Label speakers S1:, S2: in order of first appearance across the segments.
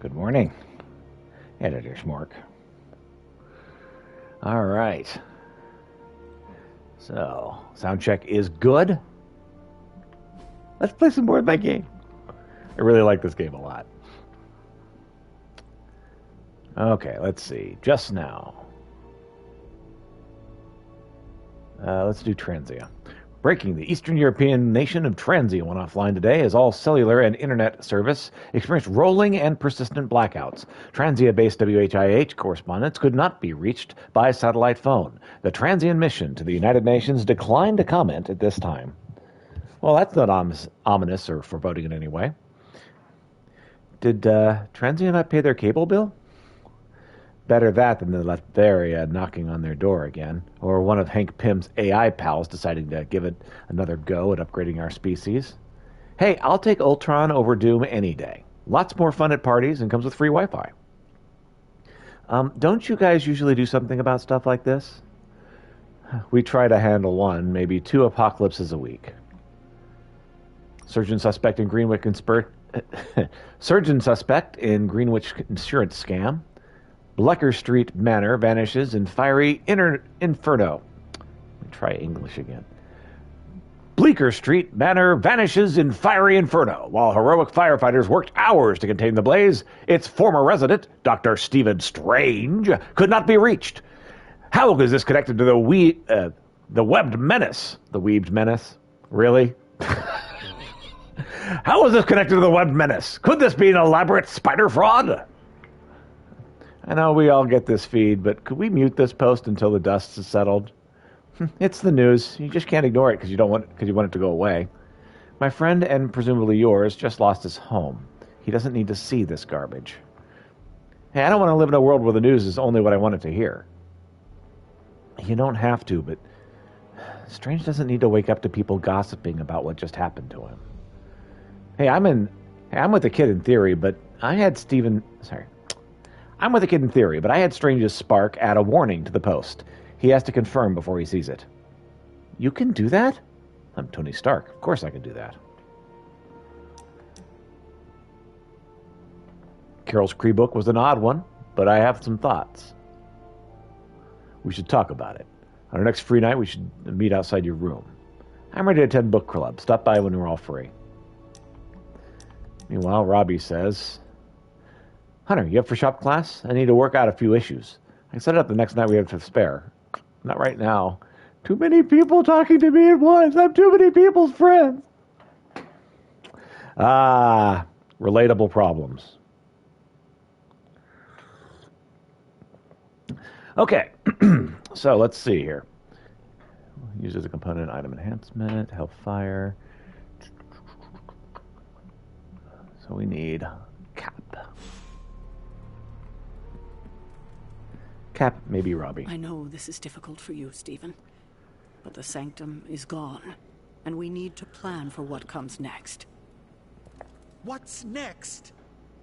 S1: Good morning, Editor Schmork. All right. So, sound check is good. Let's play some more of my game. I really like this game a lot. Okay, let's see. Just now. Let's do Transia. Breaking: the Eastern European nation of Transia went offline today as all cellular and internet service experienced rolling and persistent blackouts. Transia-based WHIH correspondents could not be reached by satellite phone. The Transian mission to the United Nations declined to comment at this time. Well, that's not ominous or foreboding in any way. Did Transia not pay their cable bill? Better that than the Latveria knocking on their door again, or one of Hank Pym's AI pals deciding to give it another go at upgrading our species. Hey, I'll take Ultron over Doom any day. Lots more fun at parties and comes with free Wi-Fi. Don't you guys usually do something about stuff like this? We try to handle one, maybe two apocalypses a week. Surgeon suspect in Greenwich insurance scam. Bleecker Street Manor vanishes in fiery inferno. Let me try English again. Bleecker Street Manor vanishes in fiery inferno. While heroic firefighters worked hours to contain the blaze, its former resident, Dr. Stephen Strange, could not be reached. How is this connected to the webbed menace? The webbed menace? Really? How is this connected to the webbed menace? Could this be an elaborate spider fraud? I know we all get this feed, but could we mute this post until the dust is settled? It's the news. You just can't ignore it because you want it to go away. My friend, and presumably yours, just lost his home. He doesn't need to see this garbage. Hey, I don't want to live in a world where the news is only what I want it to hear. You don't have to, but Strange doesn't need to wake up to people gossiping about what just happened to him. Hey, I'm with the kid in theory, but I had I'm with a kid in theory, but I had Strange's spark add a warning to the post. He has to confirm before he sees it. You can do that? I'm Tony Stark. Of course I can do that. Carol's Cree book was an odd one, but I have some thoughts. We should talk about it. On our next free night, we should meet outside your room. I'm ready to attend book club. Stop by when we're all free. Meanwhile, Robbie says, Hunter, you up for shop class? I need to work out a few issues. I can set it up the next night we have to spare. Not right now. Too many people talking to me at once. I'm too many people's friends. Relatable problems. Okay, so let's see here. Use as a component item enhancement, Hellfire. So we need Cap. Cap, maybe Robbie.
S2: I know this is difficult for you, Stephen, but the Sanctum is gone, and we need to plan for what comes next.
S3: What's next?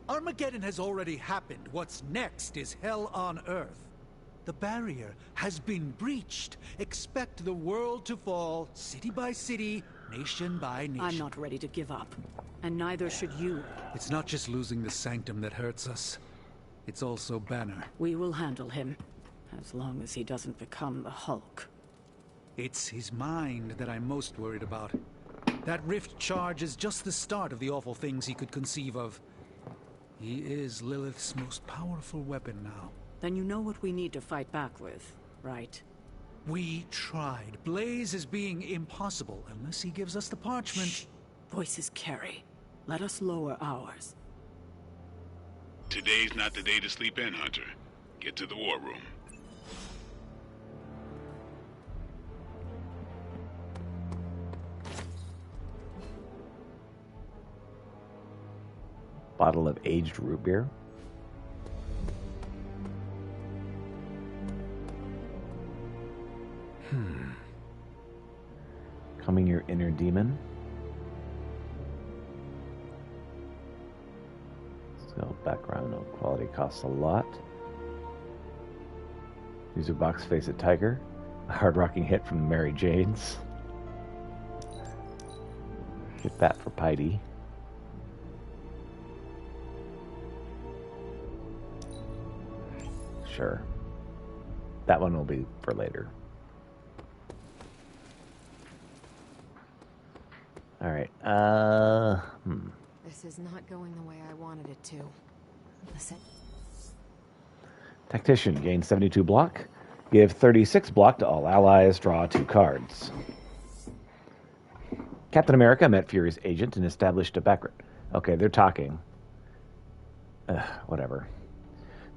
S3: Armageddon has already happened. What's next is hell on Earth. The barrier has been breached. Expect the world to fall, city by city, nation by nation.
S2: I'm not ready to give up, and neither should you.
S3: It's not just losing the Sanctum that hurts us. It's also Banner.
S2: We will handle him, as long as he doesn't become the Hulk.
S3: It's his mind that I'm most worried about. That rift charge is just the start of the awful things he could conceive of. He is Lilith's most powerful weapon now.
S2: Then you know what we need to fight back with, right?
S3: We tried. Blaze is being impossible unless he gives us the parchment.
S2: Shh. Voices carry. Let us lower ours.
S4: Today's not the day to sleep in, Hunter. Get to the war room.
S1: Bottle of aged root beer. Calming your inner demon. So background, no quality, costs a lot. User box face at Tiger. A hard rocking hit from the Mary Janes. Hit that for Piety. Sure. That one will be for later. All right.
S5: This is not going the way I wanted it to. Listen.
S1: Tactician, gain 72 block. Give 36 block to all allies. Draw 2 cards. Captain America met Fury's agent and established a background. Okay, they're talking. Whatever.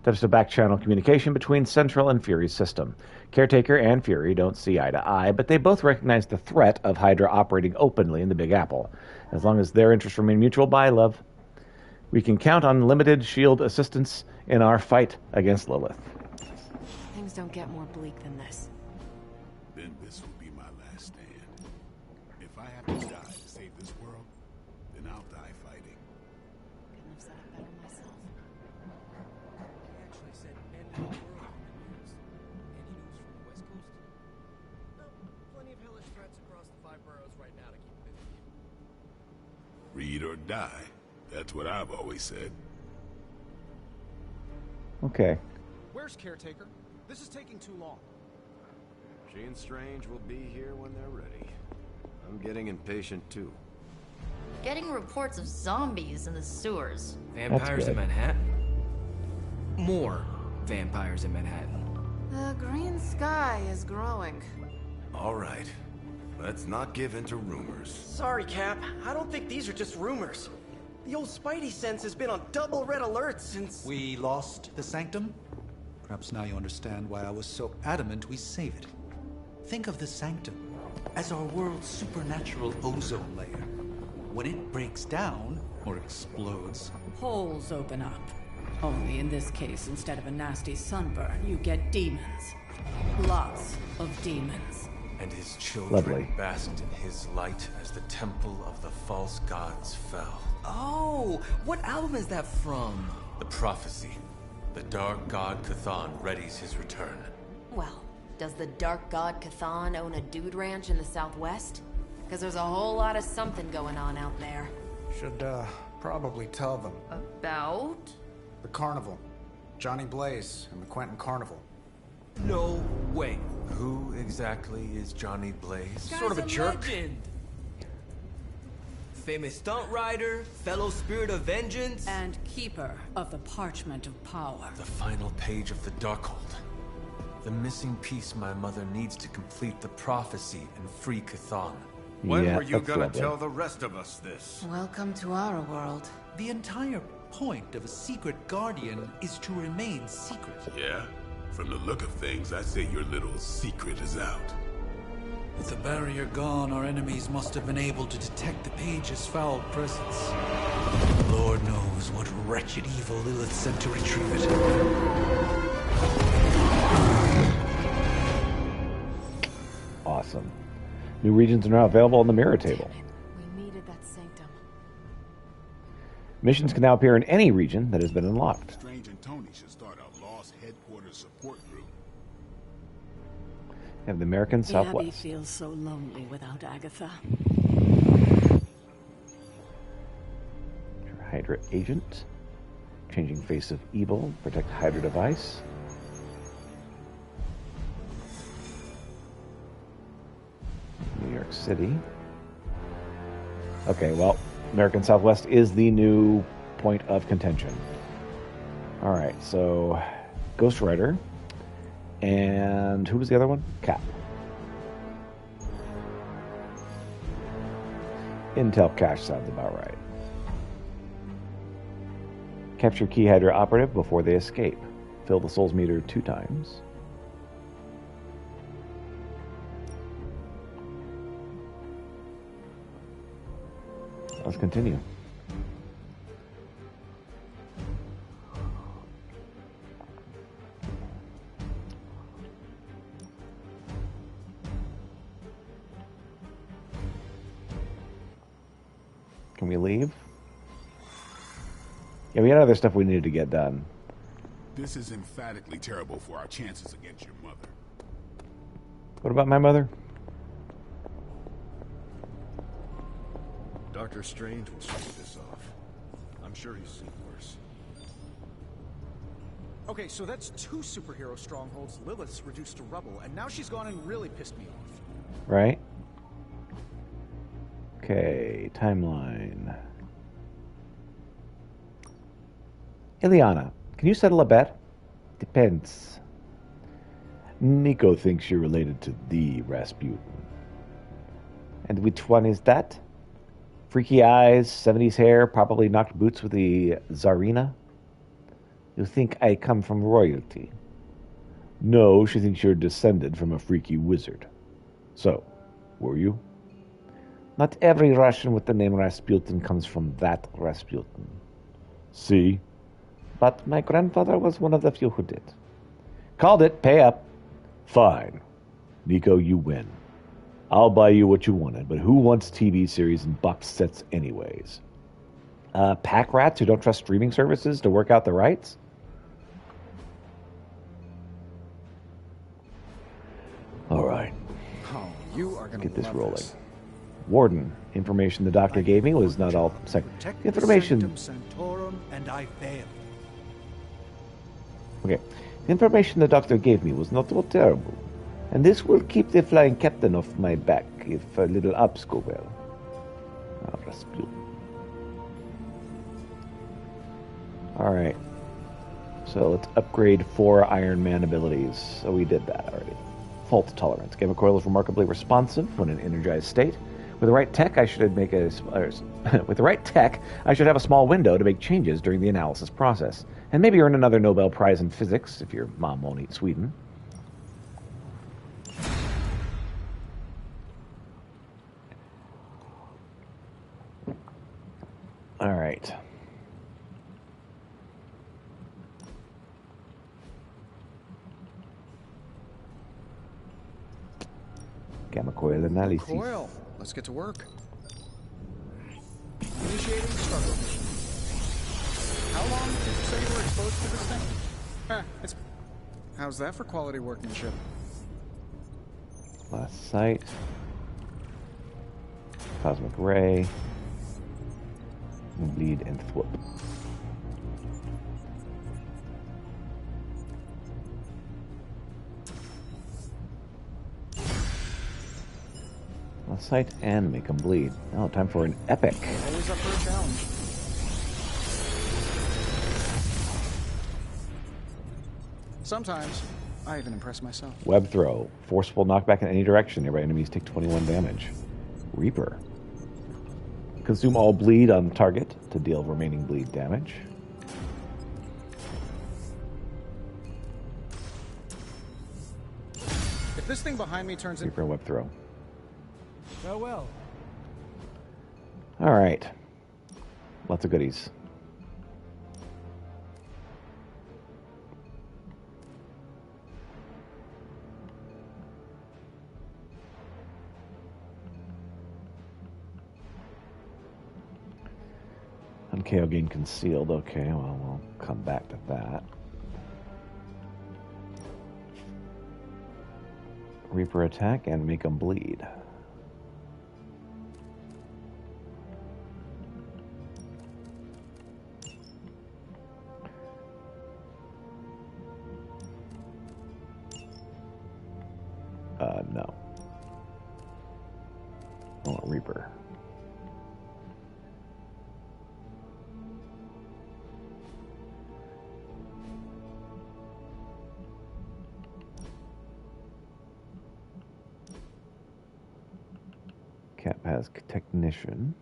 S1: There's a back-channel communication between Central and Fury's system. Caretaker and Fury don't see eye to eye, but they both recognize the threat of Hydra operating openly in the Big Apple. As long as their interests remain mutual, bye, love. We can count on limited SHIELD assistance in our fight against Lilith.
S5: Things don't get more bleak than this.
S4: Then this will be my last stand. If I have to die to save this world, then I'll die fighting.
S5: Couldn't have said it better myself.
S6: He actually said end of the world in the news. Any news from the West Coast? No, plenty of hellish threats across the 5 boroughs right now to keep busy.
S4: Read or die. That's what I've always said.
S1: Okay.
S7: Where's Caretaker? This is taking too long.
S8: She and Strange will be here when they're ready. I'm getting impatient too.
S9: Getting reports of zombies in the sewers.
S6: Vampires in
S1: good.
S6: Manhattan? More vampires in Manhattan.
S5: The green sky is growing.
S8: All right. Let's not give in to rumors.
S10: Sorry, Cap. I don't think these are just rumors. The old Spidey sense has been on double red alert since...
S3: We lost the Sanctum? Perhaps now you understand why I was so adamant we save it. Think of the Sanctum as our world's supernatural ozone layer. When it breaks down, or explodes,
S2: Holes open up. Only in this case, instead of a nasty sunburn, you get demons. Lots of demons.
S11: And his children
S1: Lovely.
S11: basked in his light as the temple of the false gods fell.
S6: Oh, what album is that from?
S11: The prophecy. The dark god Cthon readies his return.
S5: Well, does the dark god Cthon own a dude ranch in the Southwest? Because there's a whole lot of something going on out there.
S7: Should, probably tell them.
S9: About?
S7: The carnival. Johnny Blaze and the Quentin Carnival.
S6: No way.
S11: Who exactly is Johnny Blaze?
S6: Sort of a jerk. Legend. Famous stunt rider, fellow spirit of vengeance.
S2: And keeper of the Parchment of Power.
S11: The final page of the Darkhold. The missing piece my mother needs to complete the prophecy and free Cthon.
S8: When
S1: Yeah,
S8: were you
S1: that's
S8: gonna
S1: lovely.
S8: tell the rest of us this?
S5: Welcome to our world.
S3: the entire point of a secret guardian is to remain secret.
S4: Yeah? From the look of things, I say your little secret is out.
S3: With the barrier gone, our enemies must have been able to detect the page's foul presence. Lord knows what wretched evil Lilith sent to retrieve it.
S1: Awesome. New regions are now available on the mirror table.
S5: We needed that sanctum.
S1: Missions can now appear in any region that has been unlocked.
S4: Strange and Tony should start a Lost Headquarters support group.
S1: Have the American
S2: The Abbey
S1: Southwest.
S2: feels so lonely without Agatha.
S1: Hydra agent. Changing face of evil. Protect Hydra device. New York City. Okay, well, American Southwest is the new point of contention. Alright, so Ghost Rider. And who was the other one? Cap. Intel cache sounds about right. Capture Key Hydra operative before they escape. Fill the souls meter 2 times. Let's continue. Can we leave? Yeah, we had other stuff we needed to get done.
S4: This is emphatically terrible for our chances against your mother.
S1: What about my mother?
S8: Dr. Strange will smooth this off. I'm sure he's seen worse.
S7: Okay, so that's 2 superhero strongholds Lilith's reduced to rubble, and now she's gone and really pissed me off.
S1: Right? Okay, timeline. Ileana, can you settle a bet? Depends. Nico thinks you're related to the Rasputin. And which one is that? Freaky eyes, 70s hair, probably knocked boots with the Tsarina? You think I come from royalty? No, she thinks you're descended from a freaky wizard. So, were you? Not every Russian with the name Rasputin comes from that Rasputin. See? But my grandfather was one of the few who did. Called it, pay up. Fine. Nico, you win. I'll buy you what you wanted, but who wants TV series and box sets anyways? Pack rats who don't trust streaming services to work out the rights? All right.
S7: Oh, you are gonna
S1: Get this
S7: love
S1: rolling.
S7: this.
S1: Warden, information the doctor gave me was not all...
S3: Protect the
S1: Information...
S3: Sanctum Sanctorum, and I failed.
S1: Okay. The information the doctor gave me was not all terrible. And this will keep the flying captain off my back if little ups go well. Ah, Rasputin. Alright. So let's upgrade 4 Iron Man abilities. So we did that already. Fault tolerance. Gamma Coil is remarkably responsive when in energized state. With the right tech, I should make with the right tech, I should have a small window to make changes during the analysis process, and maybe earn another Nobel Prize in physics if your mom won't eat Sweden. All right. Gamma Coil analysis.
S7: Coil. Let's get to work. Initiating struggle mission. How long did you say you were exposed to this thing? How's that for quality workmanship?
S1: Last sight. Cosmic Ray. Bleed and thwip. Last sight and make them bleed. Oh, time for an epic.
S7: Always up for a challenge. Sometimes, I even impress myself.
S1: Web throw. Forceful knockback in any direction. Nearby enemies take 21 damage. Reaper. Consume all bleed on target to deal remaining bleed damage.
S7: If this thing behind me turns
S1: Reaper web throw.
S3: Farewell.
S1: All right. Lots of goodies. KO gain concealed. Okay, well, we'll come back to that. Reaper attack and make them bleed. No. I want Reaper. Cap has Technician.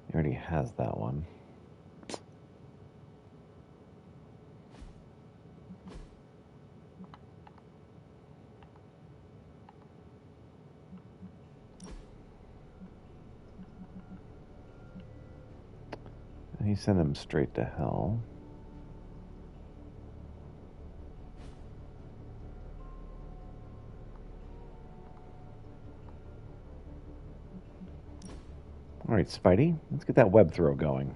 S1: He already has that one. He sent him straight to hell. All right, Spidey, let's get that web throw going.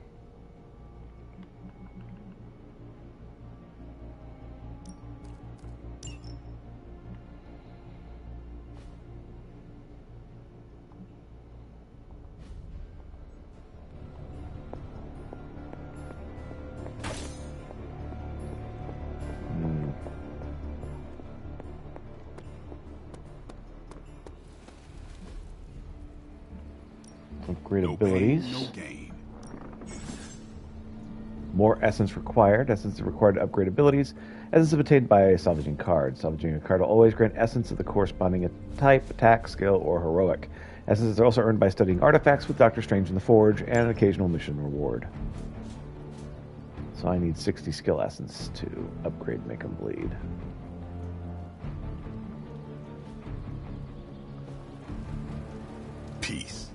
S1: upgrade
S4: No
S1: abilities.
S4: pain, no gain.
S1: More essence required. Essence is required to upgrade abilities. Essence is obtained by salvaging cards. Salvaging a card will always grant essence of the corresponding type, attack, skill, or heroic. Essences are also earned by studying artifacts with Doctor Strange in the Forge and an occasional mission reward. So I need 60 skill essence to upgrade Make 'em Bleed.
S4: Peace.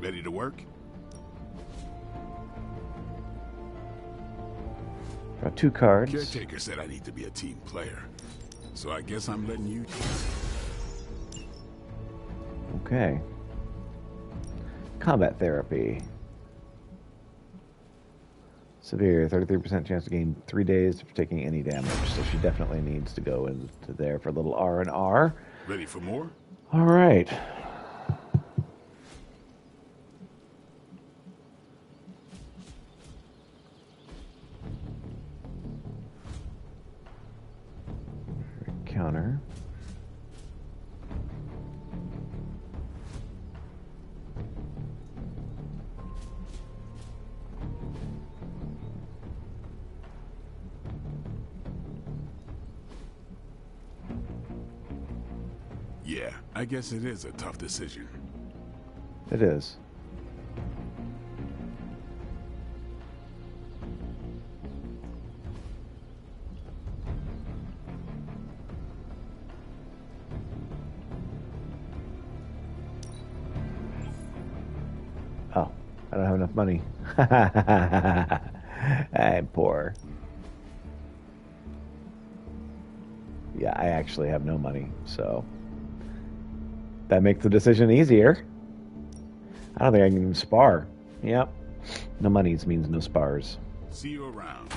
S4: Ready to work?
S1: Draw 2 cards.
S4: Caretaker said I need to be a team player. So I guess I'm letting you...
S1: Okay. Combat therapy. Severe, 33% chance to gain 3 days for taking any damage. So she definitely needs to go into there for a little R&R.
S4: Ready for more?
S1: All right. Counter.
S4: Yeah, I guess it is a tough decision.
S1: It is. Oh, I don't have enough money. I'm poor. Yeah, I actually have no money, so that makes the decision easier. I don't think I can even spar. Yep. No monies means no spars.
S4: See you around.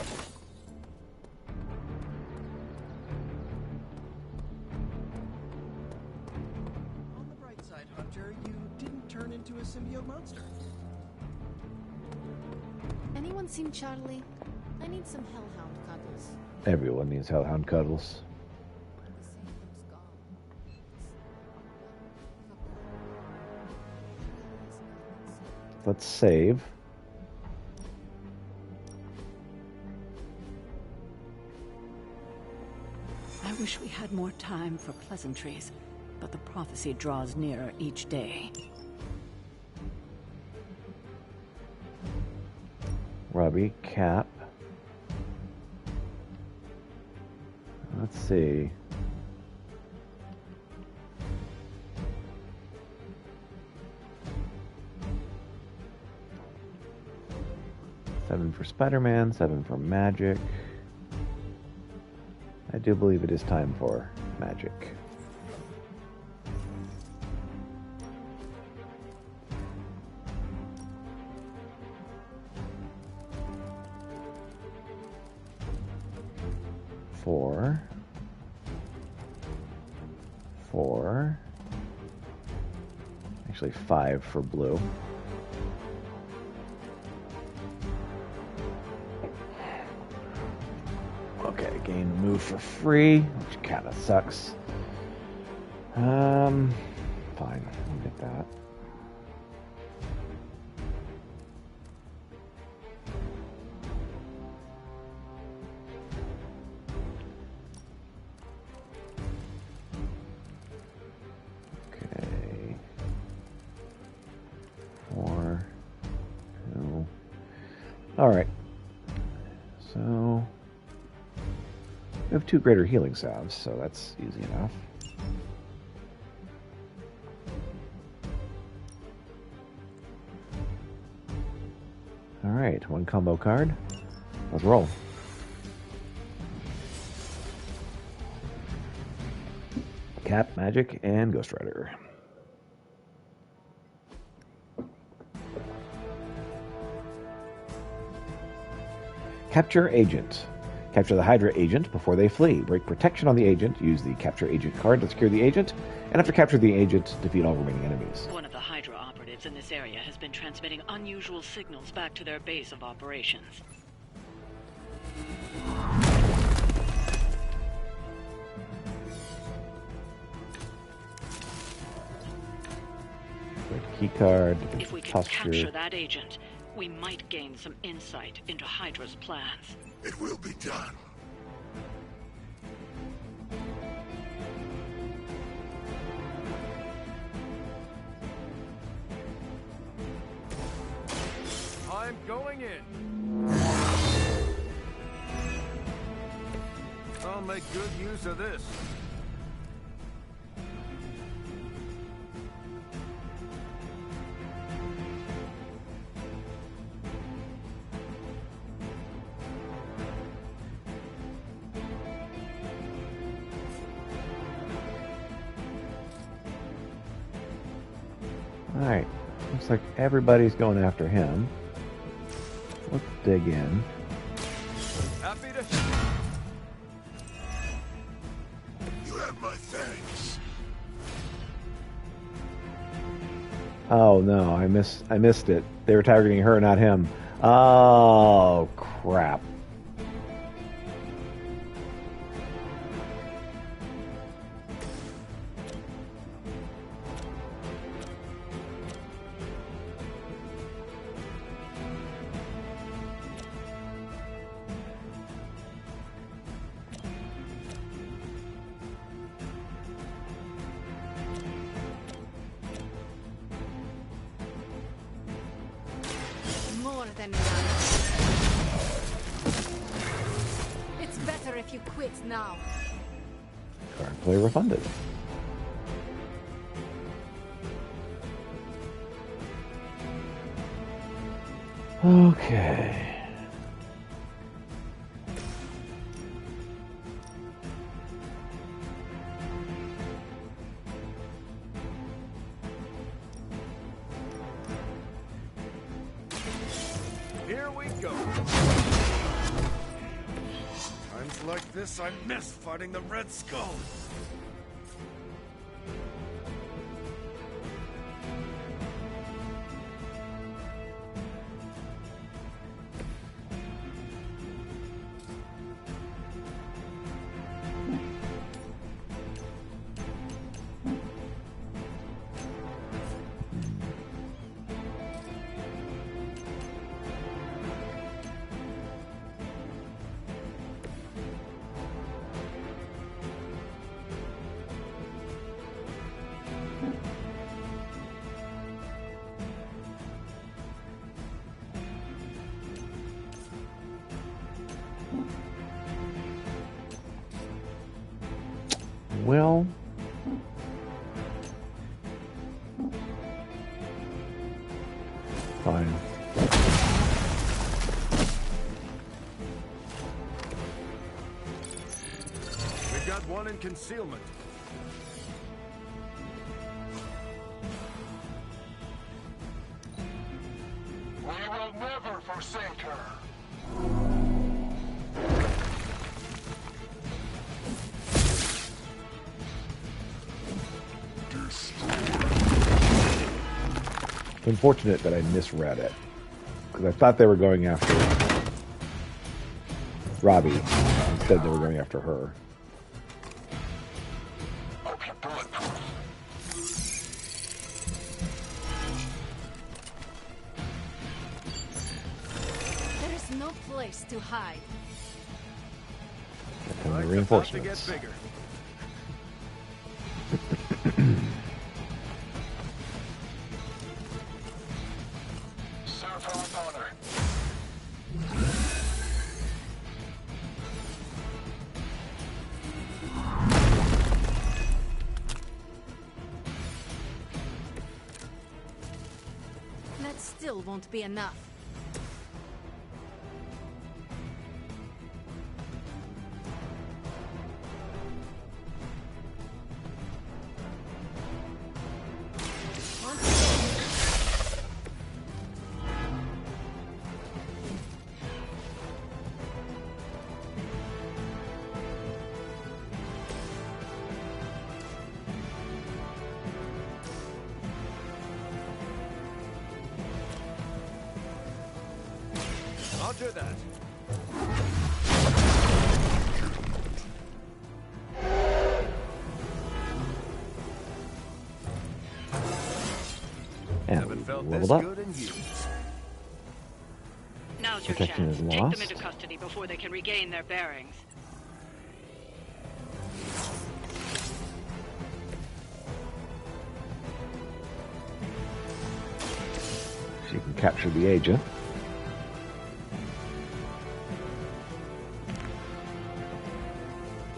S10: On the bright side, Hunter, you didn't turn into a symbiote monster.
S5: Anyone seen Charlie? I need some hellhound cuddles.
S1: Everyone needs hellhound cuddles. Let's save.
S2: I wish we had more time for pleasantries, but the prophecy draws nearer each day.
S1: Robbie, Cap. Let's see. Seven for Spider-Man, 7 for Magic. I do believe it is time for Magic. Four. Actually 5 for blue. Okay, gain move for free, which kind of sucks. Fine, I'll get that. Okay. 4, 2. All right. So we have 2 greater healing salves, so that's easy enough. All right, 1 combo card. Let's roll. Cap, Magic, and Ghost Rider. Capture agent. Capture the Hydra agent before they flee. Break protection on the agent. Use the capture agent card to secure the agent. And after capture the agent, defeat all remaining enemies.
S12: One of the Hydra operatives in this area has been transmitting unusual signals back to their base of operations.
S1: Key card.
S12: If we can capture that agent, we might gain some insight into Hydra's plans.
S4: It will be done.
S8: I'm going in. I'll make good use of this.
S1: Alright, looks like everybody's going after him. Let's dig in.
S8: Happy to...
S4: You have my thanks.
S1: Oh no, I missed it. They were targeting her, not him. Oh crap.
S13: More than enough. It's better if you quit now.
S1: Card play refunded. Okay.
S8: Here we go. Times like this, I miss fighting the Red Skull.
S1: Well, fine.
S8: We got one in concealment.
S4: We will never forsake her.
S1: Unfortunate that I misread it, because I thought they were going after Robbie. Instead, they were going after her.
S13: There is no place to hide.
S1: And the reinforcements.
S8: To get bigger.
S4: Serve her with honor.
S13: That still won't be enough.
S6: Roger that.
S1: And
S6: Haven't felt
S1: leveled
S6: this
S1: up.
S6: good in years.
S12: Now's your
S1: Protection
S12: chance.
S1: is
S12: Take them
S1: lost.
S12: into custody before they can regain their bearings.
S1: So you can capture the agent.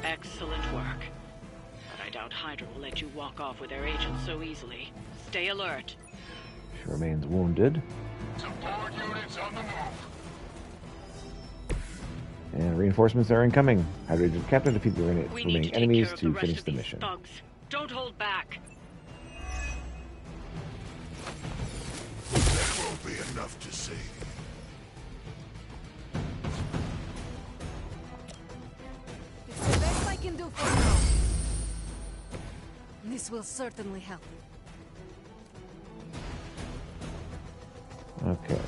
S12: Excellent work. But I doubt Hydra will let you walk off with their agents so easily. Stay alert.
S1: She remains wounded.
S14: Support units on the move.
S1: And reinforcements are incoming. Hydra agent captain defeat the
S12: We need
S1: remaining
S12: to take
S1: enemies
S12: care of
S1: to
S12: the rest
S1: finish
S12: of
S1: the
S12: these
S1: mission.
S12: thugs. Don't hold back.
S14: That won't be enough to save you.
S13: It's the best I can do for now. This will certainly help.
S1: Okay.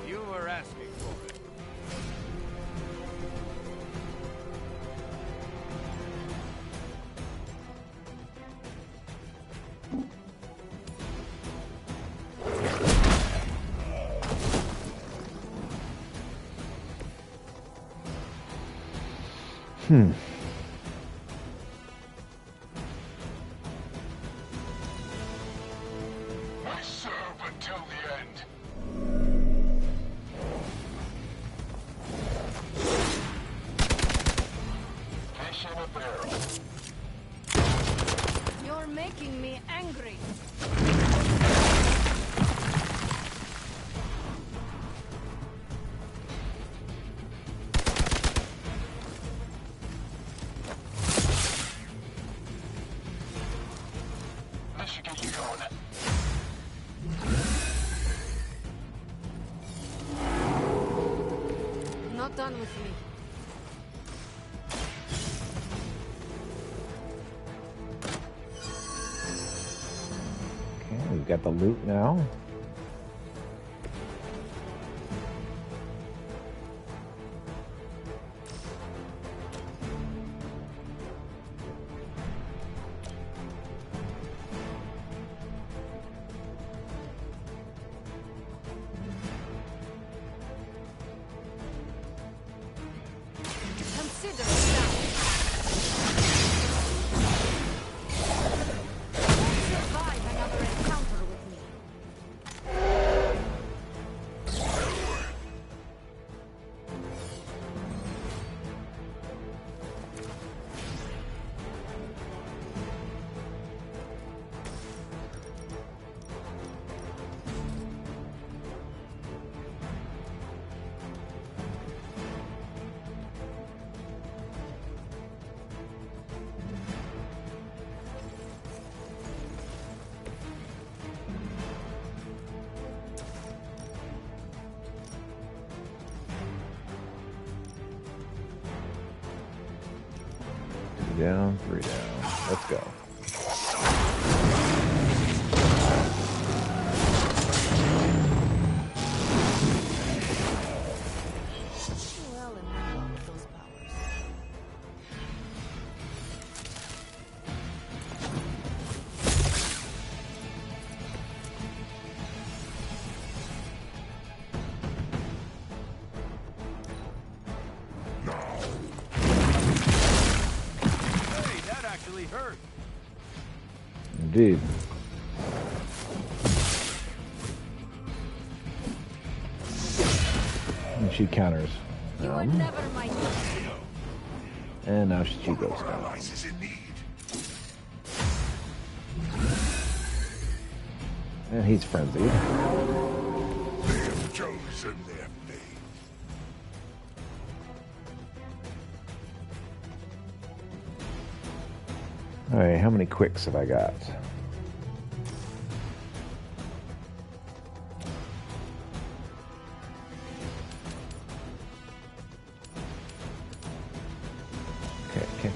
S6: You were asking for it.
S14: I serve until the end. Fish in a barrel.
S13: You're making me angry.
S14: This should get you going.
S13: Not done with me.
S1: Okay, we've got the loot now.
S13: Consider it done. Won't survive another encounter with me.
S1: Two down, three down. Let's go.
S13: Well, and now with those powers.
S6: Hey, that actually hurt.
S1: Indeed. And she counters.
S13: You were never my hero.
S1: And now she goes down.
S14: Allies is in need.
S1: And he's frenzied.
S14: They have chosen their fate.
S1: Alright, how many quicks have I got?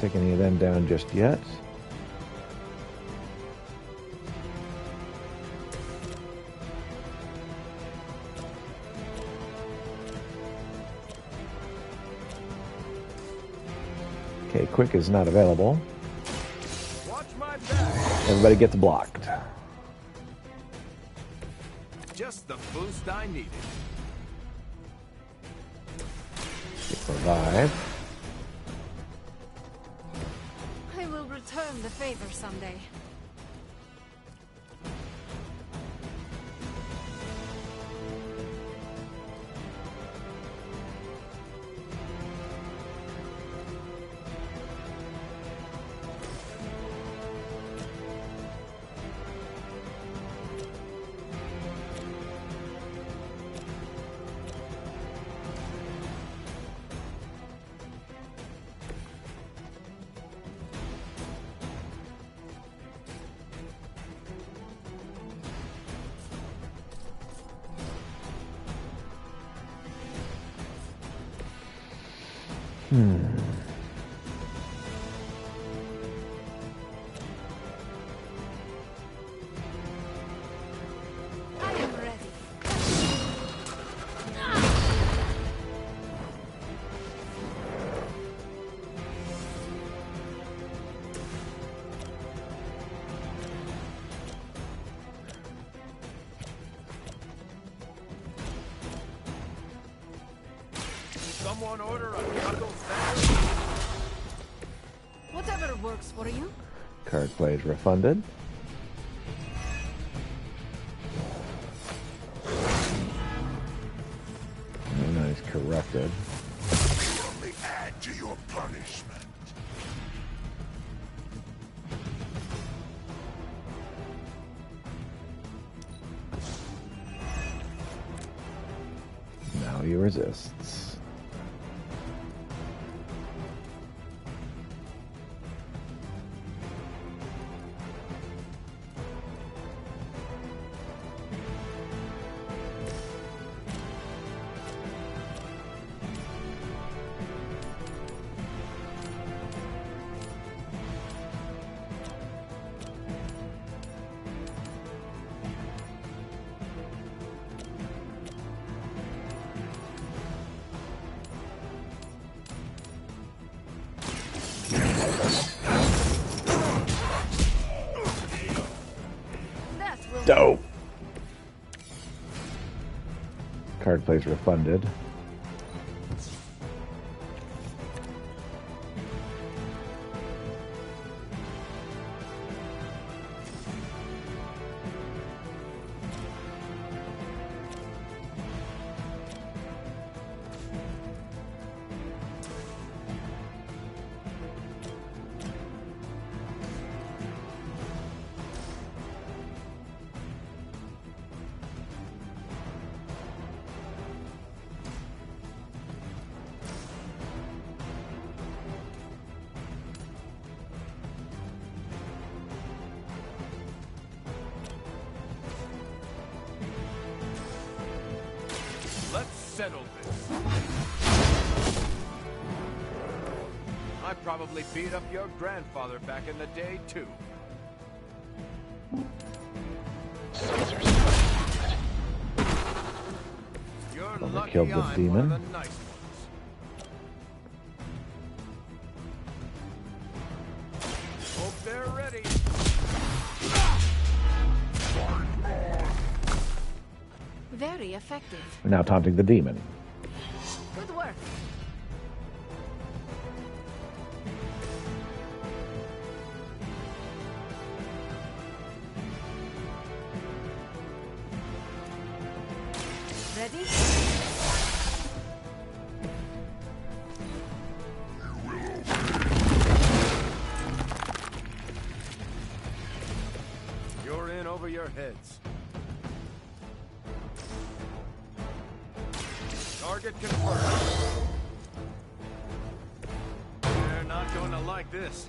S1: take any of them down just yet. Okay, quick is not available.
S8: Watch my back.
S1: Everybody gets blocked.
S8: Just the boost I needed.
S1: Revive.
S13: I will return the favor someday. I am ready.
S8: Someone order a knuckle sandwich.
S13: Whatever works for you.
S1: Card play is refunded. And now he's corrupted.
S14: Only add to your punishment.
S1: Now he resists.
S13: That will
S1: Dope. Card plays refunded.
S8: Let's settle this. I probably beat up your grandfather back in the day, too. You're lucky
S1: Killed the
S8: I'm
S1: demon.
S8: one of the nice ones. Hope they're ready.
S13: very effective.
S1: We're now taunting the demon.
S13: Good work. Ready?
S8: You're in over your heads. Target confirmed. They're not going to like this.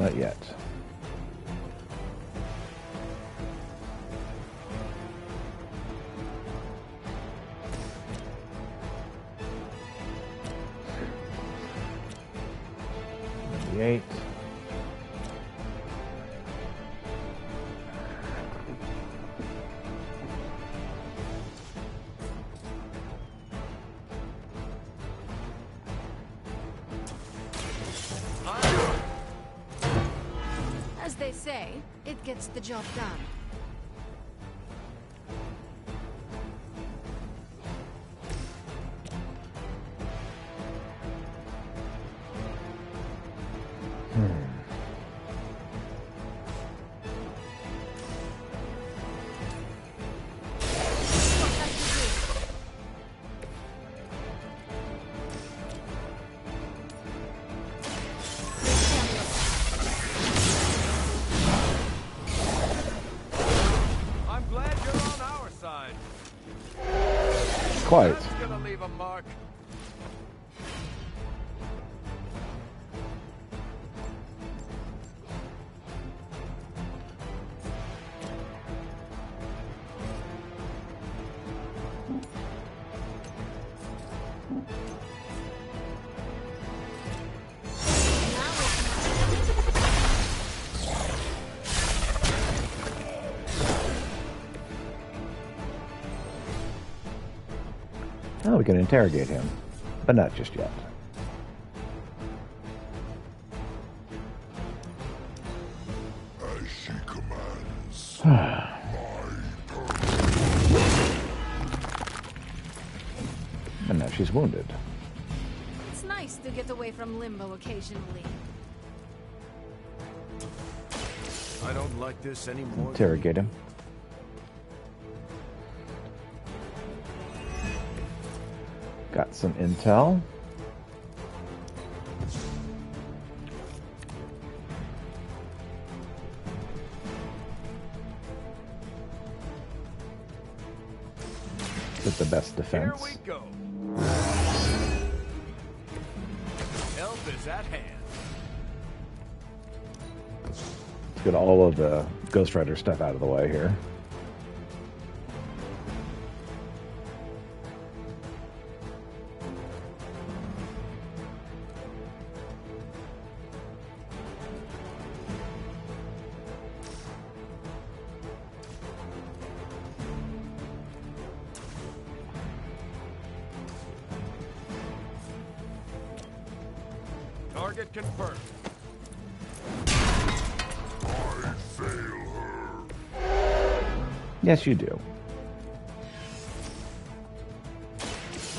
S1: Not yet. Eight.
S13: As they say, it gets the job done.
S1: Quite.
S8: That's gonna leave a mark.
S1: Oh, we can interrogate him, but not just yet.
S14: As she commands.
S1: And now she's wounded.
S13: It's nice to get away from limbo occasionally.
S8: I don't like this anymore.
S1: Interrogate him. Got some intel. With the best defense.
S8: Here we go. Help is at hand.
S1: Let's get all of the Ghost Rider stuff out of the way here.
S8: Target confirmed.
S14: I fail her.
S1: Yes, you do.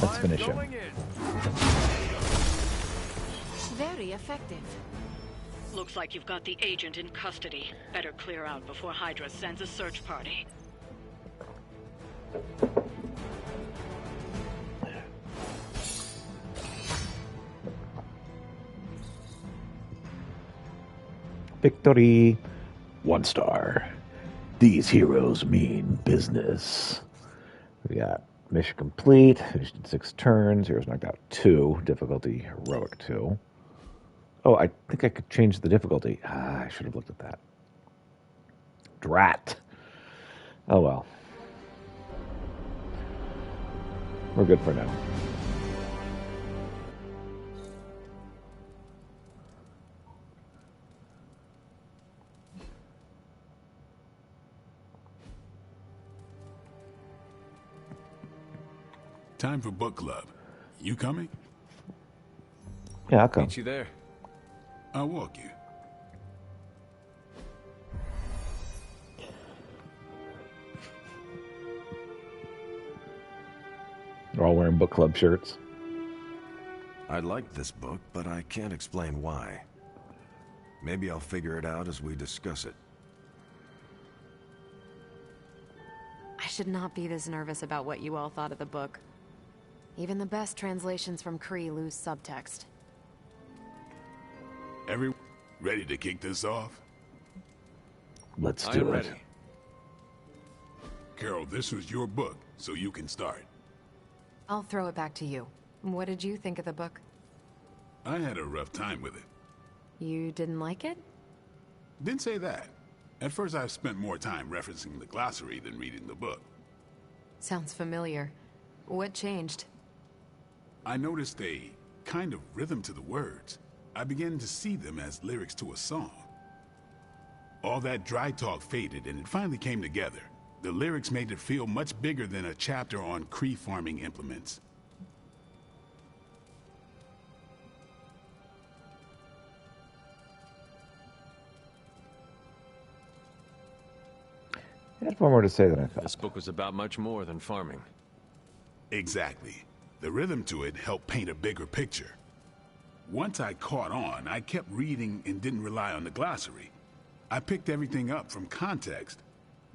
S1: Let's finish him.
S13: Very effective.
S12: Looks like you've got the agent in custody. Better clear out before Hydra sends a search party.
S1: Victory. 1 star. These heroes mean business. We got mission complete. Finished in 6 turns. Heroes knocked out 2. Difficulty heroic 2. Oh, I think I could change the difficulty. I should have looked at that. Drat. Oh well. We're good for now.
S4: Time for book club. You coming?
S1: Yeah, I'll come.
S8: Meet you there.
S4: I'll walk you.
S1: They're all wearing book club shirts.
S8: I like this book, but I can't explain why. Maybe I'll figure it out as we discuss it.
S5: I should not be this nervous about what you all thought of the book. Even the best translations from Kree lose subtext.
S4: Everyone ready to kick this off?
S1: Let's do it.
S8: Ready.
S4: Carol, this was your book, so you can start.
S5: I'll throw it back to you. What did you think of the book?
S4: I had a rough time with it.
S5: You didn't like it?
S4: Didn't say that. At first I spent more time referencing the glossary than reading the book.
S5: Sounds familiar. What changed?
S4: I noticed a kind of rhythm to the words. I began to see them as lyrics to a song. All that dry talk faded and it finally came together. The lyrics made it feel much bigger than a chapter on Kree farming implements.
S1: I had far more to say than I thought.
S11: This book was about much more than farming.
S4: Exactly. The rhythm to it helped paint a bigger picture. Once I caught on, I kept reading and didn't rely on the glossary. I picked everything up from context.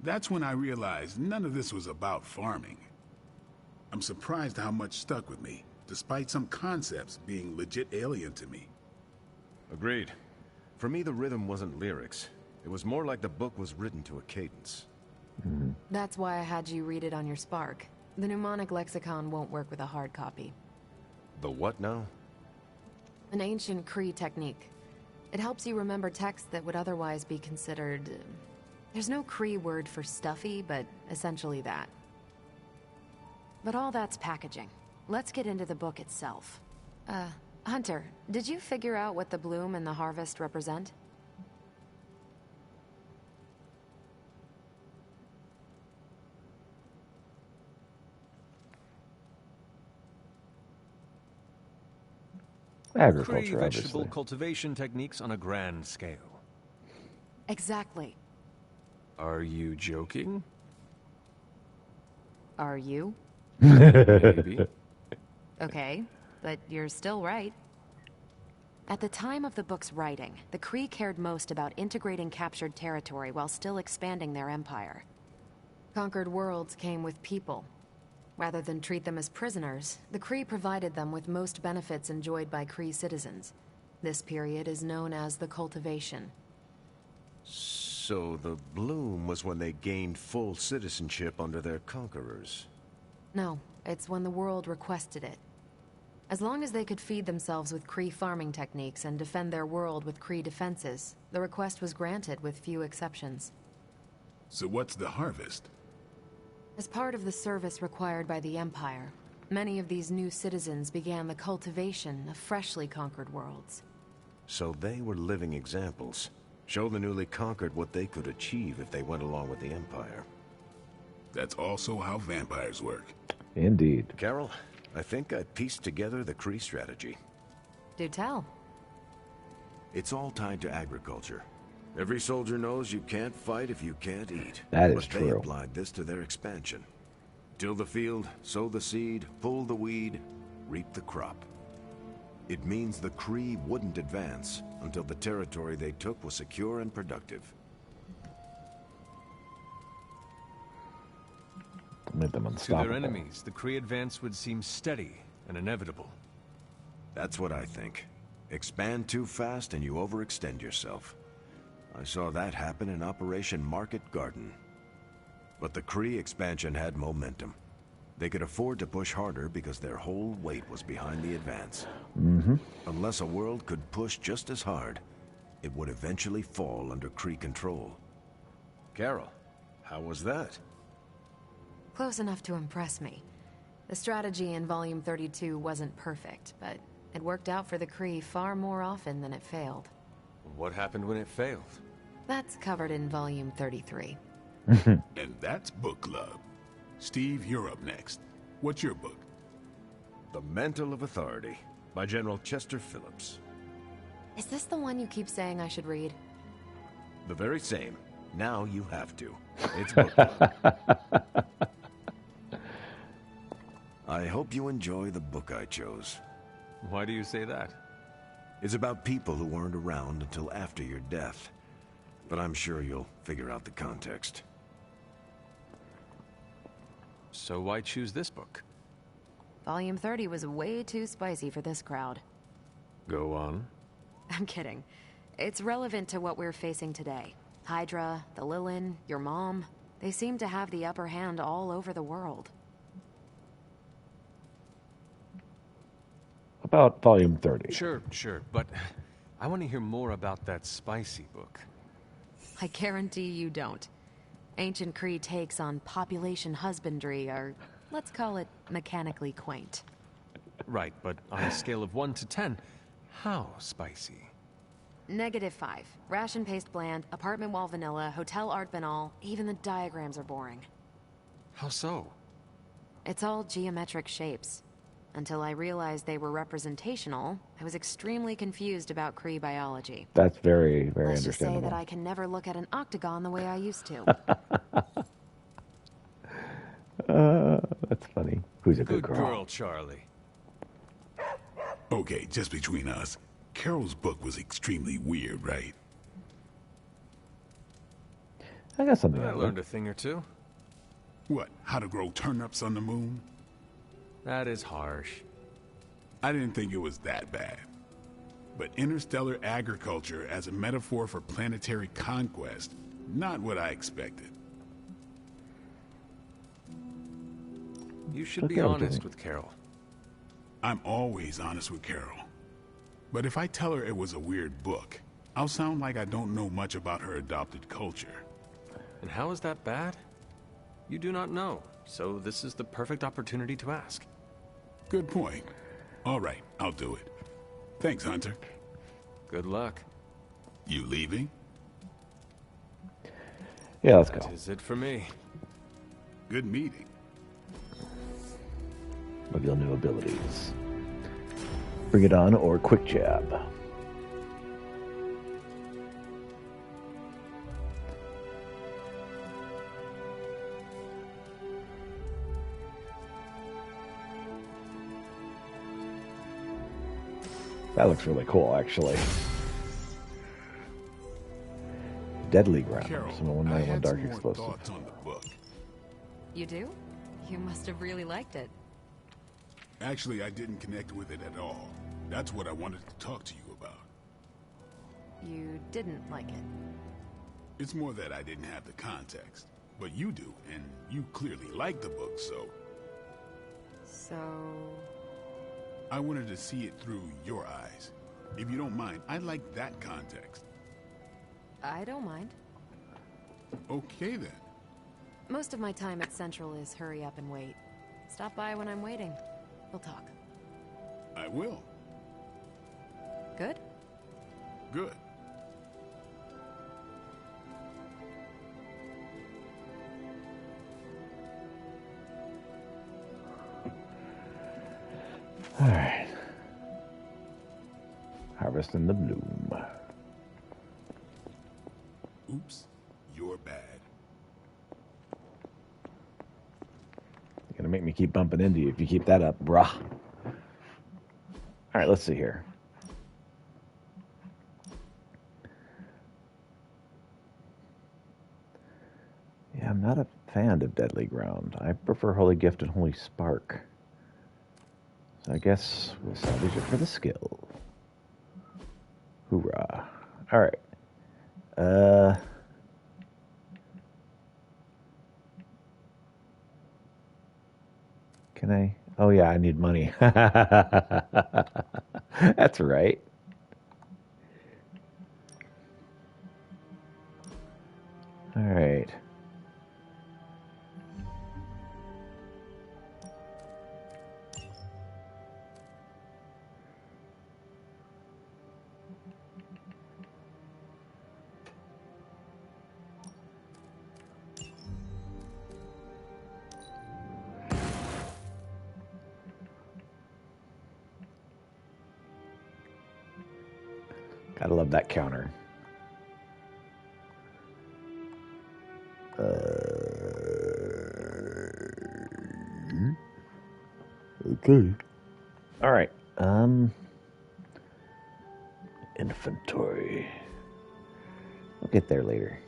S4: That's when I realized none of this was about farming. I'm surprised how much stuck with me, despite some concepts being legit alien to me.
S8: Agreed. For me, the rhythm wasn't lyrics. It was more like the book was written to a cadence.
S5: That's why I had you read it on your Spark. The mnemonic lexicon won't work with a hard copy.
S8: The what now?
S5: An ancient Kree technique. It helps you remember texts that would otherwise be considered... There's no Kree word for stuffy, but essentially that. But all that's packaging. Let's get into the book itself. Hunter, did you figure out what the bloom and the harvest represent?
S1: Agriculture,
S11: Kree vegetable
S1: obviously.
S11: cultivation techniques on a grand scale.
S5: Exactly.
S11: Are you joking?
S5: Are you?
S11: Maybe.
S5: Okay, but you're still right. At the time of the book's writing, the Kree cared most about integrating captured territory while still expanding their empire. Conquered worlds came with people. Rather than treat them as prisoners, the Kree provided them with most benefits enjoyed by Kree citizens. This period is known as the cultivation.
S8: So the bloom was when they gained full citizenship under their conquerors.
S5: No, it's when the world requested it. As long as they could feed themselves with Kree farming techniques and defend their world with Kree defenses, the request was granted with few exceptions.
S4: So what's the harvest?
S5: As part of the service required by the Empire, many of these new citizens began the cultivation of freshly conquered worlds.
S8: So they were living examples. Show the newly conquered what they could achieve if they went along with the Empire.
S4: That's also how vampires work.
S1: Indeed.
S8: Carol, I think I pieced together the Kree strategy.
S5: Do tell.
S8: It's all tied to agriculture. Every soldier knows you can't fight if you can't eat.
S1: That is
S8: but
S1: true.
S8: They applied this to their expansion. Till the field, sow the seed, pull the weed, reap the crop. It means the Kree wouldn't advance until the territory they took was secure and productive.
S1: Made them
S11: To
S1: unstoppable.
S11: their enemies, the Kree advance would seem steady and inevitable.
S8: That's what I think. Expand too fast and you overextend yourself. I saw that happen in Operation Market Garden. But the Kree expansion had momentum. They could afford to push harder because their whole weight was behind the advance. Unless a world could push just as hard, it would eventually fall under Kree control. Carol, how was that?
S5: Close enough to impress me. The strategy in Volume 32 wasn't perfect, but it worked out for the Kree far more often than it failed.
S11: What happened when it failed?
S5: That's covered in Volume 33.
S4: And that's Book Club. Steve, you're up next. What's your book?
S8: The Mantle of Authority by General Chester Phillips.
S5: Is this the one you keep saying I should read?
S8: The very same. Now you have to. It's book club. I hope you enjoy the book I chose.
S11: Why do you say that?
S8: It's about people who weren't around until after your death. But I'm sure you'll figure out the context.
S11: So why choose this book?
S5: Volume 30 was way too spicy for this crowd.
S11: Go on.
S5: I'm kidding. It's relevant to what we're facing today. Hydra, the Lilin, your mom, they seem to have the upper hand all over the world.
S1: About Volume 30.
S11: Sure, but I want to hear more about that spicy book.
S5: I guarantee you don't. Ancient Kree takes on population husbandry are, let's call it, mechanically quaint.
S11: Right, but on a scale of 1 to 10, how spicy?
S5: -5. Ration paste bland, apartment wall vanilla, hotel art banal, even the diagrams are boring.
S11: How so?
S5: It's all geometric shapes. Until I realized they were representational, I was extremely confused about Kree biology.
S1: That's very, very
S5: Let's just say
S1: understandable.
S5: that I can never look at an octagon the way I used to.
S1: That's funny. Who's a good
S11: Good girl, Charlie.
S4: Okay, just between us. Carol's book was extremely weird, right?
S1: I got something
S11: I
S1: out of
S11: learned
S1: it.
S11: a thing or two.
S4: What, how to grow turnips on the moon?
S11: That is harsh.
S4: I didn't think it was that bad. But interstellar agriculture as a metaphor for planetary conquest, not what I expected.
S11: You should
S1: Okay,
S11: be
S1: I'll
S11: honest
S1: do it.
S11: with Carol.
S4: I'm always honest with Carol. But if I tell her it was a weird book, I'll sound like I don't know much about her adopted culture.
S11: And how is that bad? You do not know, so this is the perfect opportunity to ask.
S4: Good point. All right, I'll do it. Thanks, Hunter.
S11: Good luck.
S4: You leaving?
S1: Yeah, let's
S11: That
S1: go.
S11: is it for me.
S4: Good meeting.
S1: Reveal new abilities. Bring it on or quick jab. That looks really cool, actually. Deadly Ground.
S4: Carol,
S1: Some
S4: I
S1: 191
S4: had
S1: Dark
S4: some more
S1: Explosive.
S4: thoughts on the book.
S5: You do? You must have really liked it.
S4: Actually, I didn't connect with it at all. That's what I wanted to talk to you about.
S5: You didn't like it.
S4: It's more that I didn't have the context. But you do, and you clearly like the book, so
S5: So...
S4: I wanted to see it through your eyes. If you don't mind, I'd like that context.
S5: I don't mind.
S4: Okay then.
S5: Most of my time at Central is hurry up and wait. Stop by when I'm waiting. We'll talk.
S4: I will.
S5: Good?
S4: Good.
S1: All right. Harvesting the bloom.
S4: Oops, you're bad.
S1: You're gonna make me keep bumping into you if you keep that up, bruh. All right, let's see here. Yeah, I'm not a fan of Deadly Ground. I prefer Holy Gift and Holy Spark. So I guess we'll salvage it for the skill. Hoorah. All right. Can I? Oh yeah, I need money. That's right. All right. Gotta love that counter. Okay. All right. Inventory. We'll get there later.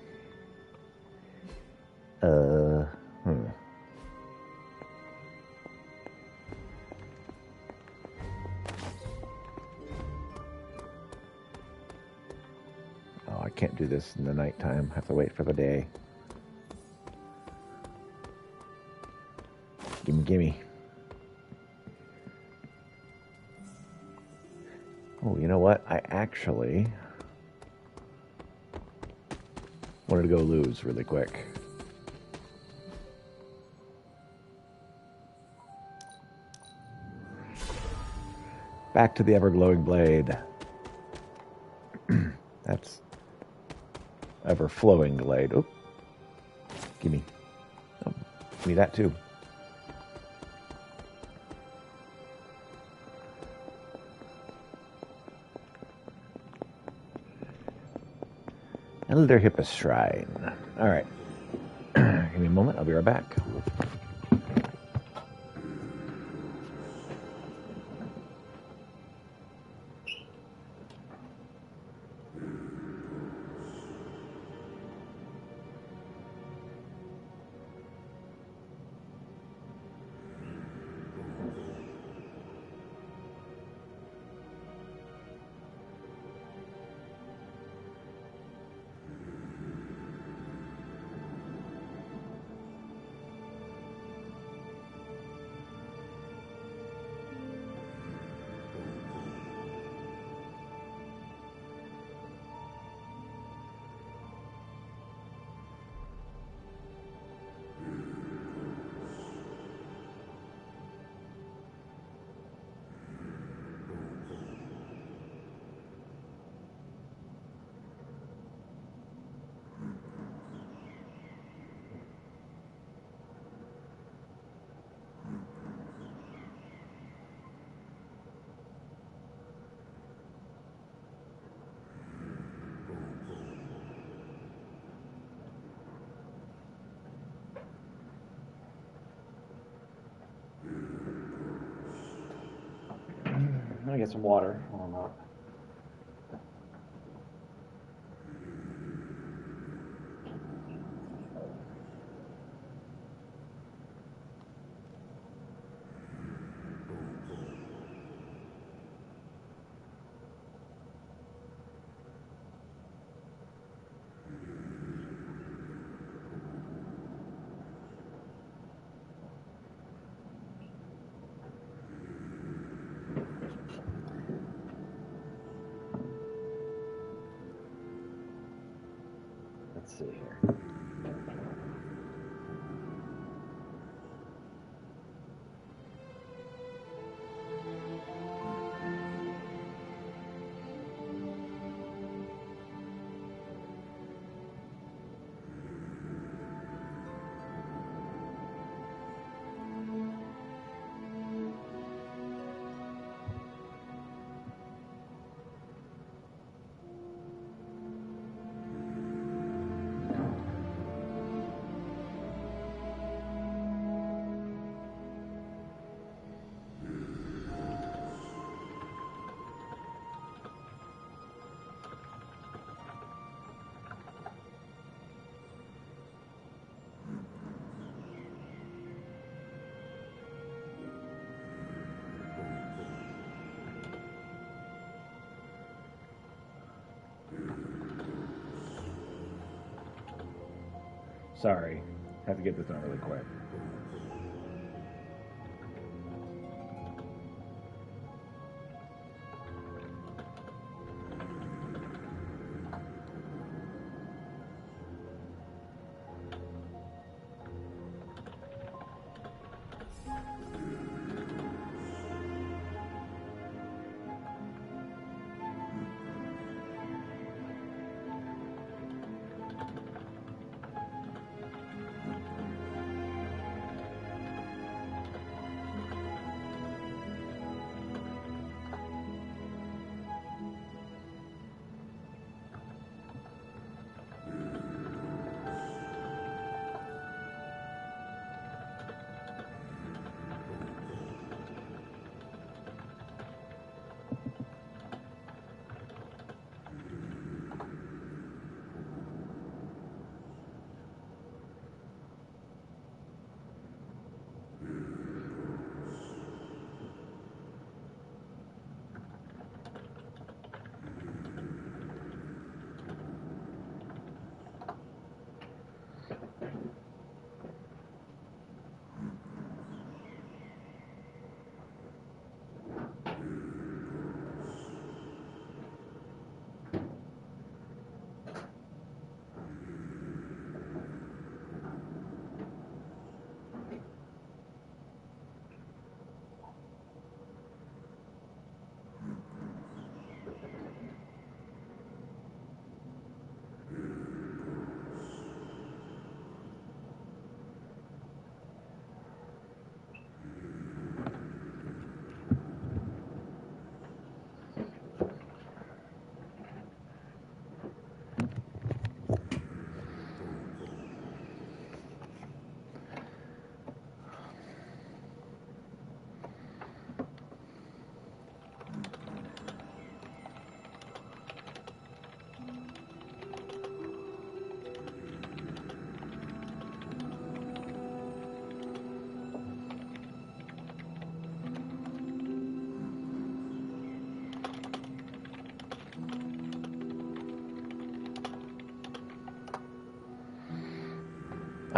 S1: Oh, I can't do this in the nighttime. I have to wait for the day. Gimme, gimme. Oh, you know what? I actually... Wanted to go lose really quick. Back to the ever-glowing blade. That's ever-flowing blade. Oop. Gimme. Oh, give me that too. Elder Hippus Shrine. All right. Give me a moment. I'll be right back. Let me get some water. Hold on. Let's see here. Sorry. Have to get this done really quick.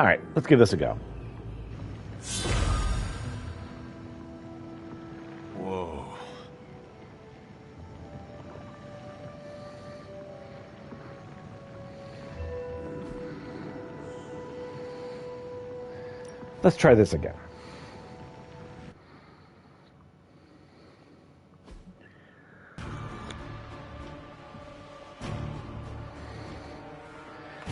S1: All right, let's give this a go.
S11: Whoa.
S1: Let's try this again.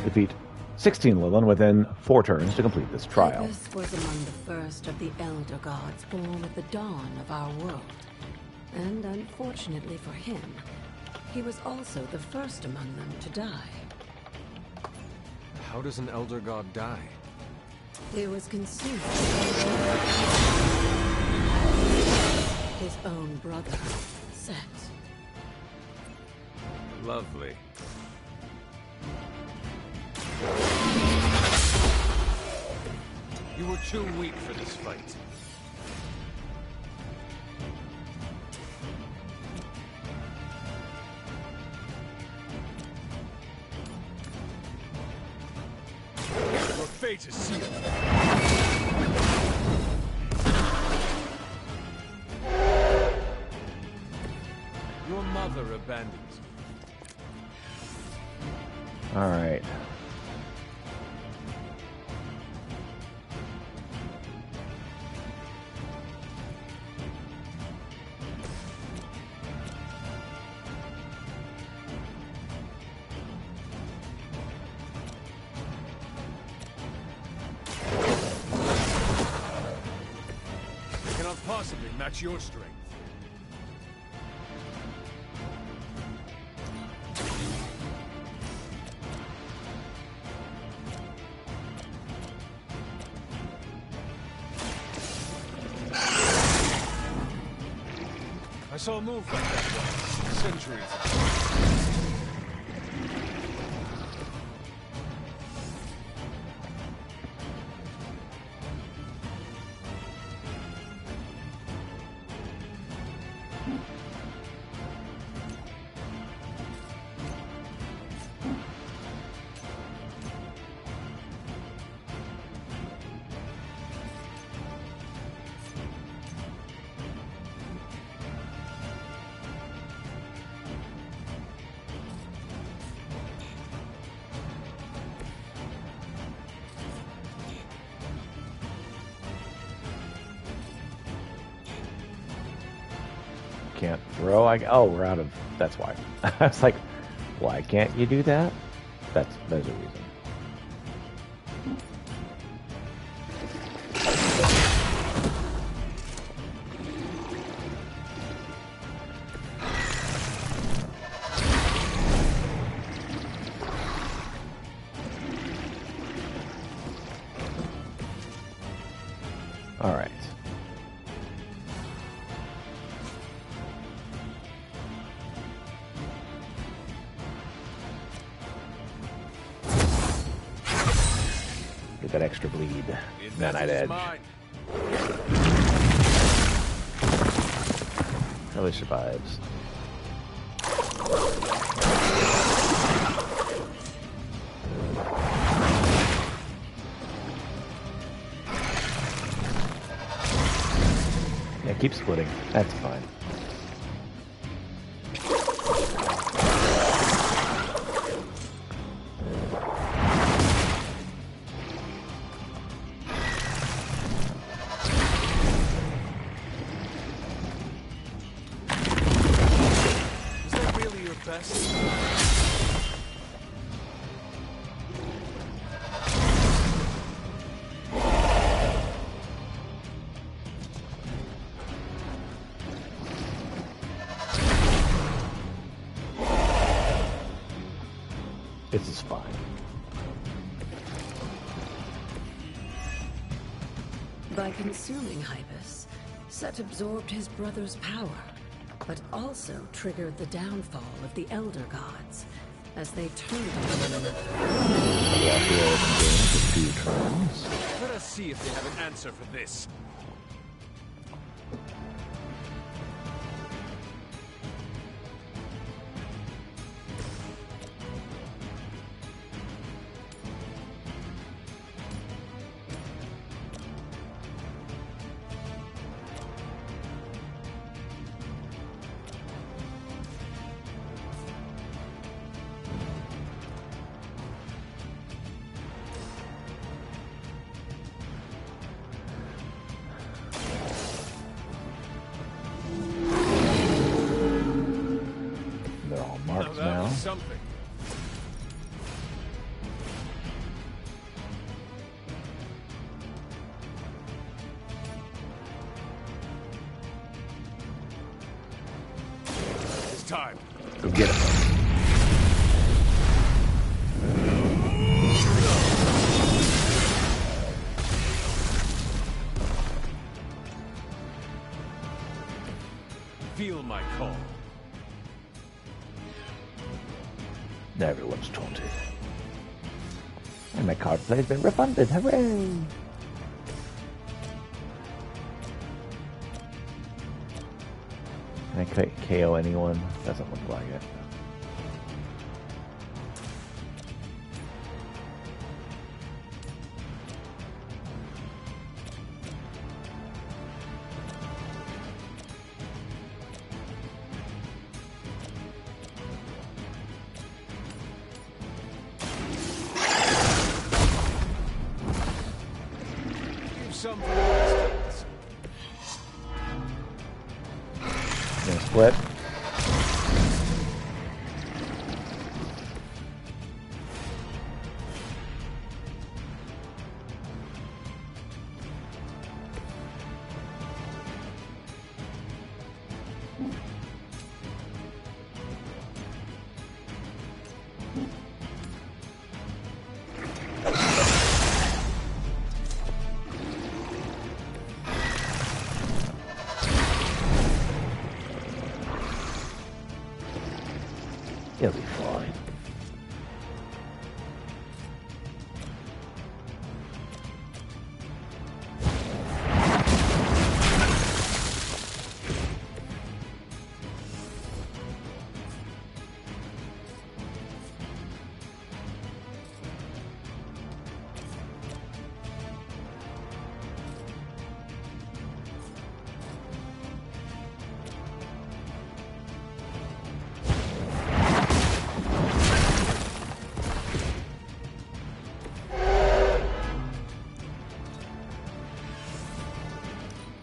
S1: Defeat 16 Lilin within 4 turns to complete this trial.
S2: Ibis was among the first of the Elder Gods born at the dawn of our world. And unfortunately for him, he was also the first among them to die.
S11: How does an Elder God die?
S2: He was consumed. His own brother, Set.
S11: Lovely. You were too weak for this fight.
S6: Your fate is sealed.
S11: Your mother abandoned you.
S1: All right.
S6: Cannot possibly match your strength. I saw a move like that once, centuries ago.
S1: Can't throw. Oh, we're out of. That's why. I was like, why can't you do that? There's a reason. All right. Get that extra bleed. Nanite Edge. Probably survives. Yeah, keep splitting. That's fine. This is fine.
S2: By consuming Ibis, Set absorbed his brother's power, but also triggered the downfall of the Elder Gods, as they turned on one another.
S6: Let us see if they have an answer for this.
S11: something. It's time.
S1: Go get him.
S11: Feel my call.
S1: Everyone's taunted. And my card play's been refunded. Hooray! Can I KO anyone? Doesn't look like it.
S11: Some for the rest.
S1: Gonna split. He'll be fine.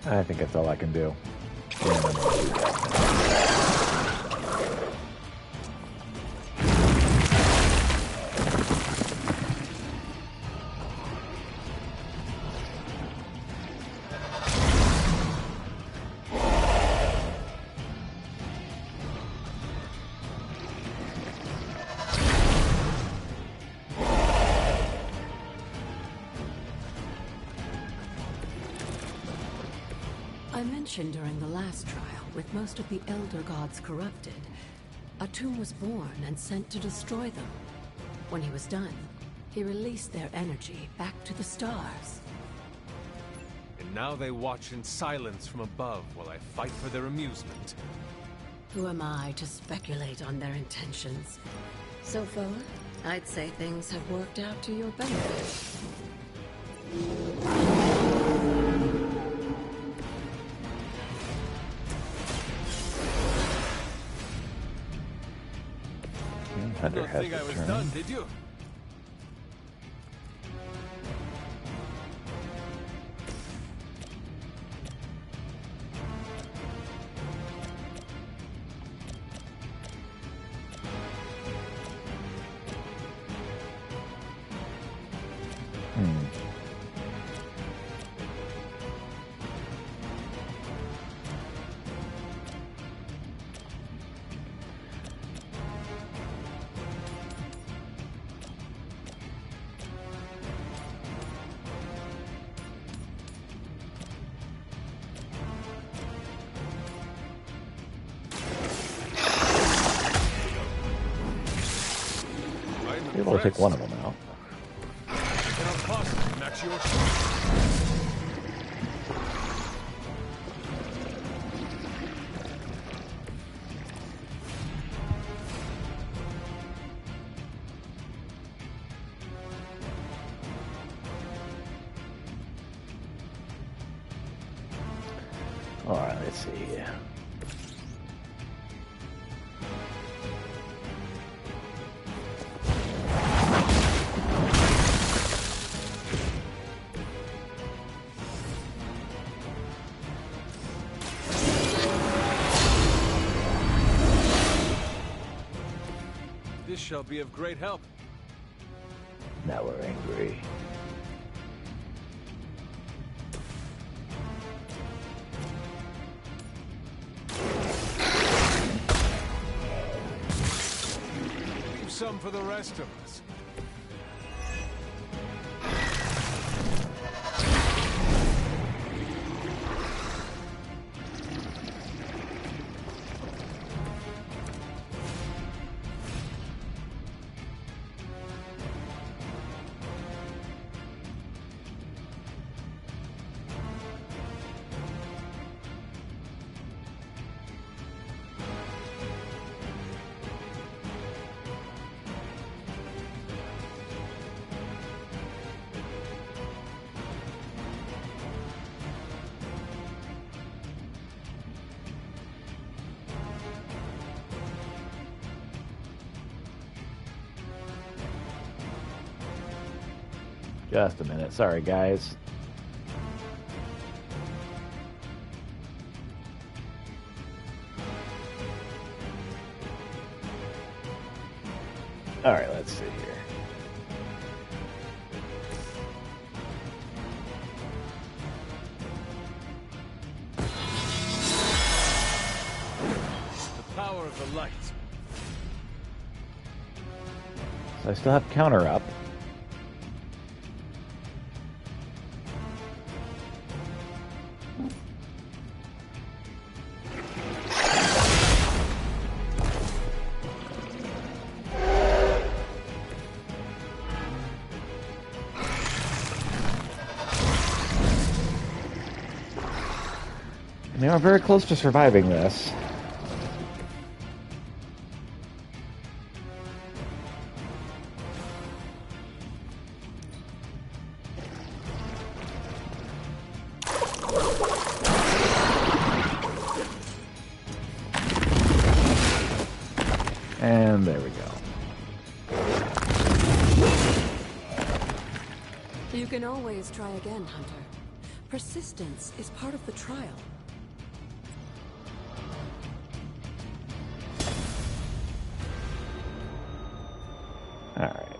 S1: I think that's all I can do.
S2: I mentioned during the last trial, with most of the Elder Gods corrupted, Atum was born and sent to destroy them. When he was done, he released their energy back to the stars.
S11: And now they watch in silence from above while I fight for their amusement.
S2: Who am I to speculate on their intentions? So far, I'd say things have worked out to your benefit.
S11: Hunter has returned. I was done, did you?
S1: Maybe we'll take one of them out. All right, let's see here.
S11: shall be of great help.
S1: Now we're angry.
S11: Leave some for the rest of us.
S1: Just a minute. Sorry, guys. All right, let's see here.
S11: The power of the light.
S1: So I still have counter up. They are very close to surviving this. And there we go.
S2: You can always try again, Hunter. Persistence is part of the trial.
S1: All right.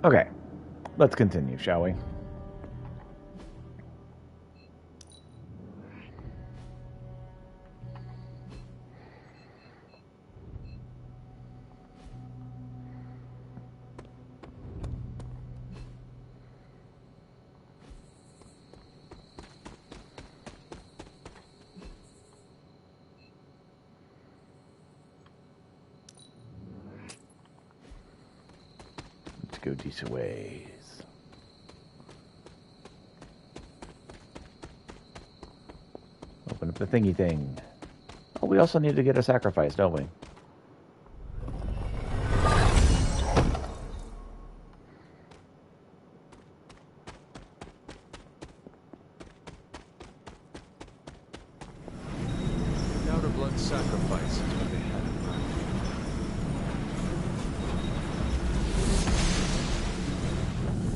S1: Okay, let's continue, shall we? go decent ways. Open up the thingy thing. Oh, we also need to get a sacrifice, don't we?
S11: Without a blood sacrifice is what they had in mind.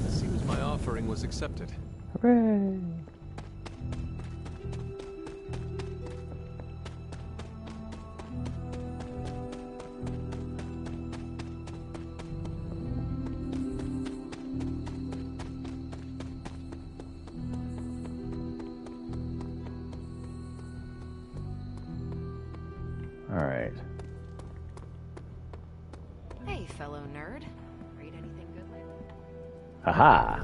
S11: It seems my offering was accepted.
S1: Hooray! Alright.
S5: Hey, fellow nerd. Read anything good lately?
S1: Aha!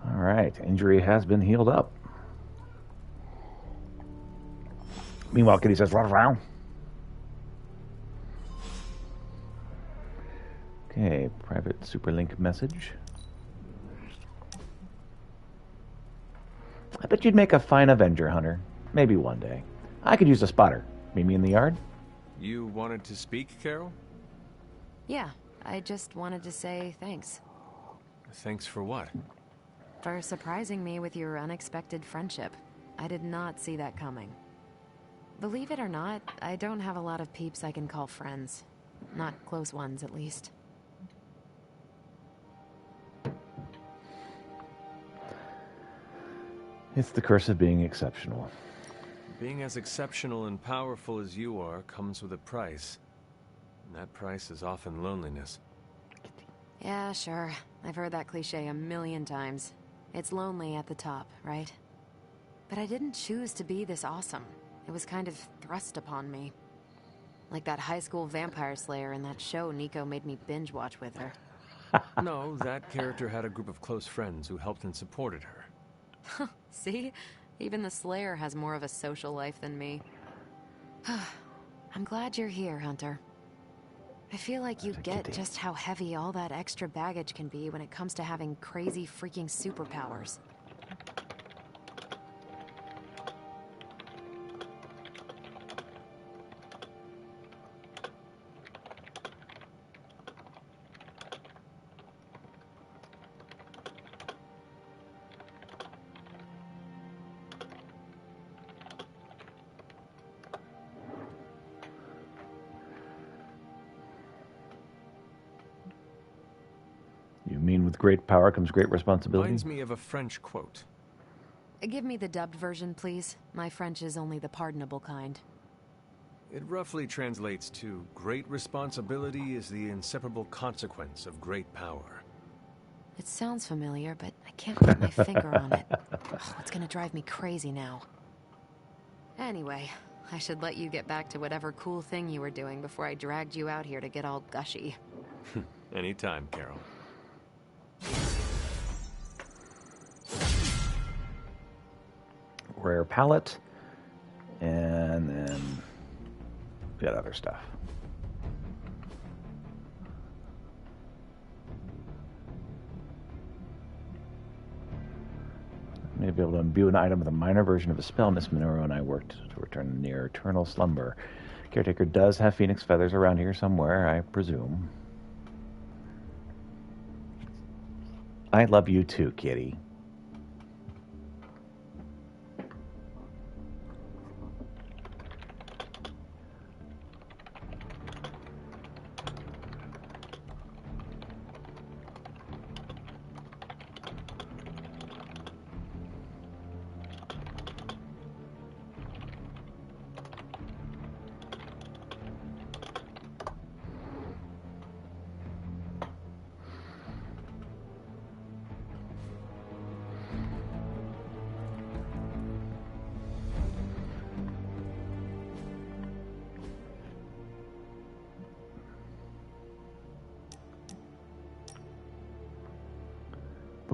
S1: Alright, injury has been healed up. Meanwhile, Kitty says, run around. Okay, private superlink message. I bet you'd make a fine Avenger hunter. Maybe one day. I could use a spotter. Meet me in the yard?
S11: You wanted to speak, Carol?
S5: Yeah, I just wanted to say thanks.
S11: Thanks for what?
S5: For surprising me with your unexpected friendship. I did not see that coming. Believe it or not, I don't have a lot of peeps I can call friends. Not close ones, at least.
S1: It's the curse of being exceptional.
S11: Being as exceptional and powerful as you are comes with a price. And that price is often loneliness.
S5: Yeah, sure. I've heard that cliche a million times. It's lonely at the top, right? But I didn't choose to be this awesome. It was kind of thrust upon me. Like that high school vampire slayer in that show Nico made me binge watch with her.
S11: No, that character had a group of close friends who helped and supported her.
S5: See? Even the Slayer has more of a social life than me. I'm glad you're here, Hunter. I feel like you get just how heavy all that extra baggage can be when it comes to having crazy freaking superpowers.
S1: You mean with great power comes great responsibility?
S11: Reminds me of a French quote.
S5: Give me the dubbed version, please. My French is only the pardonable kind.
S11: It roughly translates to, great responsibility is the inseparable consequence of great power.
S5: It sounds familiar, but I can't put my finger on it. Oh, it's gonna drive me crazy now. Anyway, I should let you get back to whatever cool thing you were doing before I dragged you out here to get all gushy.
S11: Anytime, Carol.
S1: Rare palette, and then we got other stuff. May be able to imbue an item with a minor version of a spell. Miss Monroe and I worked to return near eternal slumber. Caretaker does have phoenix feathers around here somewhere, I presume. I love you too, kitty.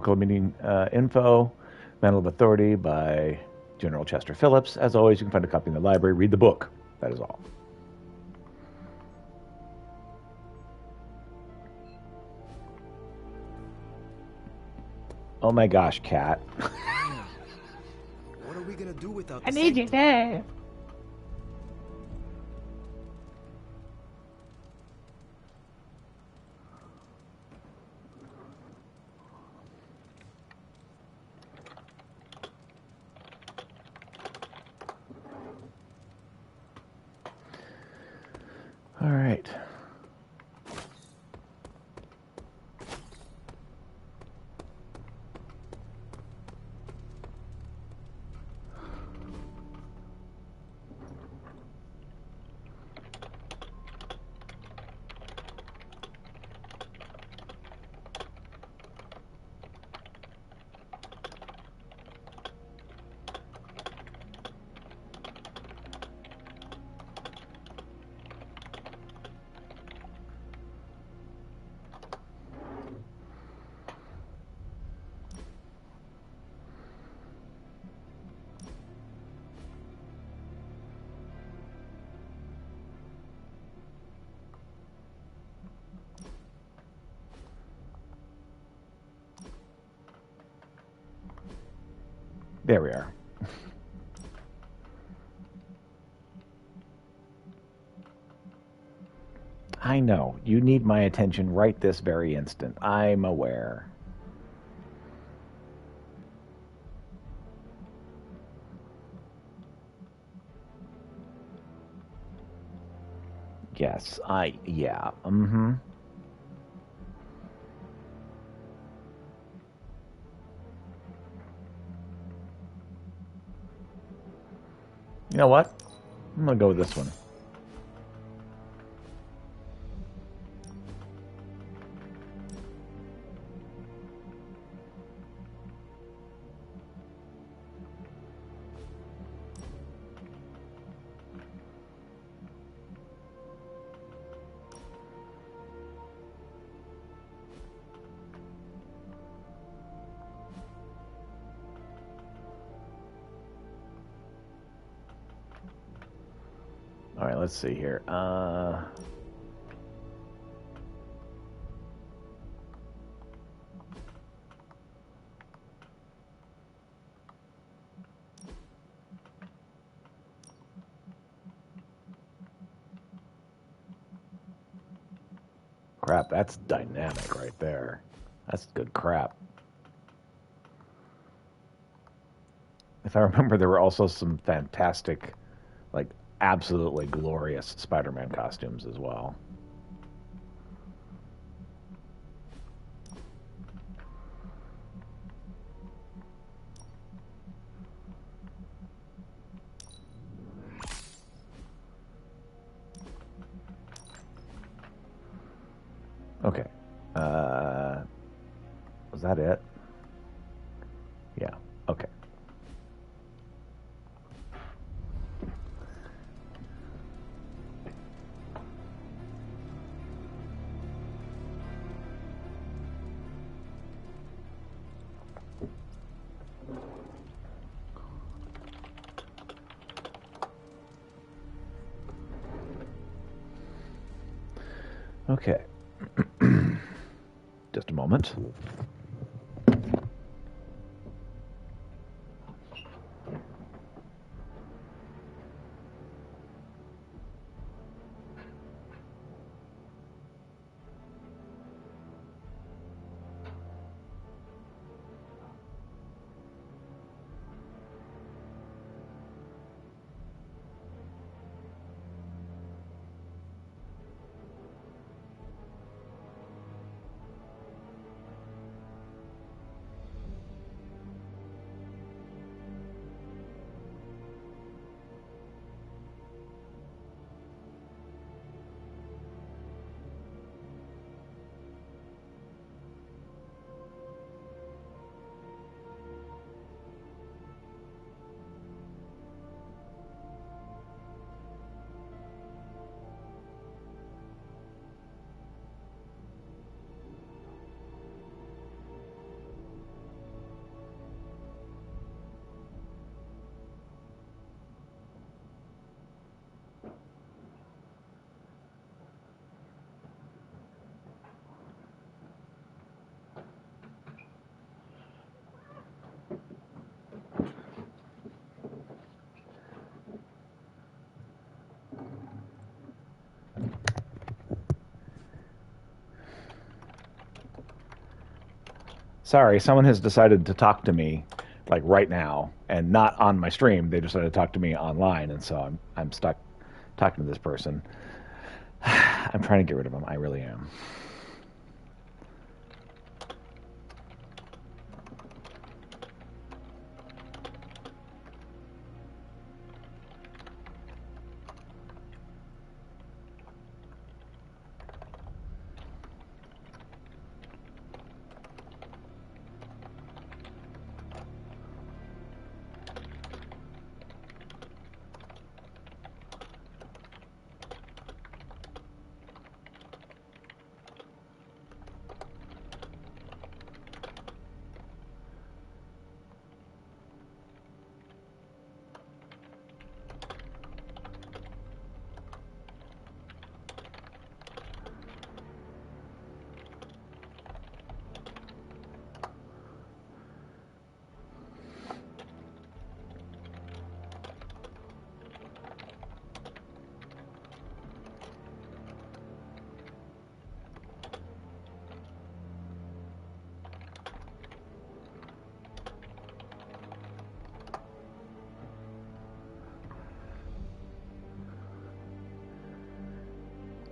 S1: Book Meeting info. Mantle of Authority by General Chester Phillips. As always, you can find a copy in the library. Read the book. That is all. Oh my gosh, Cat.
S10: What are we gonna do without
S1: I need you there. All right. There we are. I know. You need my attention right this very instant. I'm aware. Yes, yeah. Mm-hmm. You know what? I'm gonna go with this one. All right, let's see here. Crap, that's dynamic right there. That's good crap. If I remember, there were also some fantastic, like, absolutely glorious Spider-Man costumes as well. Okay. Was that it? Yeah. Okay. Okay. Just a moment. Sorry, someone has decided to talk to me, like right now, and not on my stream. They decided to talk to me online, and so I'm stuck talking to this person. I'm trying to get rid of him. I really am.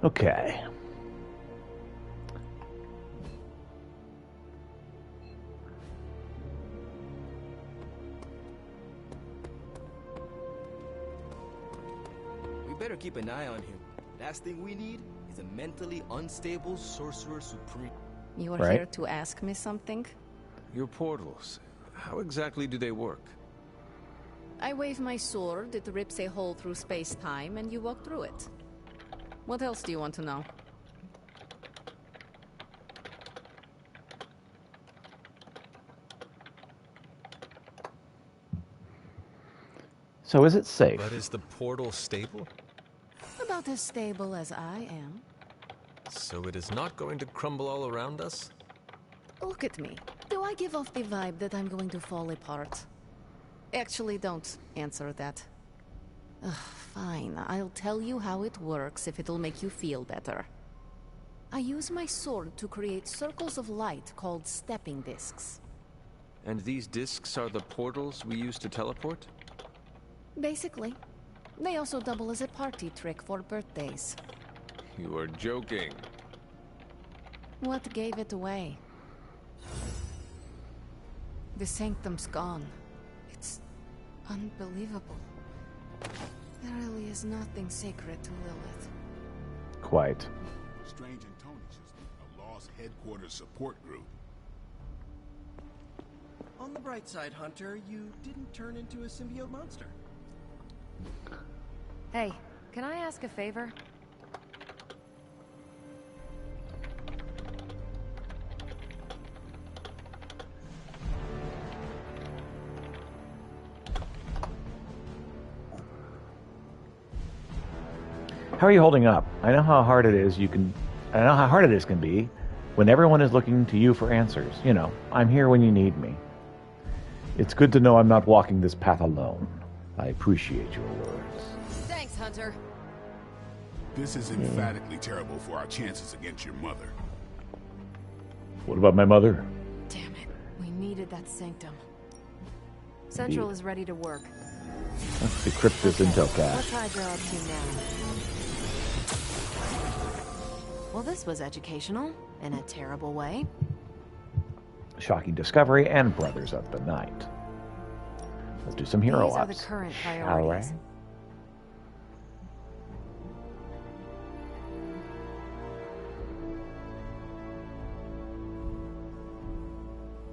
S1: Okay.
S6: We better keep an eye on him. Last thing we need is a mentally unstable Sorcerer Supreme.
S2: You are
S1: Right.
S2: here to ask me something?
S11: Your portals, how exactly do they work?
S2: I wave my sword, it rips a hole through space-time, and you walk through it. What else do you want to know?
S1: So is it safe?
S11: But is the portal stable?
S2: About as stable as I am.
S11: So it is not going to crumble all around us?
S2: Look at me. Do I give off the vibe that I'm going to fall apart? Actually, don't answer that. Ugh, fine, I'll tell you how it works if it'll make you feel better. I use my sword to create circles of light called stepping discs.
S11: And these discs are the portals we use to teleport?
S2: Basically. They also double as a party trick for birthdays.
S11: You are joking.
S2: What gave it away? The sanctum's gone. It's unbelievable. There really is nothing sacred to Lilith.
S1: Quite.
S4: Strange and Tony system, a lost headquarters support group.
S10: On the bright side, Hunter, you didn't turn into a symbiote monster.
S5: Hey, can I ask a favor?
S1: How are you holding up? I know how hard it is. I know how hard it is can be when everyone is looking to you for answers. You know, I'm here when you need me. It's good to know I'm not walking this path alone. I appreciate your words.
S5: Thanks, Hunter.
S4: This is emphatically terrible for our chances against your mother.
S1: What about my mother?
S5: Damn it. We needed that sanctum. Central is ready to work.
S1: Let's decrypt this intel
S5: What
S1: cache.
S5: side you're up to now? Well, this was educational, in a terrible way.
S1: Shocking discovery and Brothers of the Night. Let's do some hero
S5: These are the
S1: ops.
S5: current
S1: shall we?
S5: priorities.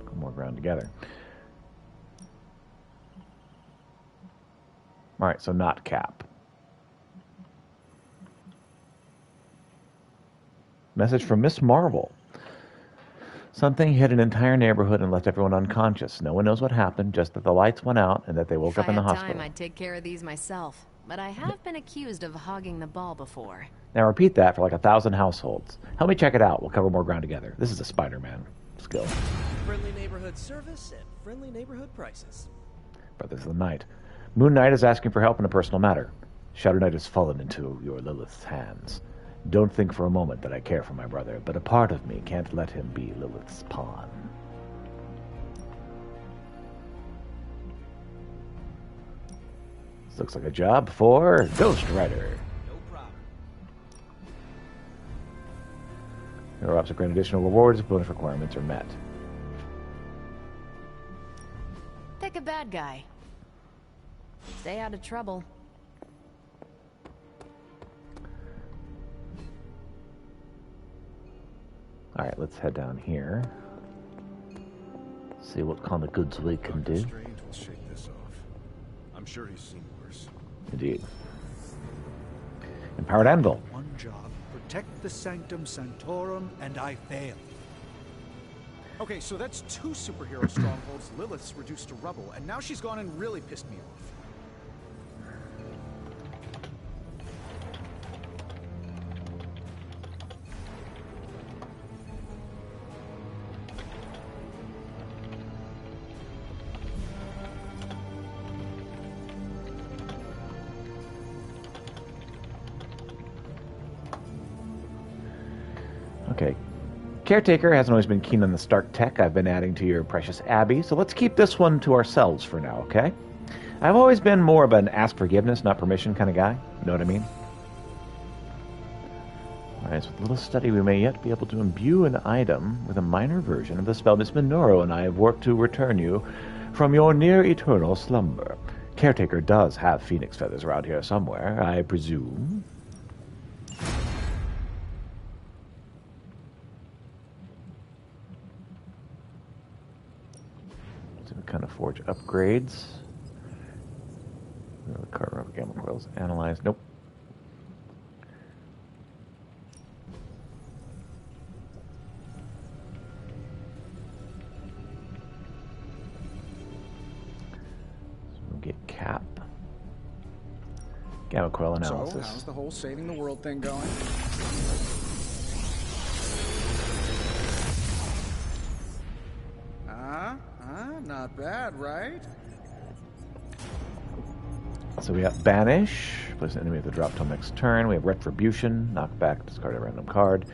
S1: Put more ground together. All right, so not Cap. Message from Miss Marvel. Something hit an entire neighborhood and left everyone unconscious. No one knows what happened, just that the lights went out and that they woke
S5: If
S1: up
S5: I
S1: in the
S5: had
S1: hospital.
S5: time, I'd take care of these myself. But I have been accused of hogging the ball before.
S1: Now repeat that for like 1,000 households. Help me check it out. We'll cover more ground together. This is a Spider-Man skill.
S10: Friendly neighborhood service and friendly neighborhood prices.
S1: Brothers of the Night. Moon Knight is asking for help in a personal matter. Shadow Knight has fallen into your Lilith's hands. Don't think for a moment that I care for my brother, but a part of me can't let him be Lilith's pawn. looks like a job for Ghost Rider.
S6: No problem.
S1: Hero Ops will grant additional rewards if bonus requirements are met.
S5: Pick a bad guy. Stay out of trouble.
S1: Alright, let's head down here. See what kind of goods we can do.
S8: Strange will shake this off. I'm sure he's seen worse.
S1: Indeed. Empowered Anvil.
S3: One job, protect the Sanctum Sanctorum, and I fail.
S7: Okay, so that's 2 superhero strongholds Lilith's reduced to rubble, and now she's gone and really pissed me off.
S1: Okay. Caretaker hasn't always been keen on the Stark tech I've been adding to your precious Abbey, so let's keep this one to ourselves for now, okay? I've always been more of an ask forgiveness, not permission kind of guy. You know what I mean? Alright, so with a little study, we may yet be able to imbue an item with a minor version of the spell Miss Minoru and I have worked to return you from your near-eternal slumber. Caretaker does have phoenix feathers around here somewhere, I presume. Kind of forge upgrades. The card rubber gamma coils analyzed. Nope. So we'll get cap. Gamma coil analysis.
S7: So, how's the whole saving the world thing going? Not bad, right?
S1: So we have Banish, place an enemy at the drop till next turn. We have Retribution, knock back, discard a random card.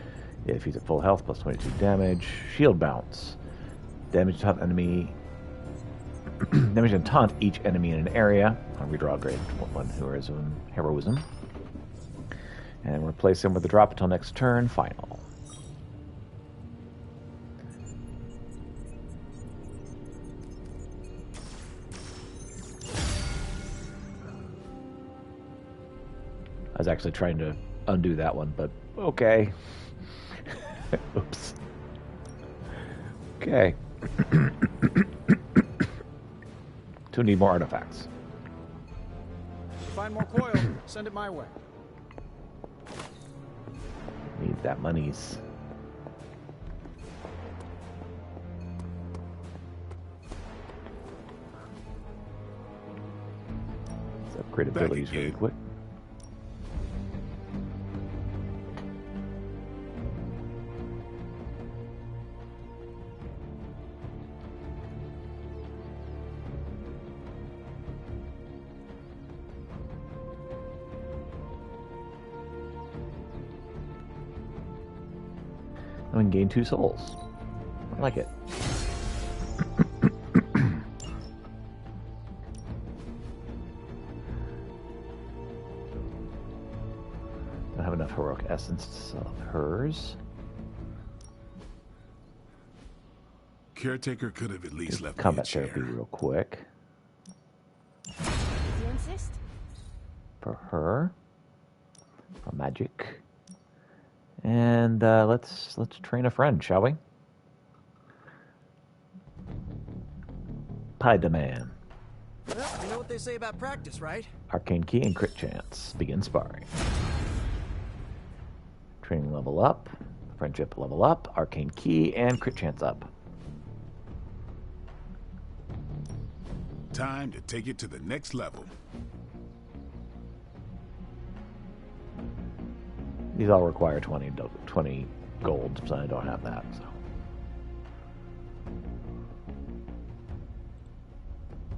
S1: If he's at full health, plus 22 damage. Shield Bounce, damage to taunt enemy. Damage and taunt each enemy in an area. I'll redraw grade 1 heroism. And replace him with the drop until next turn, final. I was actually trying to undo that one, but okay. Oops. Okay. To need more artifacts.
S7: Find more coil, send it my way.
S1: Need that monies. Let's upgrade abilities really quick. And gain 2 souls. I like it. Don't have enough heroic essence of hers.
S4: Caretaker could have at least left
S1: combat
S4: me a
S1: therapy
S4: chair.
S1: real quick.
S13: You insist?
S1: For her. For magic. And let's train a friend, shall we? Piedaman.
S10: Well, you know what they say about practice, right?
S1: Arcane key and crit chance. Begin sparring. Training level up. Friendship level up. Arcane key and crit chance up.
S4: Time to take it to the next level.
S1: These all require 20 gold, so I don't have that. So.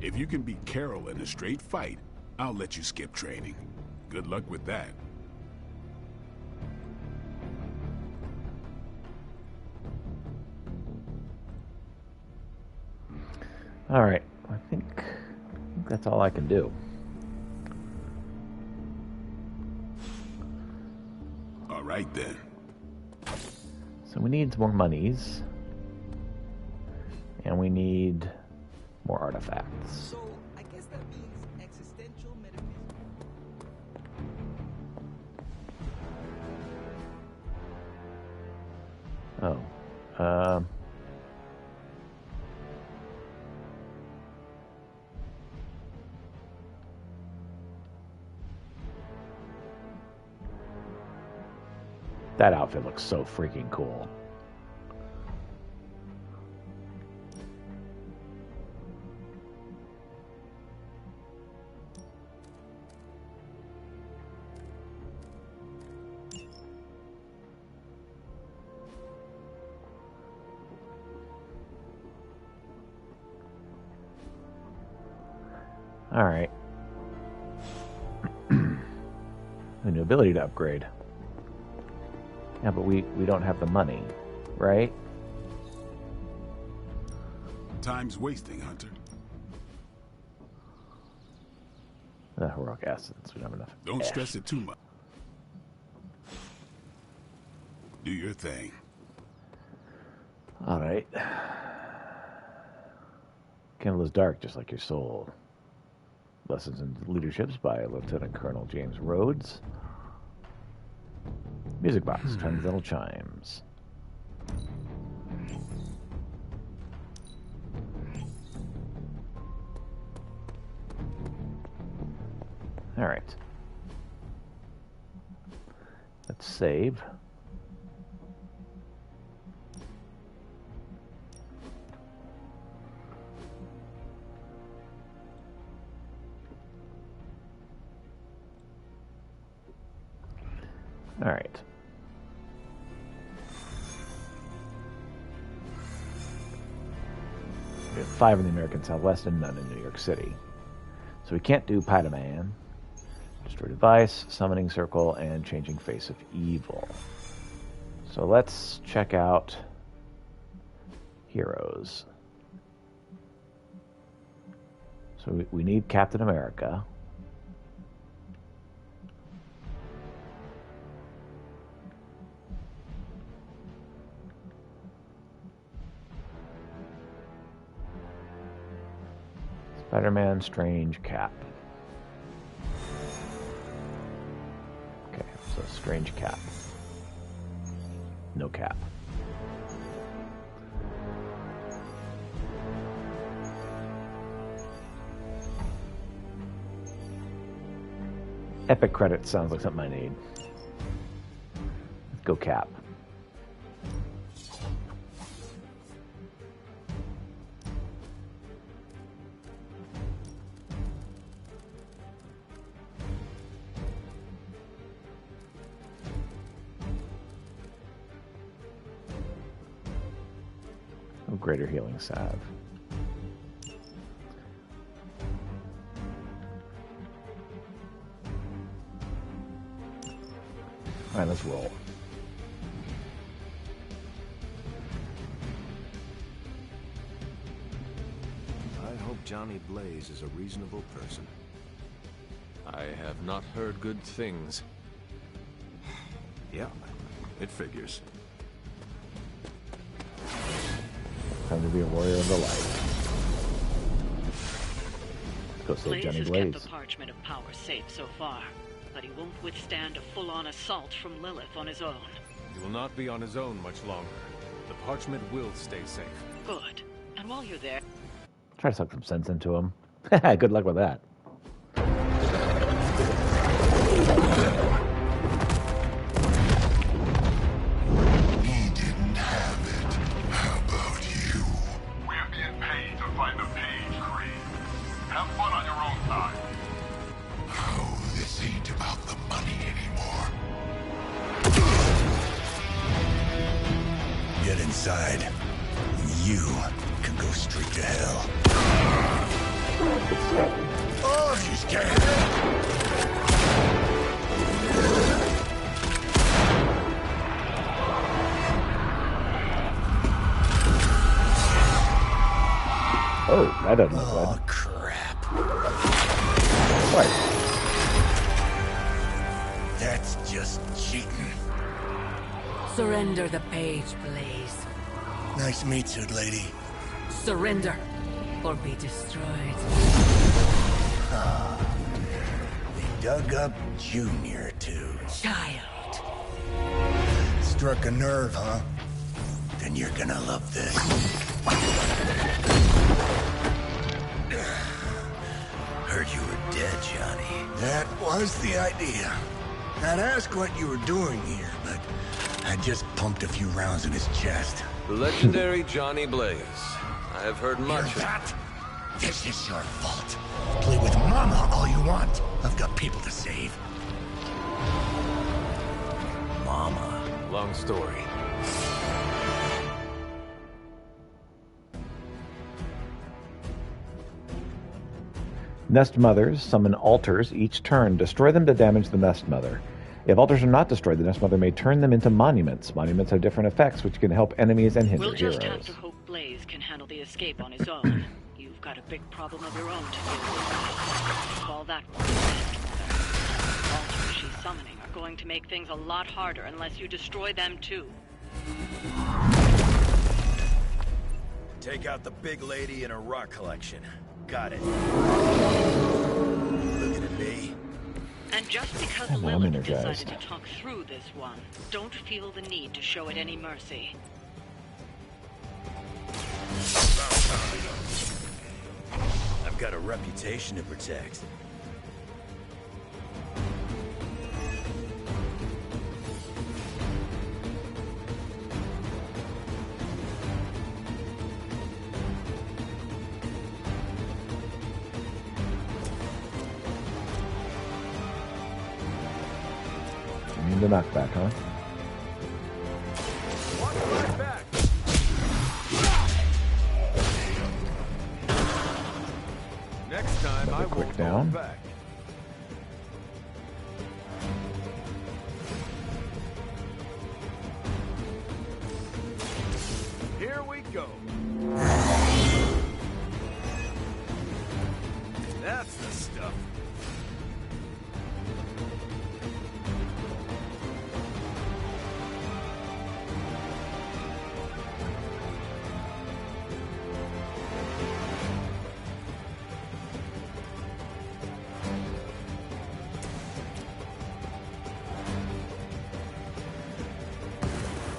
S4: If you can beat Carol in a straight fight, I'll let you skip training. Good luck with that.
S1: All right, I think that's all I can do. we need more monies. And we need more artifacts.
S6: So, I guess that means existential metaphysics.
S1: Oh. That outfit looks so freaking cool. All right. A new ability to upgrade. Yeah, but we don't have the money, right?
S4: Time's wasting, Hunter.
S1: Heroic essence. We don't have enough.
S4: Don't stress it too much. Do your thing.
S1: All right. Candle is dark, just like your soul. Lessons in Leaderships by Lieutenant Colonel James Rhodes. Music box, transcendental chimes. All right. Let's save. All right. We have 5 in the American Southwest and none in New York City. So we can't do Pydaman, Destroy Device, Summoning Circle, and Changing Face of Evil. So let's check out Heroes. So we need Captain America. Spider-Man, Strange, Cap. Okay, so Strange, Cap. No Cap. Epic credit sounds like something I need. Let's go Cap. Greater healing salve. All right, let's roll.
S8: I hope Johnny Blaze is a reasonable person.
S11: I have not heard good things.
S8: Yeah, it figures.
S1: Time to be a warrior of the light. Let's go save
S12: Blaze
S1: Johnny
S12: has
S1: Blaze.
S12: kept the Parchment of Power safe so far, but he won't withstand a full-on assault from Lilith on his own.
S11: He will not be on his own much longer. The parchment will stay safe.
S12: Good. And while you're there...
S1: Try to suck some sense into him. Good luck with that.
S14: He didn't have it. How about you?
S15: We're being paid to find the Page Creed. Have fun on your own time.
S14: Oh, this ain't about the money anymore. Get inside. You can go straight to hell. Oh, she's scared.
S1: Oh, that doesn't look good.
S14: Oh, crap.
S1: What?
S14: That's just cheating.
S2: Surrender the page, Blaze.
S16: Nice meat suit, lady.
S2: Surrender, or be destroyed.
S16: They dug up Junior, too.
S2: Child.
S16: Struck a nerve, huh? Then you're gonna love this. Heard you were dead, Johnny. That was the idea. I'd ask what you were doing here, but I just pumped a few rounds in his chest.
S17: The legendary Johnny Blaze. I have heard much of
S16: that. This is your fault. Play with Mama all you want. I've got people to save. Mama.
S17: Long story.
S1: Nest Mothers summon altars each turn. Destroy them to damage the Nest Mother. If altars are not destroyed, the Nest Mother may turn them into monuments. Monuments have different effects, which can help enemies and hinder
S12: We'll just
S1: heroes.
S12: have to hope Blaze can handle the escape on his own. You've got a big problem of your own to deal with. Call that one the Nest Mother. Altars she's summoning are going to make things a lot harder unless you destroy them too.
S18: Take out the big lady and her rock collection. Got it. Looking at me?
S12: And just because
S1: I'm
S12: Lilith
S1: energized.
S12: decided to talk through this one, don't feel the need to show it any mercy.
S18: I've got a reputation to protect.
S1: You mean the knockback, huh?
S17: Next time I
S1: quick
S17: won't
S1: down.
S17: hold back. Here we go. That's the stuff.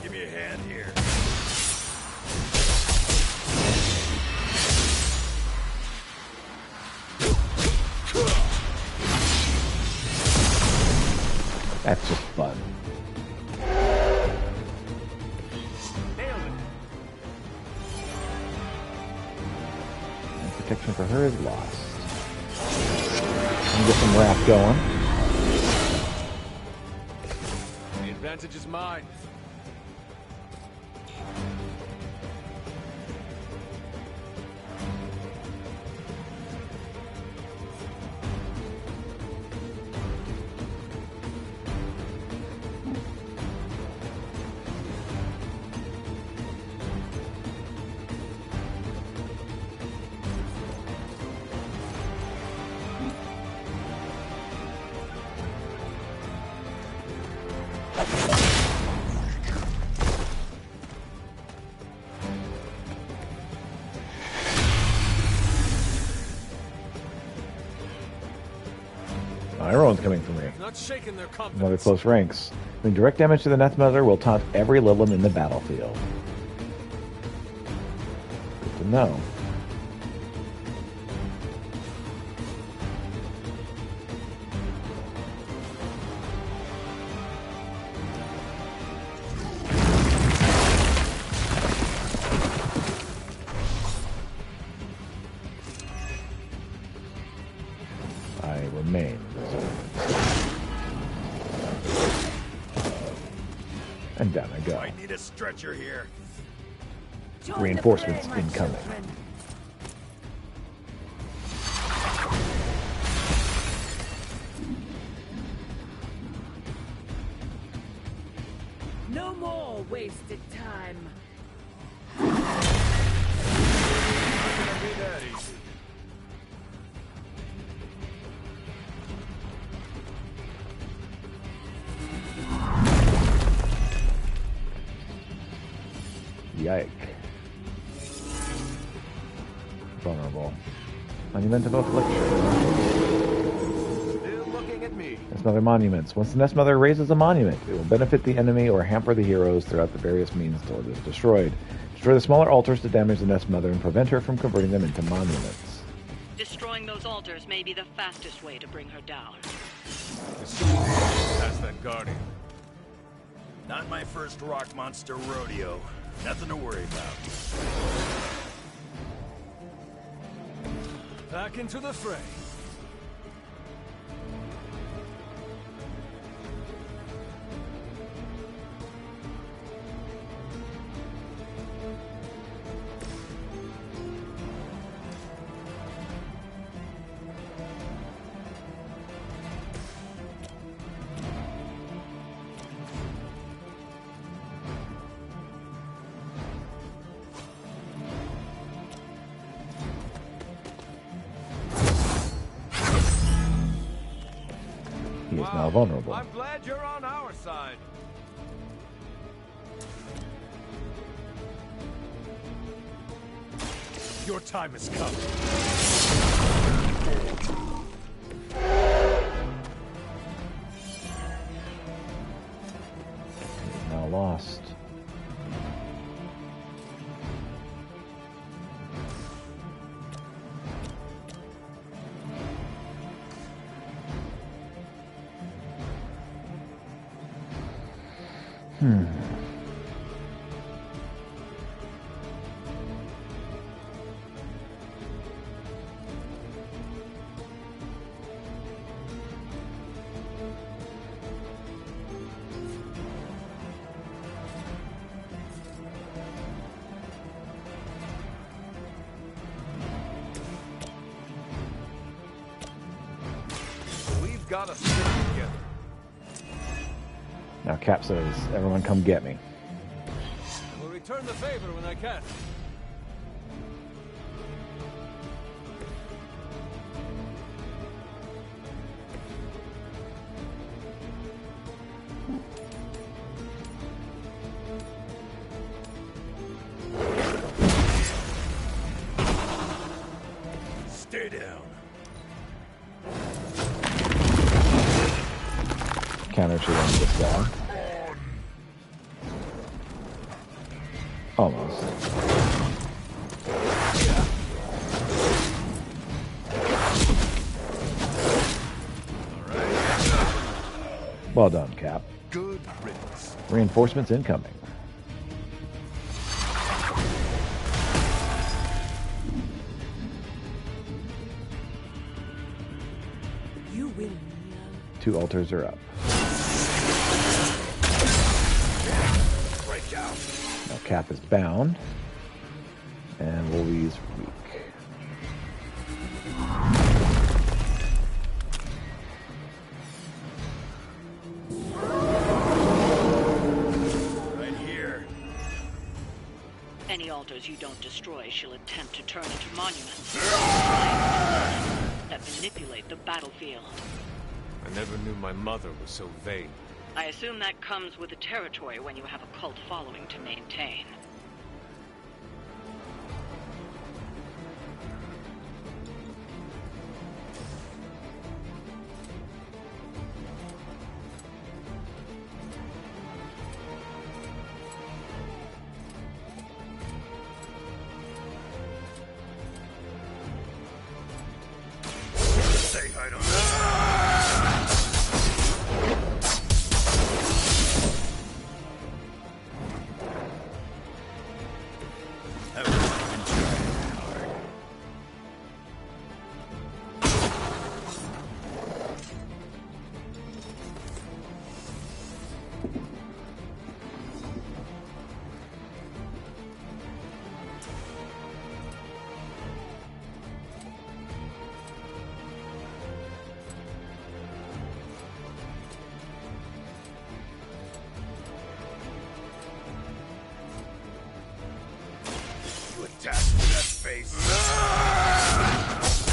S18: Give me a hand here.
S1: That's just fun. And protection for her is lost. And get some wrath going.
S17: The advantage is mine.
S1: Everyone's coming for me.
S17: Not shaking their confidence.
S1: Another close ranks. Doing direct damage to the Nest Mother will taunt every Lilim in the battlefield. Good to know. I remain resilient. And down I go.
S18: I need a stretcher here.
S1: Reinforcements incoming.
S2: No more wasted time.
S17: Not gonna be that easy.
S1: Yike. Vulnerable. Monument of Affliction.
S8: Still looking at me.
S1: Nestmother monuments. Once the Nestmother raises a monument, it will benefit the enemy or hamper the heroes throughout the various means until it is destroyed. Destroy the smaller altars to damage the Nestmother and prevent her from converting them into monuments.
S12: Destroying those altars may be the fastest way to bring her down.
S11: That's that guardian.
S18: Not my first rock monster rodeo. Nothing to worry about.
S11: Back into the fray.
S1: He is now vulnerable.
S11: I'm glad you're on our side. Your time has come.
S1: He is now lost.
S11: We've got to stick together.
S1: Now Cap says, everyone come get me.
S11: I will return the favor when I can.
S18: Stay down.
S1: Counter to this guy. Almost. Well done, Cap.
S18: Good riddance.
S1: Reinforcements incoming.
S2: You win, Neo.
S1: 2 altars are up.
S18: Break out.
S1: Now Cap is bound. And Wolvie's weak.
S18: Right here.
S12: Any altars you don't destroy, she'll attempt to turn into monuments that manipulate the battlefield.
S11: I never knew my mother was so vain.
S12: I assume that comes with the territory when you have a cult following to maintain.
S18: Say hi to me. You attack with that face.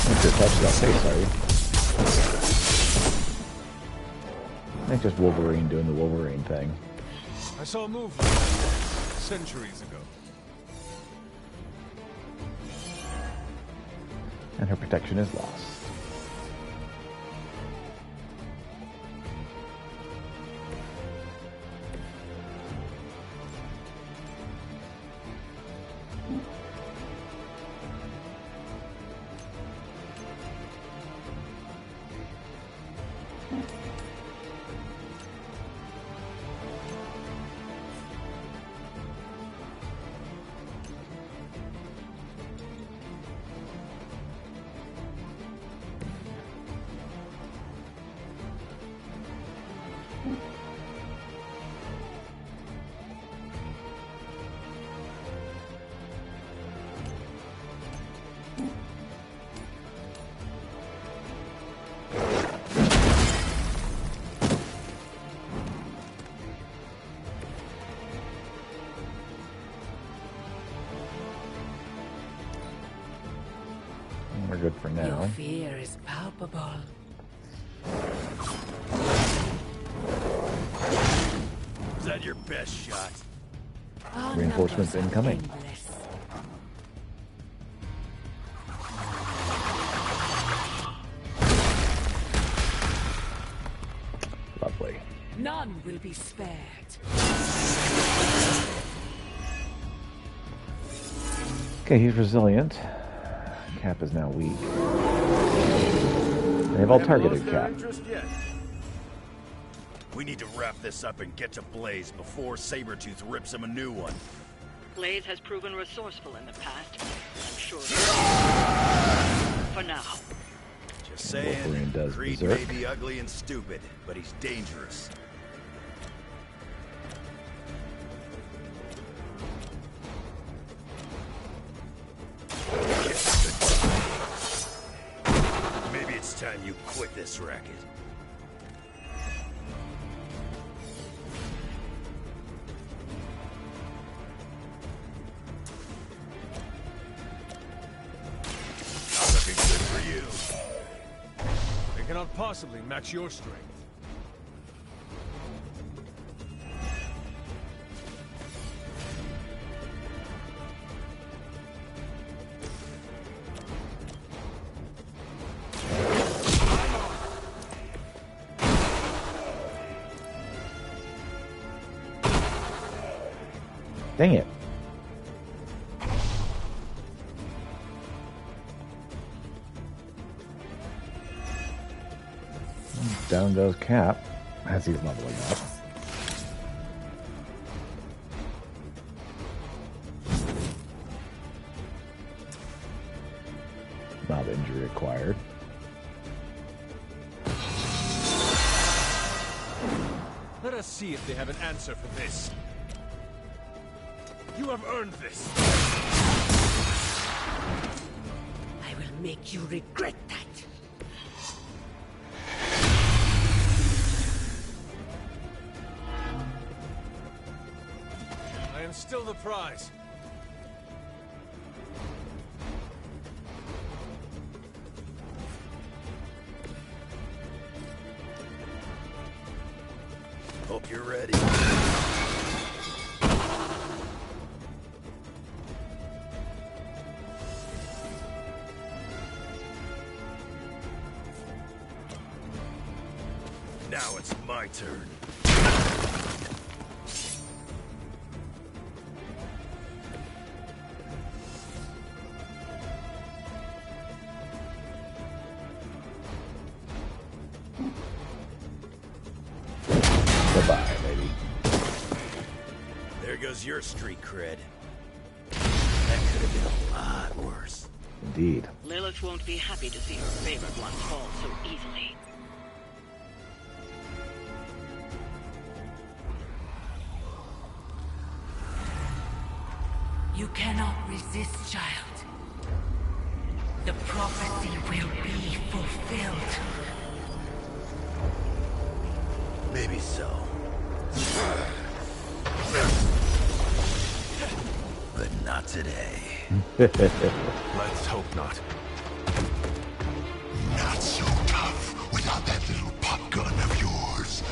S1: You should touch that face, are you? I think just Wolverine doing the Wolverine thing.
S11: I saw a movie centuries ago.
S1: and her protection is lost. We're good for now.
S2: Your fear is palpable.
S18: Is that your best shot?
S1: Reinforcements incoming. Lovely.
S2: None will be spared.
S1: Okay, he's resilient. Cap is now weak. They have all targeted Cap.
S18: We need to wrap this up and get to Blaze before Sabretooth rips him a new one.
S12: Blaze has proven resourceful in the past. I'm sure. For now.
S18: Just saying,
S1: Wolverine does
S18: Creed
S1: berserk.
S18: may be ugly and stupid, but he's dangerous. Maybe it's time you quit this racket. Not looking good for you.
S11: They cannot possibly match your strength.
S1: Dang it. Down goes Cap as he's leveling up. Not injury acquired.
S11: Let us see if they have an answer for this. You have earned this.
S2: I will make you regret that.
S11: I am still the prize.
S18: Hope you're ready. Now it's my turn.
S1: Bye-bye, lady.
S18: There goes your street cred. That could have been a lot worse.
S1: Indeed.
S12: Lilith won't be happy to see her favorite ones fall so easily.
S2: You cannot resist, child. The prophecy will be fulfilled.
S18: Maybe so. But not today.
S11: Let's hope not.
S14: Not so tough without that little pop gun of yours.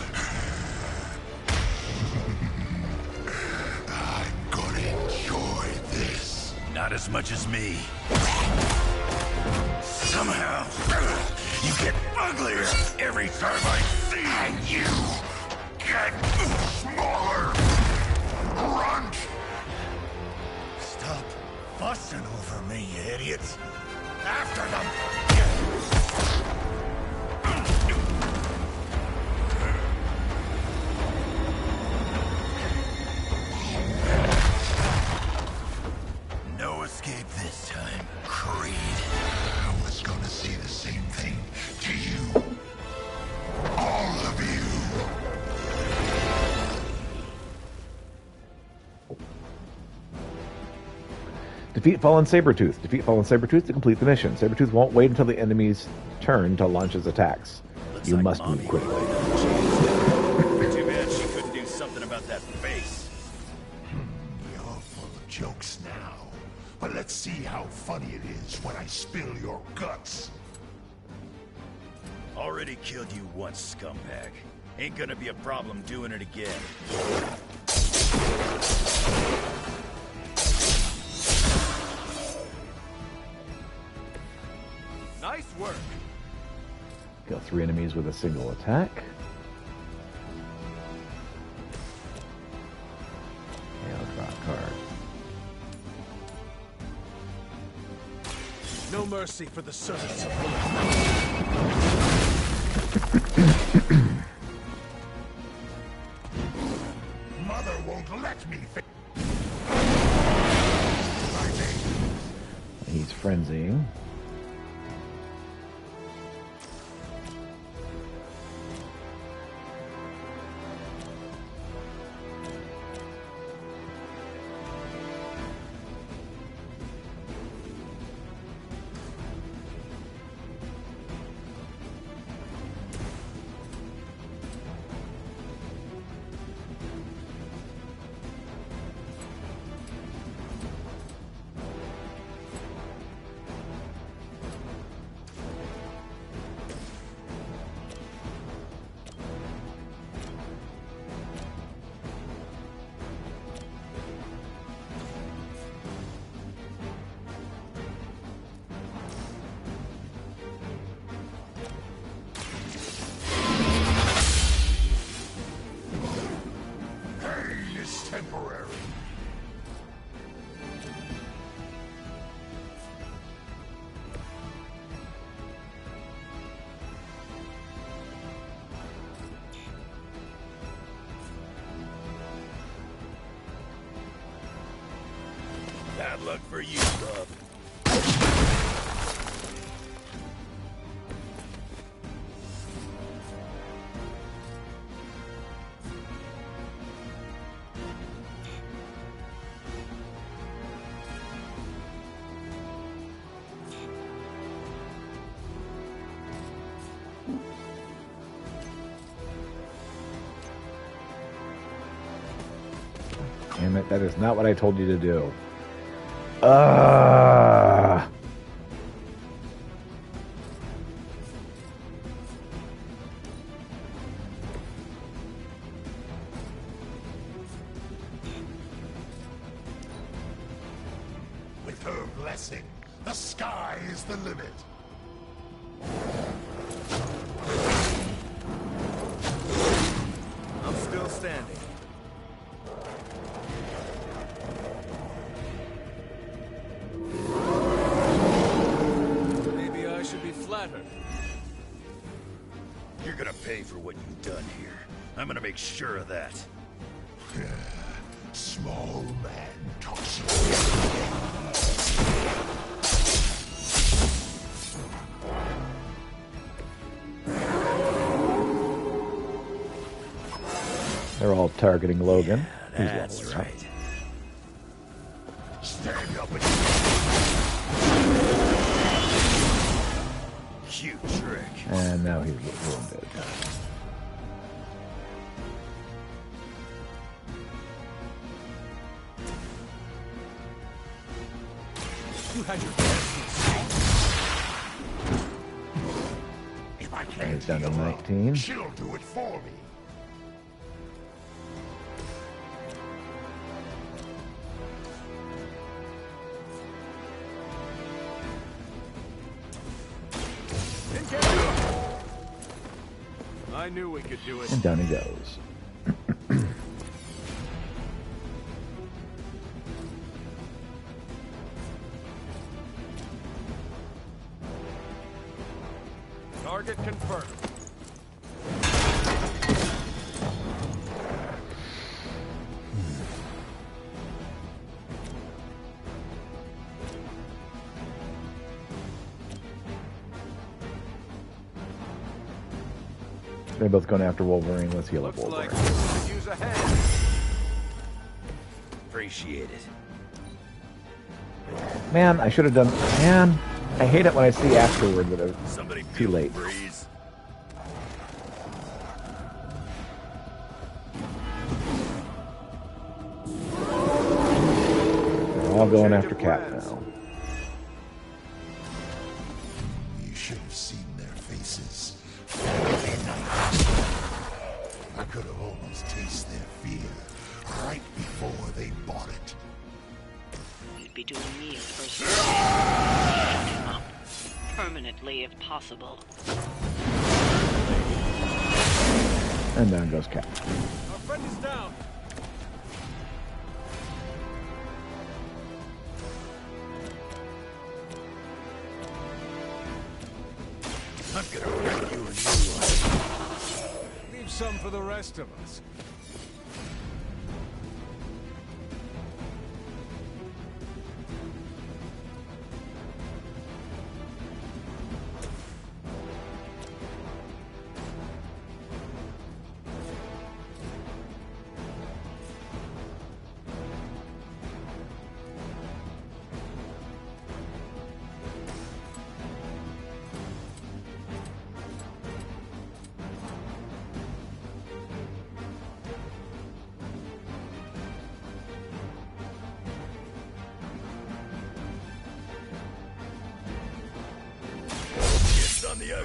S14: I'm gonna enjoy this.
S18: Not as much as me.
S16: Somehow, you get uglier every time I see you. And you get smaller. Grunt! Stop fussing over me, you idiots. After them! No escape this time, Creed.
S14: I was gonna say the same thing to you. All of you.
S1: Defeat Fallen Sabretooth. Defeat Fallen Sabretooth to complete the mission. Sabretooth won't wait until the enemy's turn to launch his attacks. You must move quickly.
S18: Too bad she couldn't do something about that face.
S14: You're full of jokes now. But let's see how funny it is when I spill your guts.
S18: Already killed you once, scumbag. Ain't gonna be a problem doing it again.
S6: Nice work.
S1: Kill 3 enemies with a single attack. And I'll draw a card.
S6: No mercy for the servants of
S14: Mother won't let me.
S1: He's frenzying.
S14: Pain is temporary.
S18: Bad luck for you, bub.
S1: Damn it, that is not what I told you to do.
S14: With her blessing, the sky is the limit.
S18: I'm still standing.
S6: Maybe I should be flattered.
S18: You're gonna pay for what you've done here. I'm gonna make sure of that.
S14: Small man tossing.
S1: They're all targeting Logan. Who's
S18: That's
S1: leveling up.
S18: right.
S14: Stand up and
S18: Cute trick.
S1: And now he's wounded.
S6: You had your
S14: if I
S1: He's
S14: can't
S1: down to
S14: heal her,
S1: 19.
S14: she'll do it for me.
S18: I knew we could do it.
S1: And down he goes.
S18: Target confirmed.
S1: They're both going after Wolverine. Let's heal up Wolverine.
S18: Like use a hand.
S16: Appreciate it.
S1: Man, I should have done... Man, I hate it when I see afterward that it's too late.
S16: Breeze.
S1: They're all going after Cap now.
S14: You should have seen their faces. I could have almost tasted their fear right before they bought it.
S12: You'd be doing me a personal favor. Shut him up. Permanently, if possible.
S1: And down goes Cap.
S18: Our friend is down.
S16: I'm gonna wreck you a new one.
S18: Leave some for the rest of us.
S16: On the other.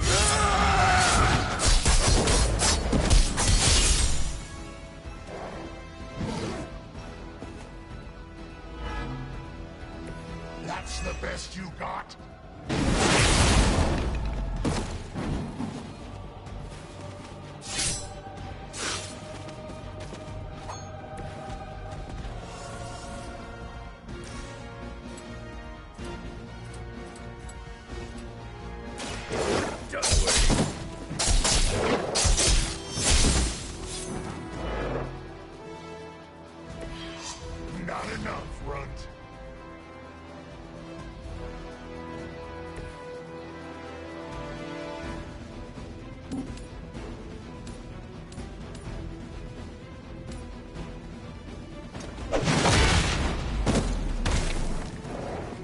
S14: That's the best you got? Not enough, Runt.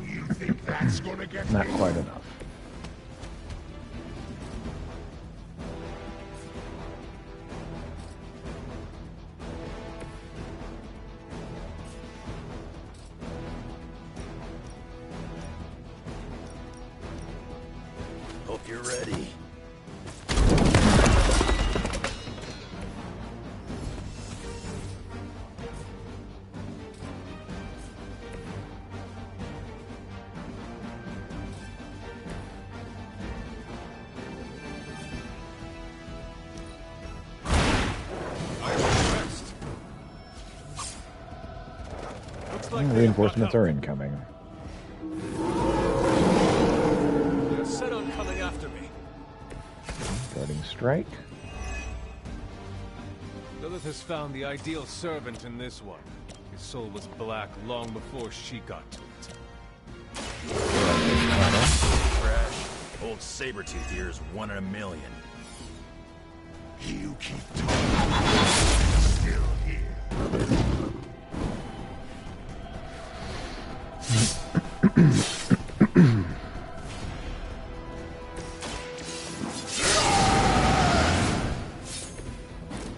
S14: You think that's gonna get
S1: Not
S14: me?
S1: quite enough.
S16: Hope you're ready.
S1: Reinforcements are incoming.
S18: They're set on coming after me.
S1: Guarding strike.
S18: Lilith has found the ideal servant in this one. His soul was black long before she got to it.
S16: Crash. Old Sabretooth here is 1 in a million.
S14: You keep talking. Still here.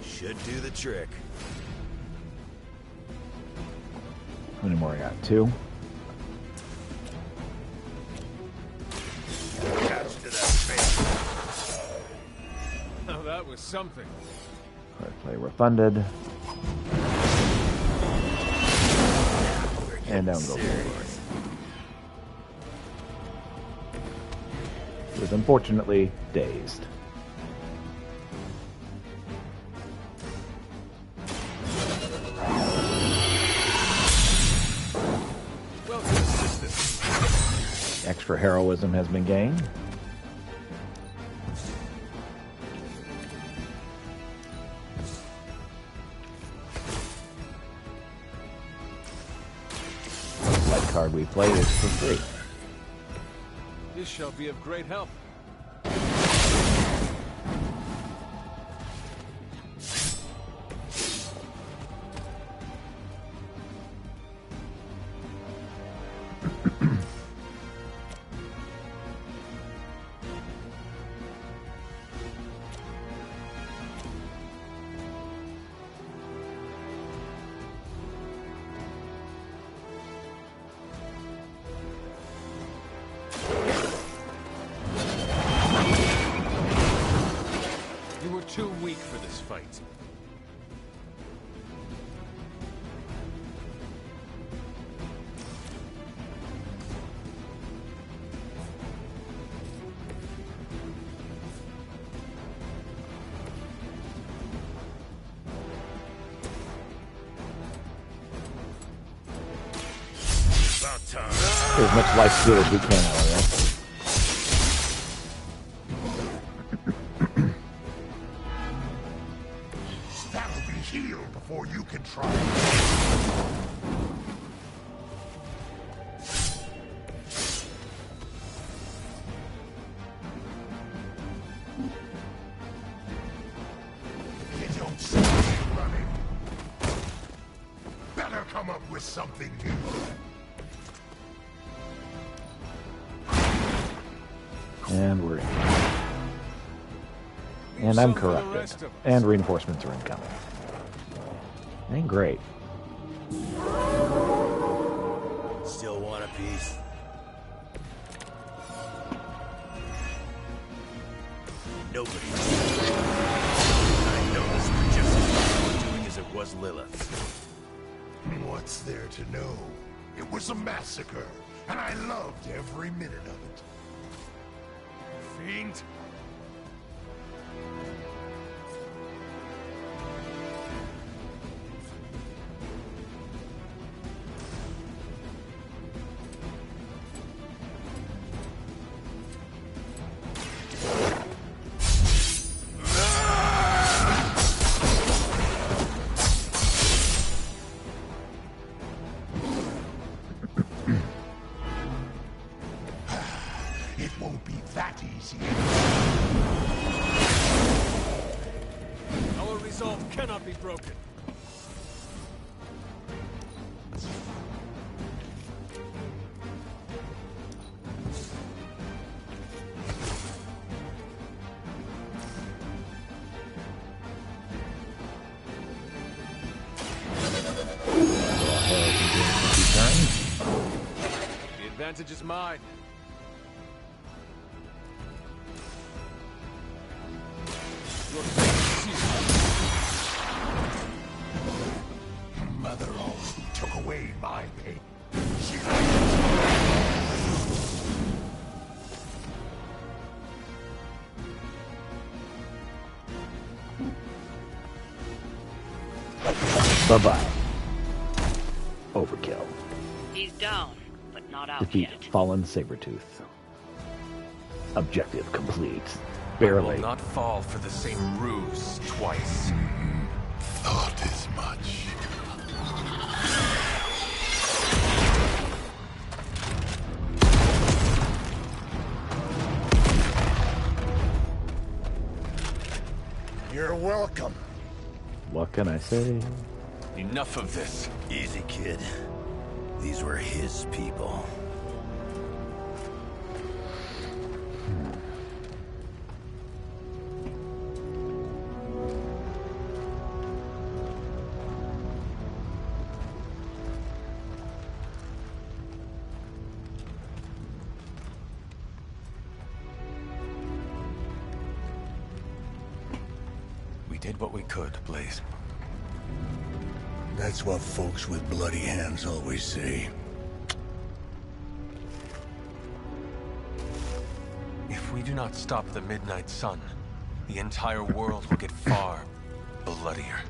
S16: Should do the trick.
S1: How many more I got? 2.
S16: Catch to that face.
S18: Now that was something.
S1: Card play refunded. And down goes Wolverine. He was unfortunately dazed. Extra heroism has been gained. That card we played is for free.
S18: This shall be of great help. Too weak for this fight.
S14: About time.
S1: As much life steal as we can out of that.
S14: Before you can try. You don't see me running. Better come up with something new.
S1: And we're in. And I'm corrupted. And reinforcements are incoming. Ain't great.
S16: Still want a piece? Nobody. I know this was just as much doing as it was Lilith.
S14: What's there to know? It was a massacre, and I loved every minute of it. Fiend.
S18: Our resolve cannot be broken. The advantage is mine.
S14: Mother always took away my pain. She
S1: Bye-bye. Overkill.
S12: He's down, but not out
S1: Defeat
S12: yet.
S1: fallen Sabretooth. Objective complete.
S11: I
S1: Barely.
S11: will not fall for the same ruse twice.
S14: thought as much. You're welcome.
S1: What can I say?
S11: Enough of this.
S16: Easy, kid. These were his people.
S11: We did what we could, Blaze.
S16: That's what folks with bloody hands always say.
S11: If we do not stop the Midnight Sun, the entire world will get far bloodier.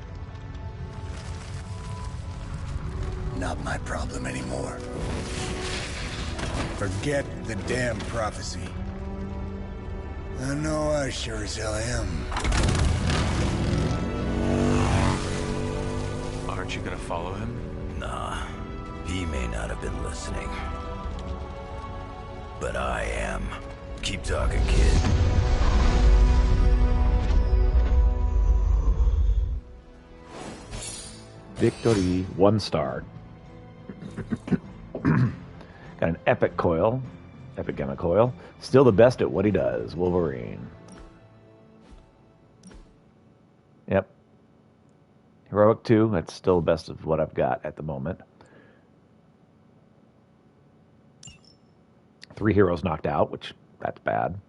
S16: Not my problem anymore. Forget the damn prophecy. I know I sure as hell am.
S11: Aren't you gonna follow him?
S19: Nah, he may not have been listening. But I am. Keep talking, kid.
S1: Victory, 1 star. Got an epic coil. Epic gamma coil. Still the best at what he does. Wolverine. Yep. Heroic 2. That's still the best of what I've got at the moment. 3 heroes knocked out, which that's bad.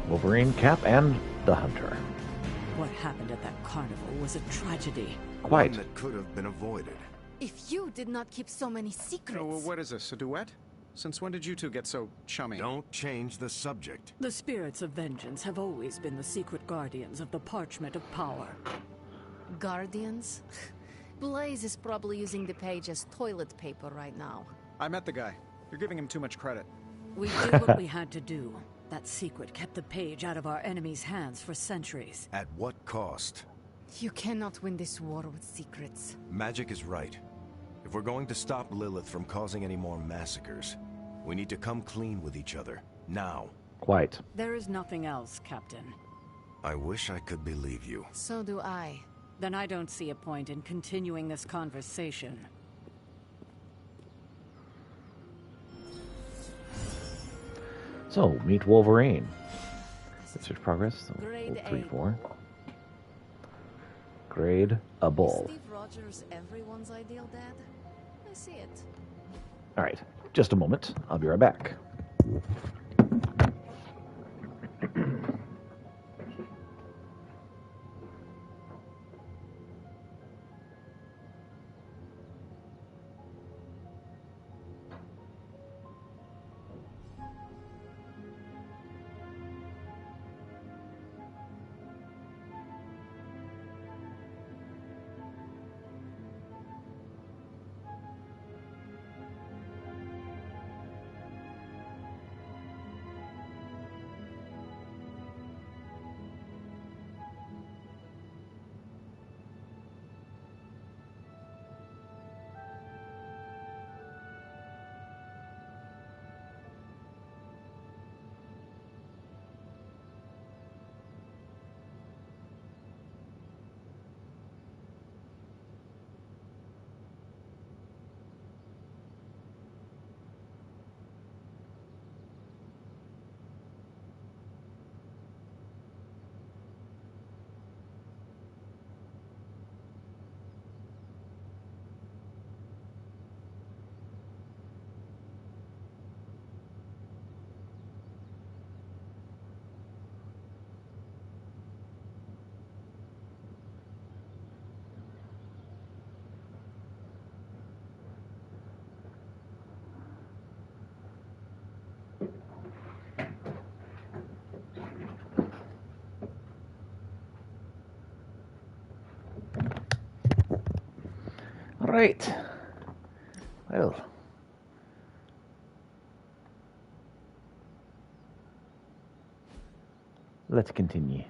S1: Wolverine, Cap, and the Hunter.
S2: What happened at that carnival was a tragedy.
S1: Quite.
S8: One that could have been avoided.
S13: If you did not keep so many secrets...
S7: Oh, what is this, a duet? Since when did you two get so chummy?
S8: Don't change the subject.
S2: The spirits of vengeance have always been the secret guardians of the Parchment of Power.
S13: Guardians? Blaze is probably using the page as toilet paper right now.
S7: I met the guy. You're giving him too much credit.
S2: We did what we had to do. That secret kept the page out of our enemies' hands for centuries.
S8: At what cost?
S13: You cannot win this war with secrets.
S8: Magic is right. If we're going to stop Lilith from causing any more massacres, we need to come clean with each other. Now.
S1: Quite.
S2: There is nothing else, Captain.
S8: I wish I could believe you.
S13: So do I.
S2: Then I don't see a point in continuing this conversation.
S1: So, meet Wolverine. Research progress. So,
S13: Grade
S1: 3,
S13: A.
S1: 4. Grade a bull.
S13: Steve Rogers everyone's ideal dad? I see it.
S1: Alright, just a moment. I'll be right back. Right. Well. Let's continue.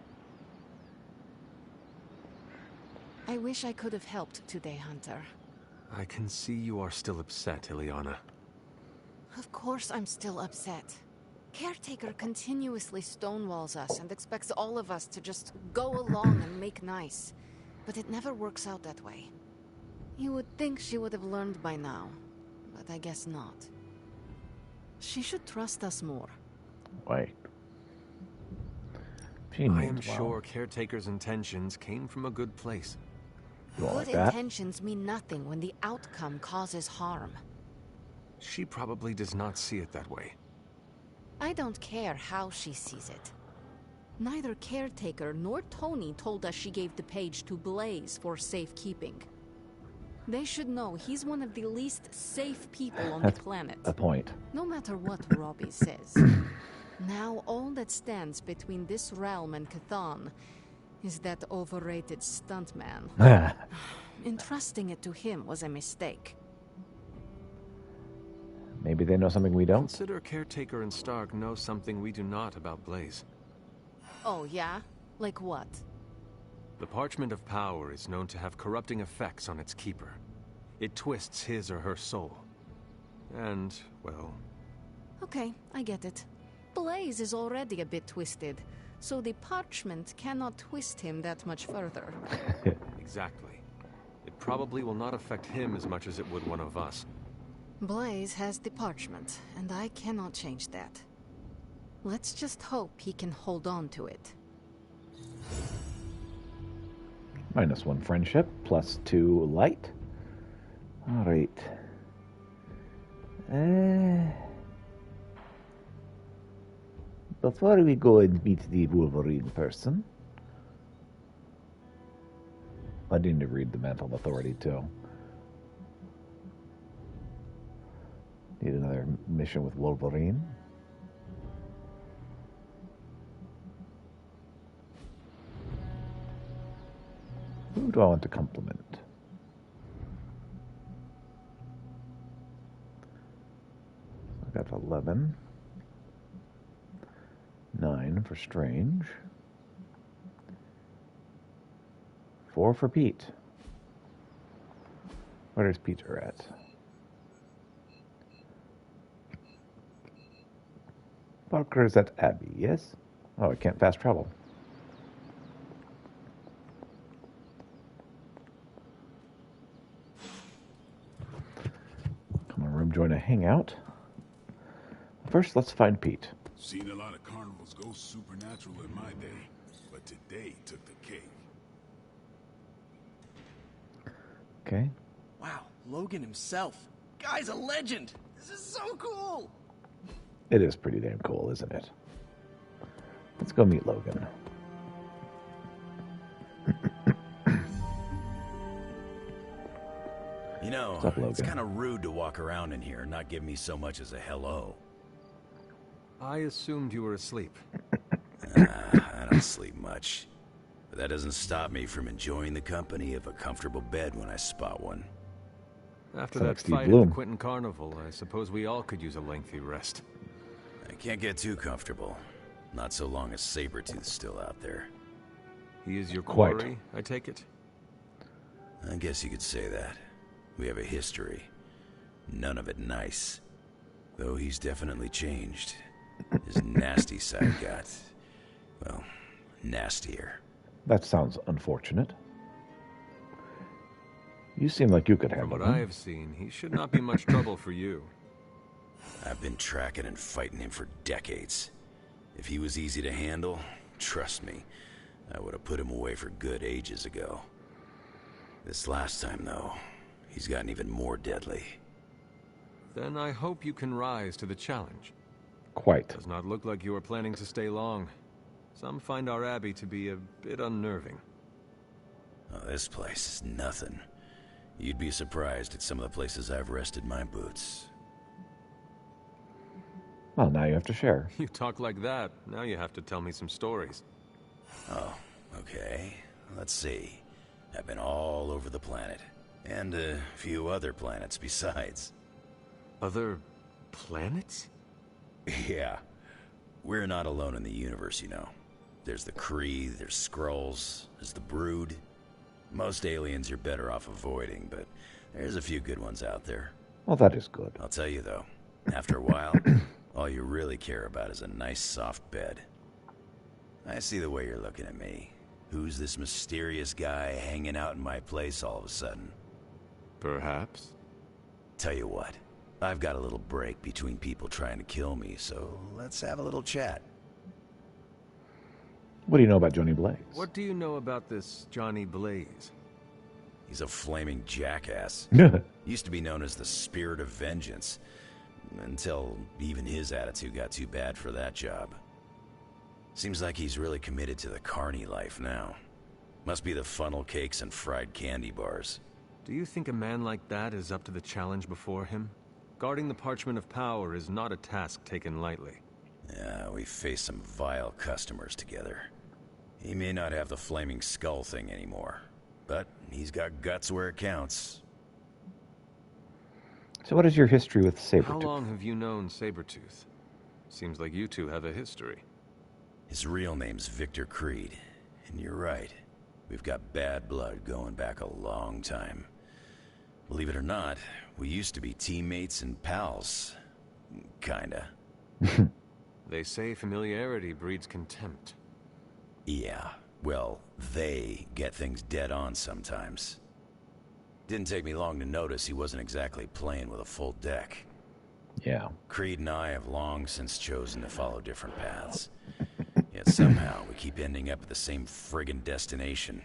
S13: I wish I could have helped today, Hunter.
S11: I can see you are still upset, Illyana.
S13: Of course I'm still upset. Caretaker continuously stonewalls us and expects all of us to just go along and make nice. But it never works out that way. You would think she would have learned by now, but I guess not. She should trust us more.
S1: Wait.
S11: I am sure Caretaker's intentions came from a good place.
S13: Good intentions mean nothing when the outcome causes harm.
S11: She probably does not see it that way.
S13: I don't care how she sees it. Neither Caretaker nor Tony told us she gave the page to Blaze for safekeeping. They should know he's one of the least safe people on the planet.
S1: A point.
S13: No matter what Robbie says. Now all that stands between this realm and Chthon is that overrated stuntman. Entrusting it to him was a mistake.
S1: Maybe they know something we don't.
S11: Consider Caretaker and Stark know something we do not about Blaze.
S13: Oh, yeah? Like what?
S11: The Parchment of Power is known to have corrupting effects on its keeper. It twists his or her soul. And, well...
S13: Okay, I get it. Blaze is already a bit twisted, so the parchment cannot twist him that much further.
S11: Exactly. It probably will not affect him as much as it would one of us.
S13: Blaze has the parchment, and I cannot change that. Let's just hope he can hold on to it.
S1: -1 friendship, +2 light. Alright. Before we go and meet the Wolverine person, I need to read the Mantle of Authority too. Need another mission with Wolverine. Who do I want to compliment? I got 11. 9 for Strange. 4 for Pete. Where's Peter at? Parker is at Abbey, yes? Oh, I can't fast travel. Come on, room, join a hangout. First, let's find Pete.
S4: Seen a lot of carnivals go supernatural in my day, but today took the cake.
S1: Okay.
S10: Wow, Logan himself. Guy's a legend. This is so cool.
S1: It is pretty damn cool, isn't it? Let's go meet Logan.
S19: You know,
S1: What's up, Logan?
S19: it's kind of rude to walk around in here and not give me so much as a hello.
S11: I assumed you were asleep.
S19: I don't sleep much. But that doesn't stop me from enjoying the company of a comfortable bed when I spot one.
S11: After
S1: Sounds
S11: that
S1: like Steve
S11: fight at
S1: Bloom.
S11: the Quentin Carnival, I suppose we all could use a lengthy rest.
S19: I can't get too comfortable. Not so long as Sabretooth's still out there.
S11: He is your
S1: Quite.
S11: quarry, I take it?
S19: I guess you could say that. We have a history. None of it nice. Though he's definitely changed. His nasty side got, well, nastier.
S1: That sounds unfortunate. You seem like you could
S11: From
S1: handle
S11: what I
S1: him.
S11: have seen, he should not be much trouble for you.
S19: I've been tracking and fighting him for decades. If he was easy to handle, trust me, I would have put him away for good ages ago. This last time, though, he's gotten even more deadly.
S11: Then I hope you can rise to the challenge.
S1: Quite.
S11: Does not look like you are planning to stay long. Some find our abbey to be a bit unnerving.
S19: Oh, this place is nothing. You'd be surprised at some of the places I've rested my boots.
S1: Well, now you have to share.
S11: You talk like that, now you have to tell me some stories.
S19: Oh, okay. Let's see. I've been all over the planet. And a few other planets besides.
S11: Other planets?
S19: Yeah. We're not alone in the universe, you know. There's the Kree, there's Skrulls, there's the Brood. Most aliens you're better off avoiding, but there's a few good ones out there.
S1: Well, that is good.
S19: I'll tell you though, after a while, all you really care about is a nice soft bed. I see the way you're looking at me. Who's this mysterious guy hanging out in my place all of a sudden?
S11: Perhaps.
S19: Tell you what, I've got a little break between people trying to kill me, so let's have a little chat.
S1: What do you know about Johnny Blaze?
S11: What do you know about this Johnny Blaze?
S19: He's a flaming jackass. Used to be known as the Spirit of Vengeance, until even his attitude got too bad for that job. Seems like he's really committed to the carny life now. Must be the funnel cakes and fried candy bars.
S11: Do you think a man like that is up to the challenge before him? Guarding the Parchment of Power is not a task taken lightly.
S19: Yeah, we faced some vile customers together. He may not have the flaming skull thing anymore, but he's got guts where it counts.
S1: So what is your history with Sabretooth?
S11: How long have you known Sabretooth? Seems like you two have a history.
S19: His real name's Victor Creed, and you're right. We've got bad blood going back a long time. Believe it or not, we used to be teammates and pals. Kinda.
S11: They say familiarity breeds contempt.
S19: Yeah, well, they get things dead on sometimes. Didn't take me long to notice he wasn't exactly playing with a full deck.
S1: Yeah.
S19: Creed and I have long since chosen to follow different paths. Yet somehow we keep ending up at the same friggin' destination.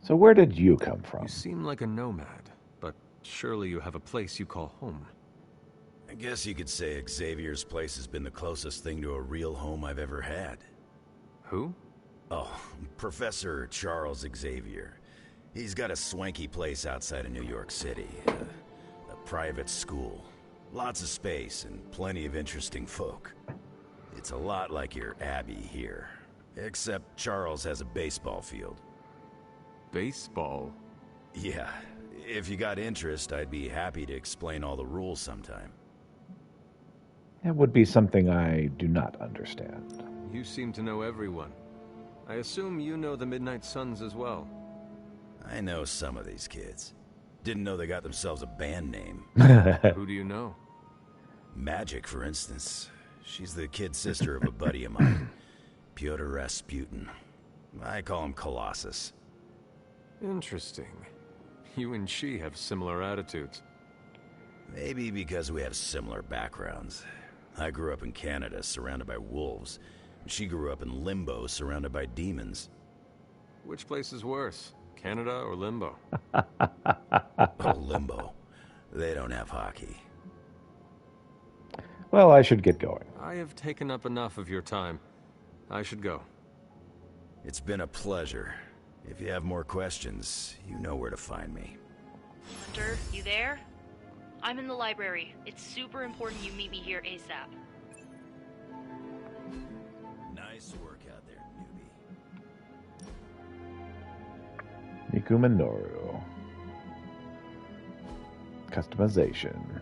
S1: So where did you come from?
S11: You seem like a nomad, but surely you have a place you call home.
S19: I guess you could say Xavier's place has been the closest thing to a real home I've ever had.
S11: Who?
S19: Oh, Professor Charles Xavier. He's got a swanky place outside of New York City. A private school. Lots of space and plenty of interesting folk. It's a lot like your Abbey here. Except Charles has a baseball field.
S11: Baseball?
S19: Yeah. If you got interest, I'd be happy to explain all the rules sometime.
S1: That would be something I do not understand.
S11: You seem to know everyone. I assume you know the Midnight Suns as well.
S19: I know some of these kids. Didn't know they got themselves a band name.
S11: Who do you know?
S19: Magic, for instance. She's the kid sister of a buddy of mine, Pyotr Rasputin. I call him Colossus.
S11: Interesting. You and she have similar attitudes.
S19: Maybe because we have similar backgrounds. I grew up in Canada, surrounded by wolves. And she grew up in Limbo, surrounded by demons.
S11: Which place is worse, Canada or Limbo?
S19: Oh, Limbo. They don't have hockey.
S1: Well, I should get going.
S11: I have taken up enough of your time. I should go.
S19: It's been a pleasure. If you have more questions, you know where to find me.
S20: Hunter, you there? I'm in the library. It's super important you meet me here ASAP.
S19: Nice work out there, newbie.
S1: Miku Minoru. Customization.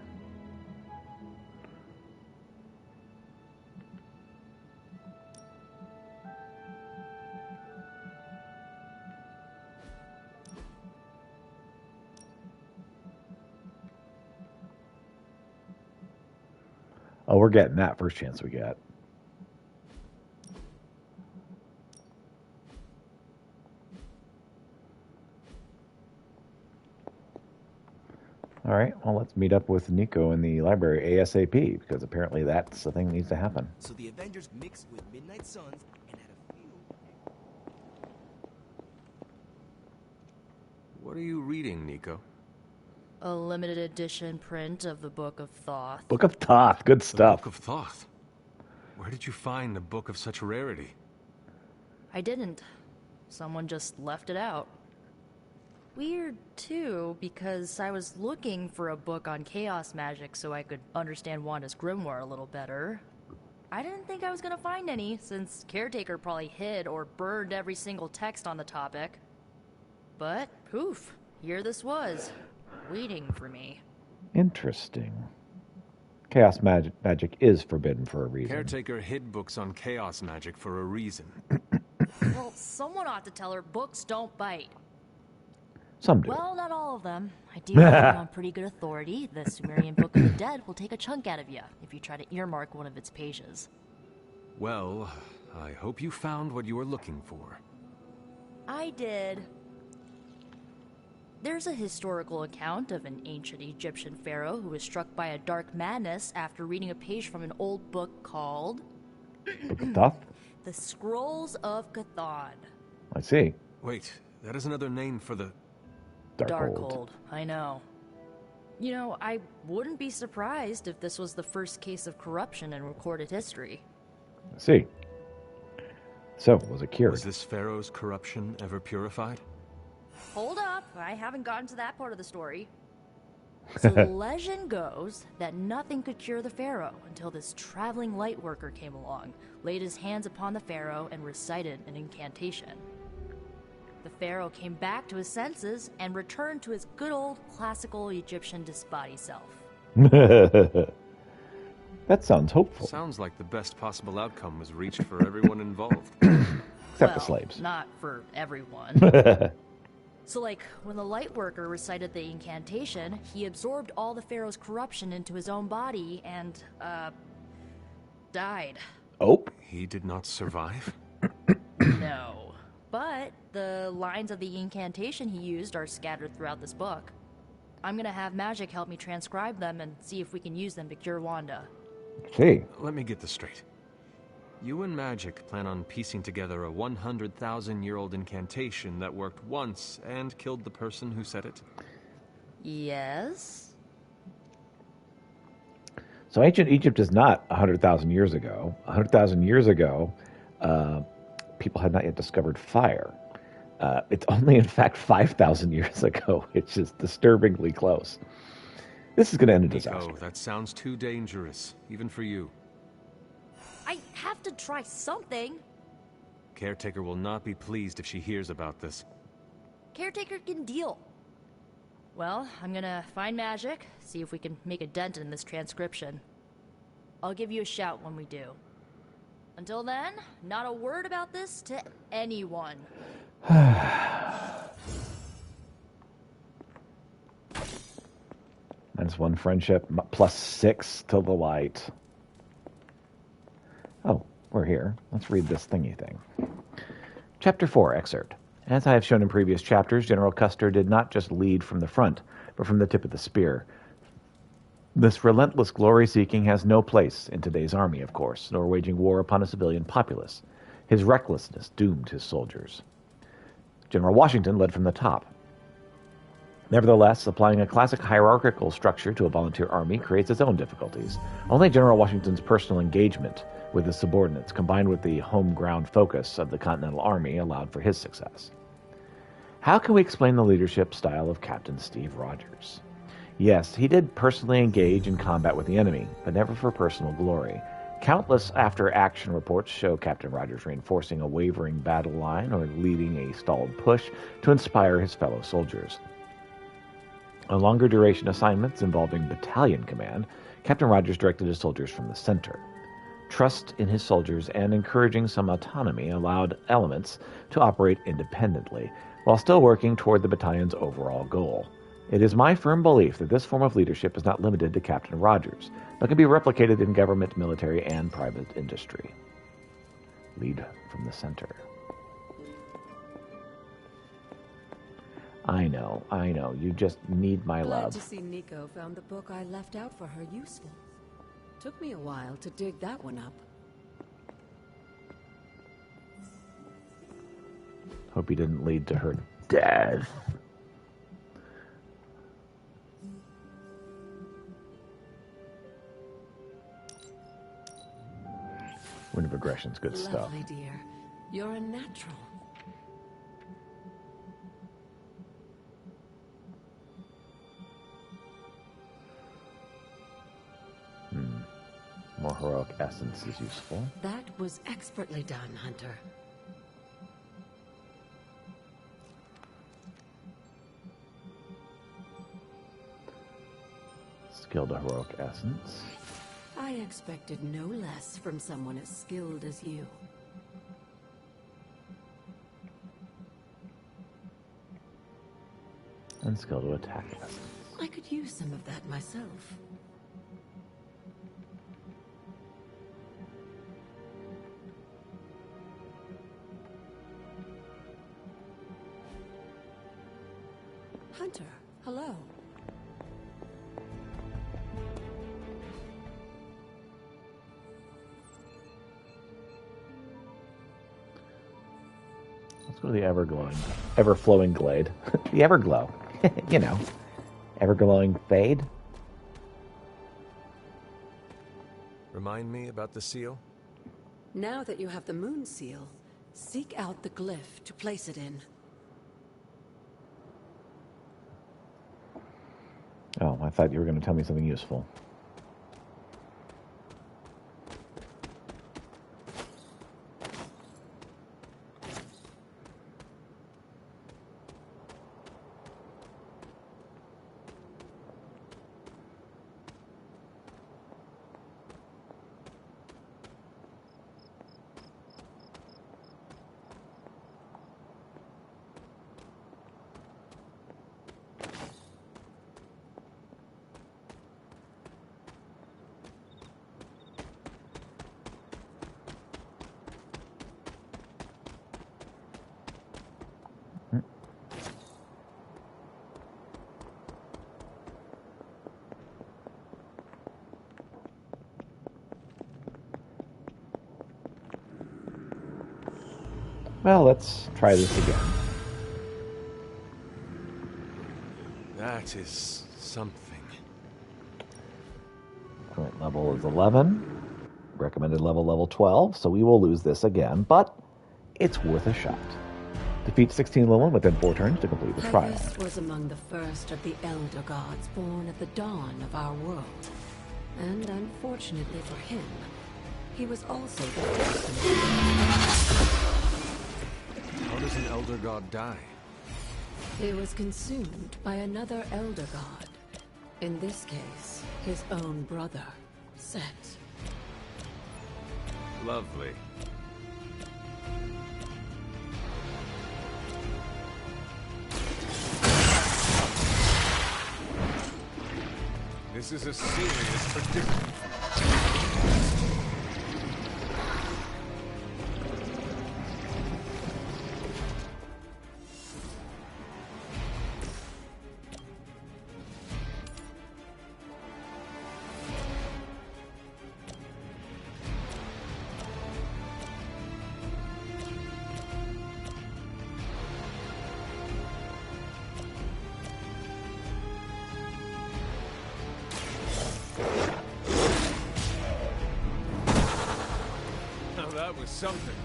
S1: Oh, we're getting that first chance we get. All right, well, let's meet up with Nico in the library ASAP, because apparently that's the thing that needs to happen.
S6: So the Avengers mixed with Midnight Suns and had a few...
S11: What are you reading, Nico?
S21: A limited edition print of the Book of Thoth.
S1: Book of Thoth, good stuff.
S11: The Book of Thoth? Where did you find a book of such rarity?
S21: I didn't. Someone just left it out. Weird, too, because I was looking for a book on chaos magic so I could understand Wanda's grimoire a little better. I didn't think I was gonna find any, since Caretaker probably hid or burned every single text on the topic. But, poof, here this was, waiting for me.
S1: Interesting. Chaos magic is forbidden for a reason.
S11: Caretaker hid books on chaos magic for a reason.
S21: Well, someone ought to tell her books don't bite.
S1: Some do.
S21: Well, not all of them. I do have on pretty good authority. The Sumerian Book of the Dead will take a chunk out of you if you try to earmark one of its pages.
S11: Well, I hope you found what you were looking for.
S21: I did. There's a historical account of an ancient Egyptian pharaoh who was struck by a dark madness after reading a page from an old book called...
S1: Book of Thoth?
S21: The Scrolls of Chthon.
S1: I see.
S11: Wait, that is another name for the...
S21: Darkhold. I know. You know, I wouldn't be surprised if this was the first case of corruption in recorded history.
S1: I see. So, was it cured?
S11: Was this pharaoh's corruption ever purified?
S21: Hold up, I haven't gotten to that part of the story. So the legend goes that nothing could cure the Pharaoh until this traveling lightworker came along, laid his hands upon the Pharaoh, and recited an incantation. The Pharaoh came back to his senses and returned to his good old classical Egyptian disbody self.
S1: That sounds hopeful.
S11: Sounds like the best possible outcome was reached for everyone involved.
S1: Except the slaves.
S21: Not for everyone. So, like, when the Lightworker recited the incantation, he absorbed all the Pharaoh's corruption into his own body and, died.
S1: Oh.
S11: He did not survive?
S21: No. But the lines of the incantation he used are scattered throughout this book. I'm gonna have Magic help me transcribe them and see if we can use them to cure Wanda.
S1: Gee.
S11: Let me get this straight. You and Magic plan on piecing together a 100,000-year-old incantation that worked once and killed the person who said it?
S21: Yes?
S1: So ancient Egypt is not 100,000 years ago. 100,000 years ago, people had not yet discovered fire. It's only, in fact, 5,000 years ago. It's just disturbingly close. This is going to end in disaster.
S11: Oh, that sounds too dangerous, even for you.
S21: I have to try something.
S11: Caretaker will not be pleased if she hears about this.
S21: Caretaker can deal. Well, I'm gonna find Magic, see if we can make a dent in this transcription. I'll give you a shout when we do. Until then, not a word about this to anyone.
S1: -1 friendship, +6 to the light. Oh, we're here. Let's read this thingy thing. Chapter 4, excerpt. As I have shown in previous chapters, General Custer did not just lead from the front, but from the tip of the spear. This relentless glory-seeking has no place in today's army, of course, nor waging war upon a civilian populace. His recklessness doomed his soldiers. General Washington led from the top. Nevertheless, applying a classic hierarchical structure to a volunteer army creates its own difficulties. Only General Washington's personal engagement with his subordinates, combined with the home ground focus of the Continental Army, allowed for his success. How can we explain the leadership style of Captain Steve Rogers? Yes, he did personally engage in combat with the enemy, but never for personal glory. Countless after-action reports show Captain Rogers reinforcing a wavering battle line or leading a stalled push to inspire his fellow soldiers. On longer duration assignments involving battalion command, Captain Rogers directed his soldiers from the center. Trust in his soldiers and encouraging some autonomy allowed elements to operate independently, while still working toward the battalion's overall goal. It is my firm belief that this form of leadership is not limited to Captain Rogers, but can be replicated in government, military, and private industry. Lead from the center. I know. You just need my
S2: Glad
S1: love.
S2: to see Nico found the book I left out for her useful. Took me a while to dig that one up.
S1: Hope he didn't lead to her death. Wind of Aggression's good stuff.
S2: Lovely, dear. You're a natural.
S1: More heroic essence is useful.
S2: That was expertly done, Hunter.
S1: Skill to heroic essence.
S2: I expected no less from someone as skilled as you.
S1: And skill to attack essence.
S2: I could use some of that myself. Hunter, hello.
S1: Let's go to the ever-flowing glade. The Everglow. You know, ever-glowing fade.
S11: Remind me about the seal?
S2: Now that you have the moon seal, seek out the glyph to place it in.
S1: Oh, I thought you were going to tell me something useful. Well, let's try this again.
S18: That is something.
S1: Current level is 11. Recommended level 12, so we will lose this again, but it's worth a shot. Defeat 16 Lilin within 4 turns to complete the trial.
S2: Hypus was among the first of the Elder Gods born at the dawn of our world. And unfortunately for him, he was also the first.
S11: How does an Elder God die?
S2: He was consumed by another Elder God. In this case, his own brother, Set.
S11: Lovely. This is a serious predicament. That was something.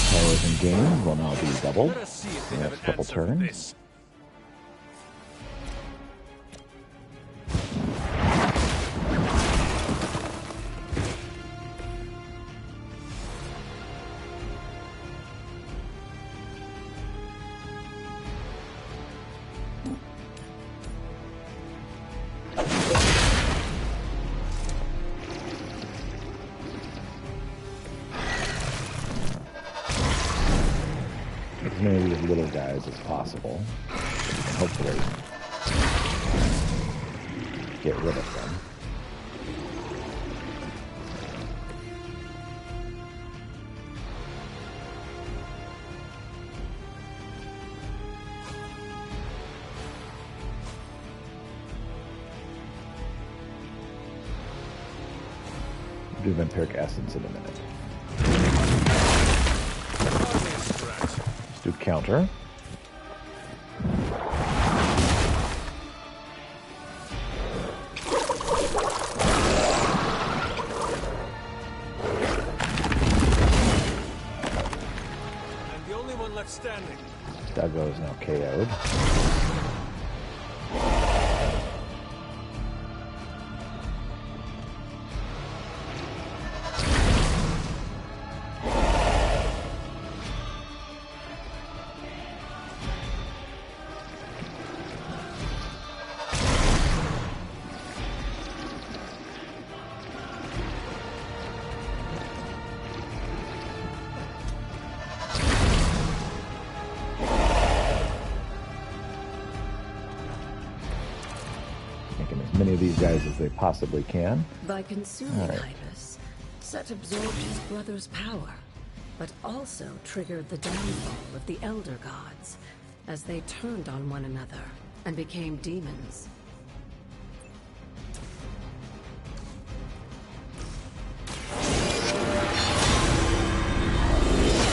S1: Powers and gains will now be doubled
S18: Let us see if they
S1: in the
S18: have
S1: next
S18: an
S1: couple
S18: answer for
S1: turns.
S18: this.
S1: As many of these little guys as possible, so we can hopefully get rid of them. We'll do vampiric essence in a minute. Let's do counter.
S18: I'm the only one left standing.
S1: Duggo is now KO'd. Making as many of these guys as they possibly can.
S2: By consuming
S1: All right.
S2: Hypus, Set absorbed his brother's power, but also triggered the downfall of the Elder Gods, as they turned on one another and became demons.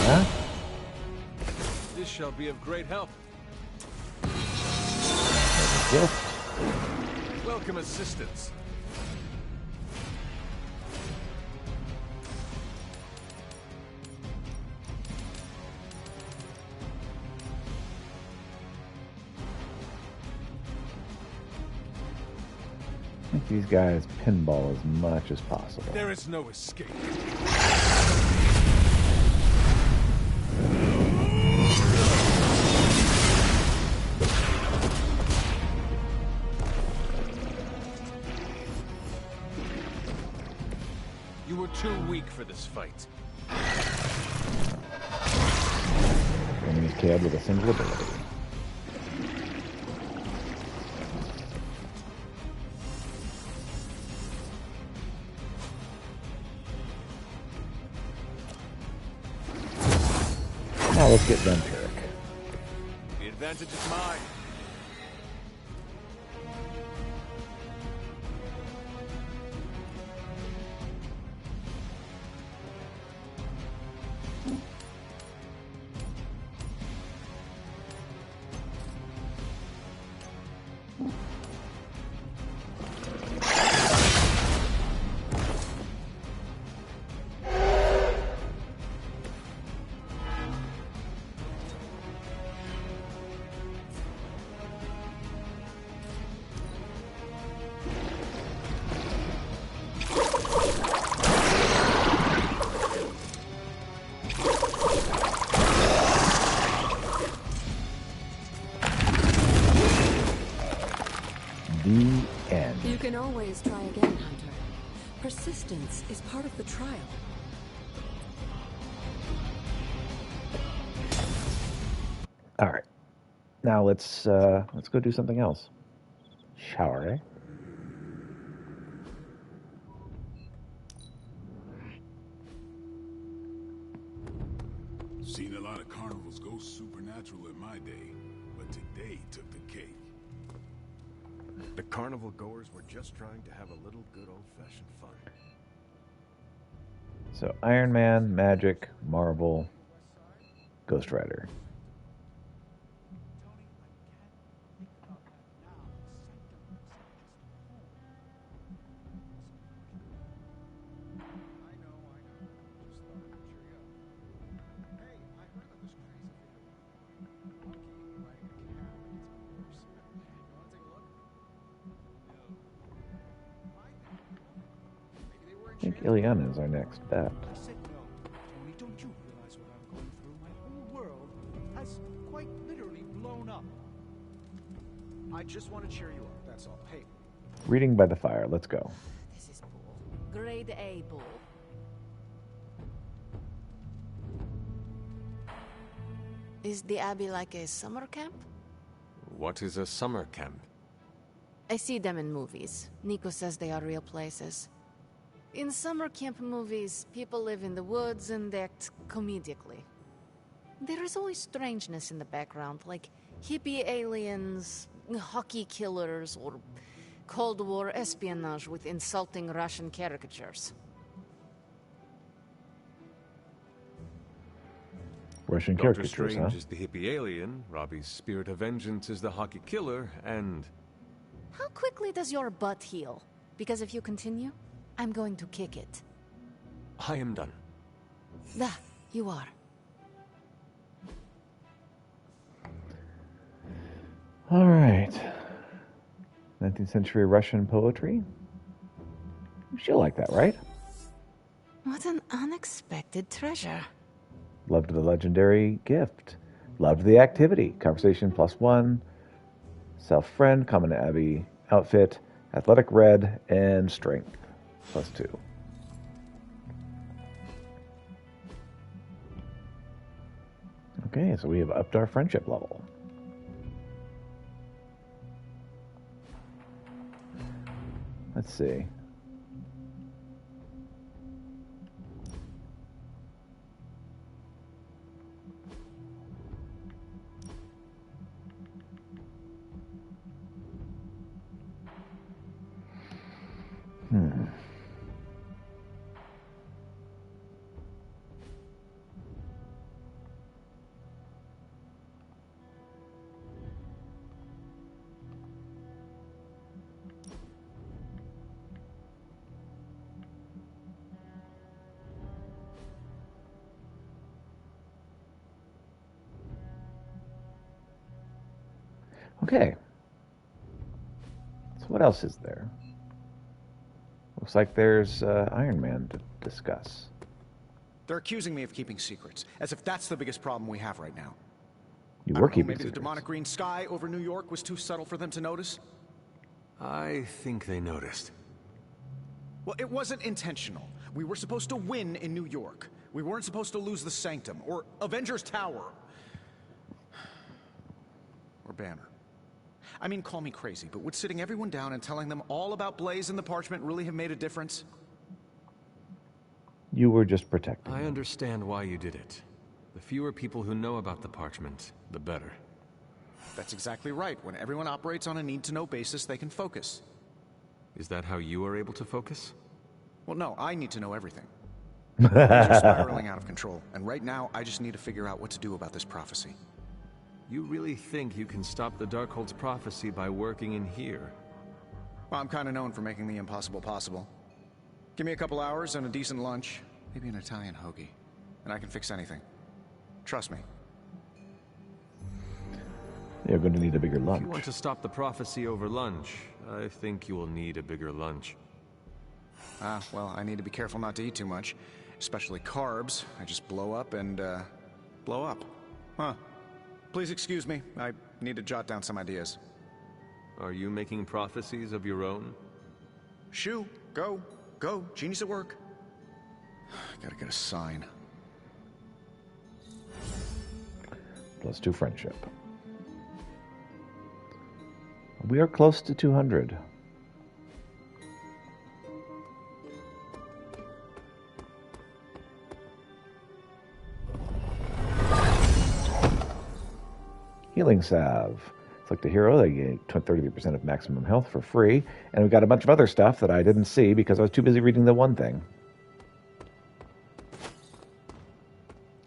S1: Huh?
S18: This shall be of great help.
S1: Gift.
S18: Welcome assistance.
S1: these guys pinball as much as possible.
S18: There is no escape. You were too weak for this fight.
S1: Enemies KO'd with a single ability. Now let's get Vampiric.
S18: The advantage is mine.
S1: The end.
S2: You can always try again, Hunter. Persistence is part of the trial.
S1: All right. Now let's go do something else. Shower, eh?
S4: Seen a lot of carnivals go supernatural in my day, but today took the cake.
S8: The carnival goers were just trying to have a little good old-fashioned fun.
S1: So Iron Man, Magic, Marvel, Ghost Rider. I think Ileana is our next bet.
S3: I said no. Tony, don't you realize what I'm going through? My whole world has quite literally blown up.
S7: I just want to cheer you up, that's all. Hey,
S1: Reading by the Fire. Let's go.
S13: This is Bull. Grade A Bull. Is the Abbey like a summer camp?
S11: What is a summer camp?
S13: I see them in movies. Nico says they are real places. In summer camp movies, people live in the woods and act comedically. There is always strangeness in the background, like hippie aliens, hockey killers, or Cold War espionage with insulting Russian caricatures.
S1: Russian
S11: Doctor
S1: caricatures,
S11: Strange
S1: huh?
S11: is the hippie alien, Robbie's Spirit of Vengeance is the hockey killer, and...
S13: How quickly does your butt heal? Because if you continue, I'm going to kick it.
S11: I am done.
S13: You are.
S1: All right. 19th century Russian poetry. She'll like that, right?
S13: What an unexpected treasure.
S1: Loved the legendary gift. Loved the activity. Conversation +1. Self-friend, common Abbey outfit, athletic red, and strength +2. Okay, so we have upped our friendship level. Let's see. Okay. So what else is there? Looks like there's Iron Man to discuss.
S7: They're accusing me of keeping secrets, as if that's the biggest problem we have right now.
S1: You were keeping
S7: maybe
S1: secrets.
S7: the demonic green sky over New York was too subtle for them to notice?
S11: I think they noticed.
S7: Well, it wasn't intentional. We were supposed to win in New York. We weren't supposed to lose the Sanctum, or Avengers Tower. Or Banner. I mean, call me crazy, but would sitting everyone down and telling them all about Blaze and the Parchment really have made a difference?
S1: You were just protecting
S11: I
S1: them.
S11: understand why you did it. The fewer people who know about the Parchment, the better.
S7: That's exactly right. When everyone operates on a need-to-know basis, they can focus.
S11: Is that how you are able to focus?
S7: Well, no, I need to know everything. Things are spiraling out of control, and right now, I just need to figure out what to do about this prophecy.
S11: You really think you can stop the Darkhold's prophecy by working in here?
S7: Well, I'm kind of known for making the impossible possible. Give me a couple hours and a decent lunch, maybe an Italian hoagie, and I can fix anything. Trust me.
S1: You're going to need a bigger lunch.
S11: If you want to stop the prophecy over lunch, I think you will need a bigger lunch.
S7: Well, I need to be careful not to eat too much, especially carbs. I just blow up and, blow up. Huh. Please excuse me. I need to jot down some ideas.
S11: Are you making prophecies of your own?
S7: Shoo, go. Go. Genius at work. Gotta get a sign.
S1: +2 friendship. We are close to 200. Healing salve. Select a hero, they get 30% of maximum health for free. And we've got a bunch of other stuff that I didn't see because I was too busy reading the one thing.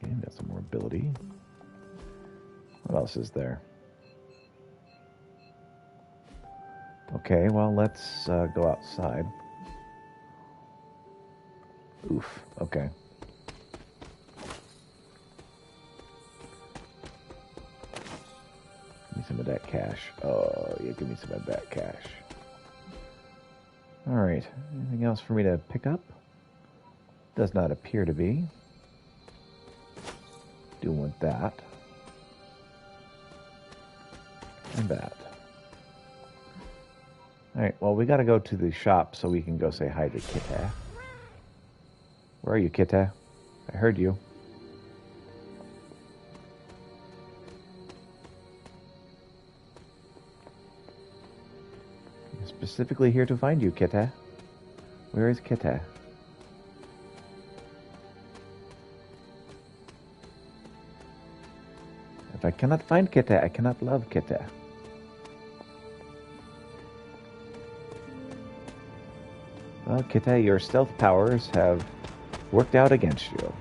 S1: Okay, got some more ability. What else is there? Okay, well, let's go outside. Oof, okay. Give me some of that cash. Oh, yeah, give me some of that cash. Alright, anything else for me to pick up? Does not appear to be. Do want that. And that. Alright, well, we gotta go to the shop so we can go say hi to Kitty. Where are you, Kitty? I heard you. I'm specifically here to find you, Kitty. Where is Kitty? If I cannot find Kitty, I cannot love Kitty. Well, Kitty, your stealth powers have worked out against you.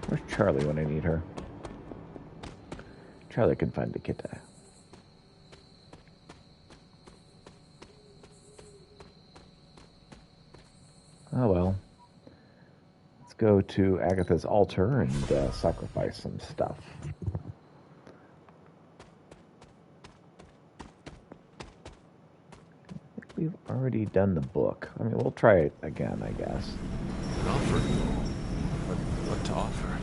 S1: Where's Charlie when I need her? Charlie can find the Kitty. Oh well. Let's go to Agatha's altar and sacrifice some stuff. We've already done the book. I mean, we'll try it again, I guess.
S11: An offer? What to offer?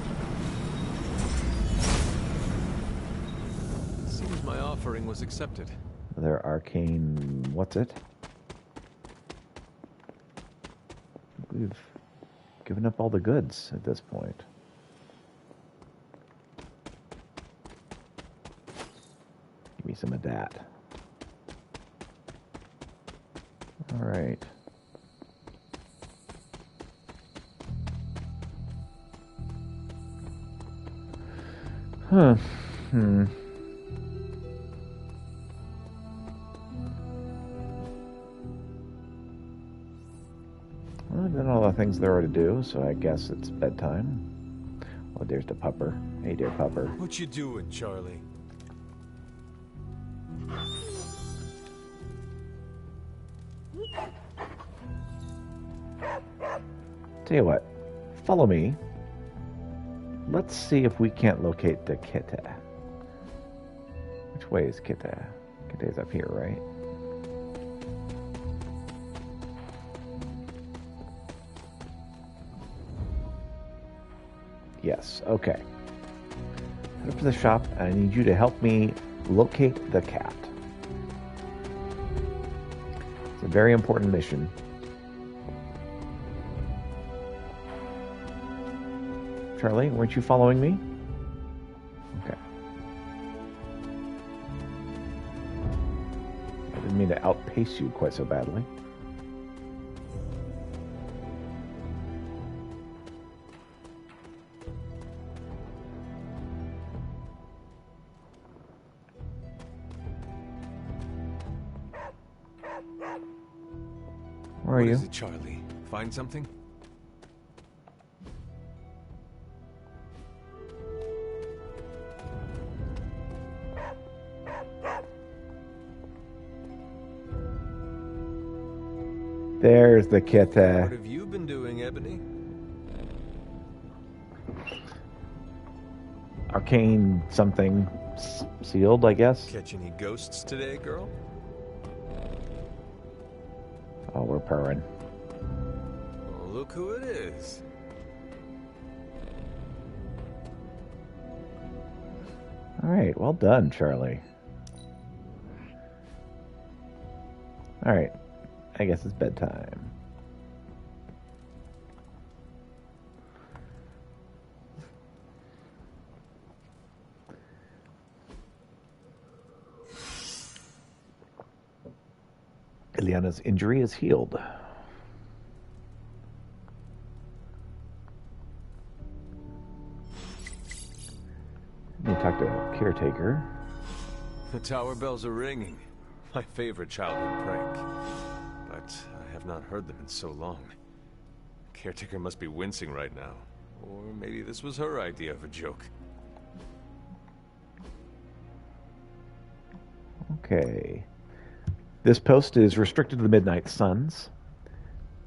S11: It seems my offering was accepted.
S1: Their arcane... what's it? We've given up all the goods at this point. Give me some of that. All right. Huh. Well, I've done all the things there are to do, so I guess it's bedtime. Oh, there's the pupper. Hey there, pupper.
S18: What you doing, Charlie?
S1: Tell you what, follow me. Let's see if we can't locate the Kitty. Which way is Kita? Kita's up here, right? Yes, okay. Head up to the shop, and I need you to help me locate the cat. It's a very important mission. Charlie, weren't you following me? Okay. I didn't mean to outpace you quite so badly. Where are you?
S18: What is it, Charlie? Find something?
S1: There's the Kita.
S18: What have you been doing, Ebony?
S1: Arcane something sealed, I guess.
S18: Catch any ghosts today, girl?
S1: Oh, we're purring.
S18: Oh, look who it is.
S1: All right, well done, Charlie. All right, I guess it's bedtime. Ileana's injury is healed. Let me talk to Caretaker.
S18: The tower bells are ringing. My favorite childhood prank. But I have not heard them in so long. Caretaker must be wincing right now. Or maybe this was her idea of a joke.
S1: Okay. This post is restricted to the Midnight Suns.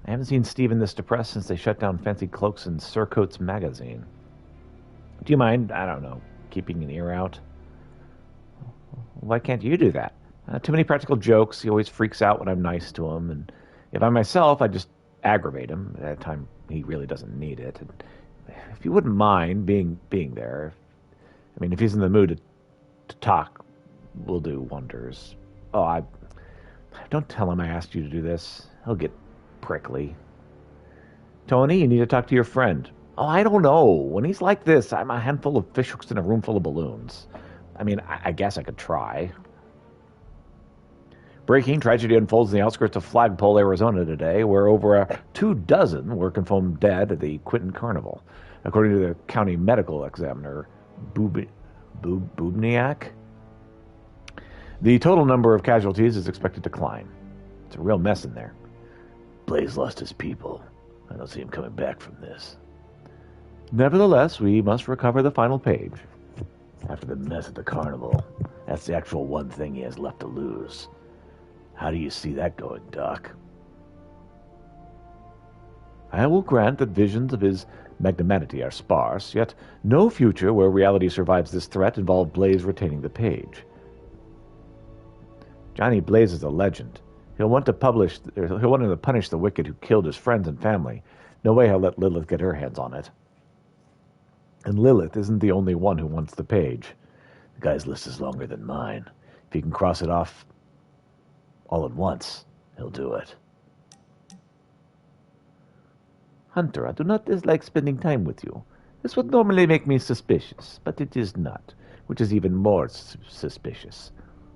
S1: I haven't seen Steven this depressed since they shut down Fancy Cloaks and Surcoats magazine. Do you mind, I don't know, keeping an ear out? Why can't you do that? Too many practical jokes. He always freaks out when I'm nice to him. And if I'm myself, I just aggravate him. At that time, he really doesn't need it. And if you wouldn't mind being there, I mean, if he's in the mood to talk, we'll do wonders. Oh, don't tell him I asked you to do this. He'll get prickly. Tony, you need to talk to your friend. Oh, I don't know. When he's like this, I'm a handful of fishhooks in a room full of balloons. I mean, I guess I could try. Breaking tragedy unfolds in the outskirts of Flagpole, Arizona today, where over 24 were confirmed dead at the Quinton Carnival. According to the county medical examiner, Bubniak, the total number of casualties is expected to climb. It's a real mess in there. Blaze lost his people. I don't see him coming back from this. Nevertheless, we must recover the final page. After the mess at the carnival, that's the actual one thing he has left to lose. How do you see that going, Doc? I will grant that visions of his magnanimity are sparse, yet no future where reality survives this threat involved Blaze retaining the page. Johnny Blaze is a legend. He'll want to punish the wicked who killed his friends and family. No way he'll let Lilith get her hands on it. And Lilith isn't the only one who wants the page. The guy's list is longer than mine. If he can cross it off all at once, he'll do it. Hunter, I do not dislike spending time with you. This would normally make me suspicious, but it is not, which is even more suspicious.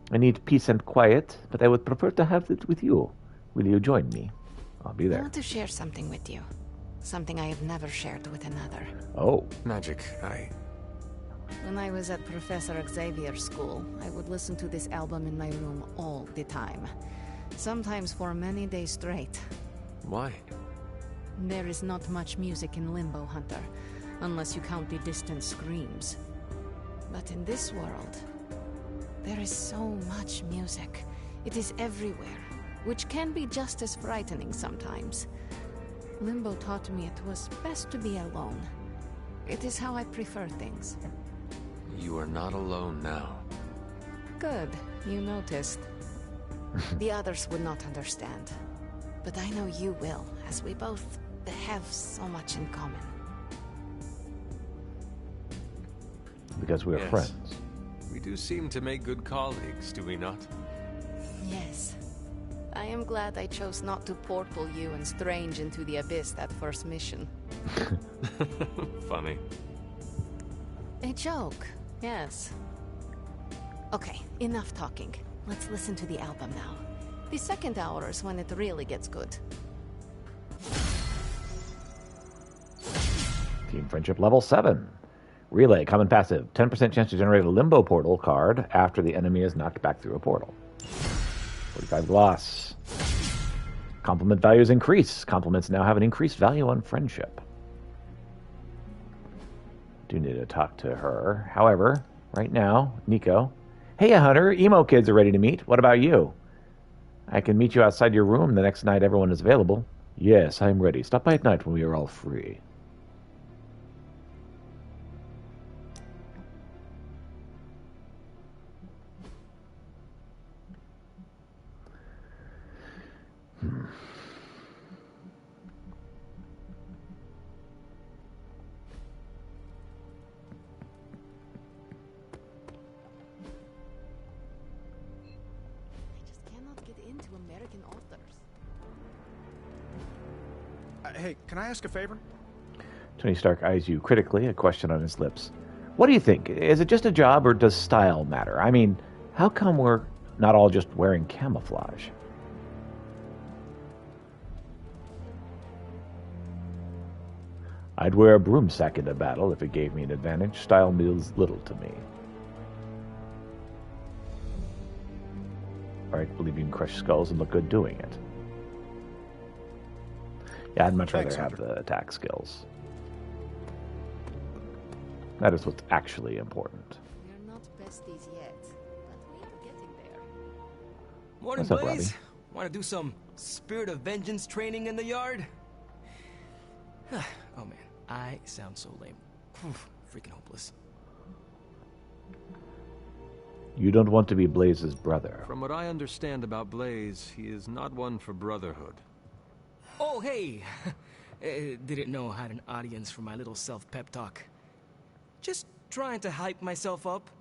S1: I need peace and quiet, but I would prefer to have it with you. Will you join me? I'll be
S13: I
S1: there.
S13: want to share something with you. Something I have never shared with another.
S1: Oh.
S18: Magic,
S13: When I was at Professor Xavier's school, I would listen to this album in my room all the time. Sometimes for many days straight.
S18: Why?
S13: There is not much music in Limbo, Hunter, unless you count the distant screams. But in this world, there is so much music. It is everywhere, which can be just as frightening sometimes. Limbo taught me it was best to be alone. It is how I prefer things.
S18: You are not alone now.
S13: Good, you noticed. The others would not understand. But I know you will, as we both have so much in common.
S1: Because we are
S11: Yes.
S1: friends.
S11: We do seem to make good colleagues, do we not?
S13: Yes. I am glad I chose not to portal you and Strange into the Abyss that first mission.
S11: Funny.
S13: A joke, yes. Okay, enough talking. Let's listen to the album now. The second hour is when it really gets good.
S1: Team Friendship level 7. Relay, common passive. 10% chance to generate a limbo portal card after the enemy is knocked back through a portal. 45 gloss. Compliment values increase. Compliments now have an increased value on friendship. Do need to talk to her. However, right now, Nico. Hey, Hunter, emo kids are ready to meet. What about you? I can meet you outside your room the next night everyone is available. Yes, I'm ready. Stop by at night when we are all free.
S7: Hey, can I ask a favor?
S1: Tony Stark eyes you critically, a question on his lips. What do you think? Is it just a job or does style matter? I mean, how come we're not all just wearing camouflage? I'd wear a broom sack into battle if it gave me an advantage. Style means little to me. Alright, believe you can crush skulls and look good doing it. Yeah, I'd much rather have the attack skills. That is what's actually important.
S13: We're not besties yet, but we are getting there.
S6: Morning,
S1: What's up,
S6: Blaze.
S1: Robbie?
S6: Want to do some Spirit of Vengeance training in the yard? Oh man, I sound so lame. Freaking hopeless.
S1: You don't want to be Blaze's brother.
S11: From what I understand about Blaze, he is not one for brotherhood.
S6: Oh, hey! Didn't know I had an audience for my little self-pep talk. Just trying to hype myself up.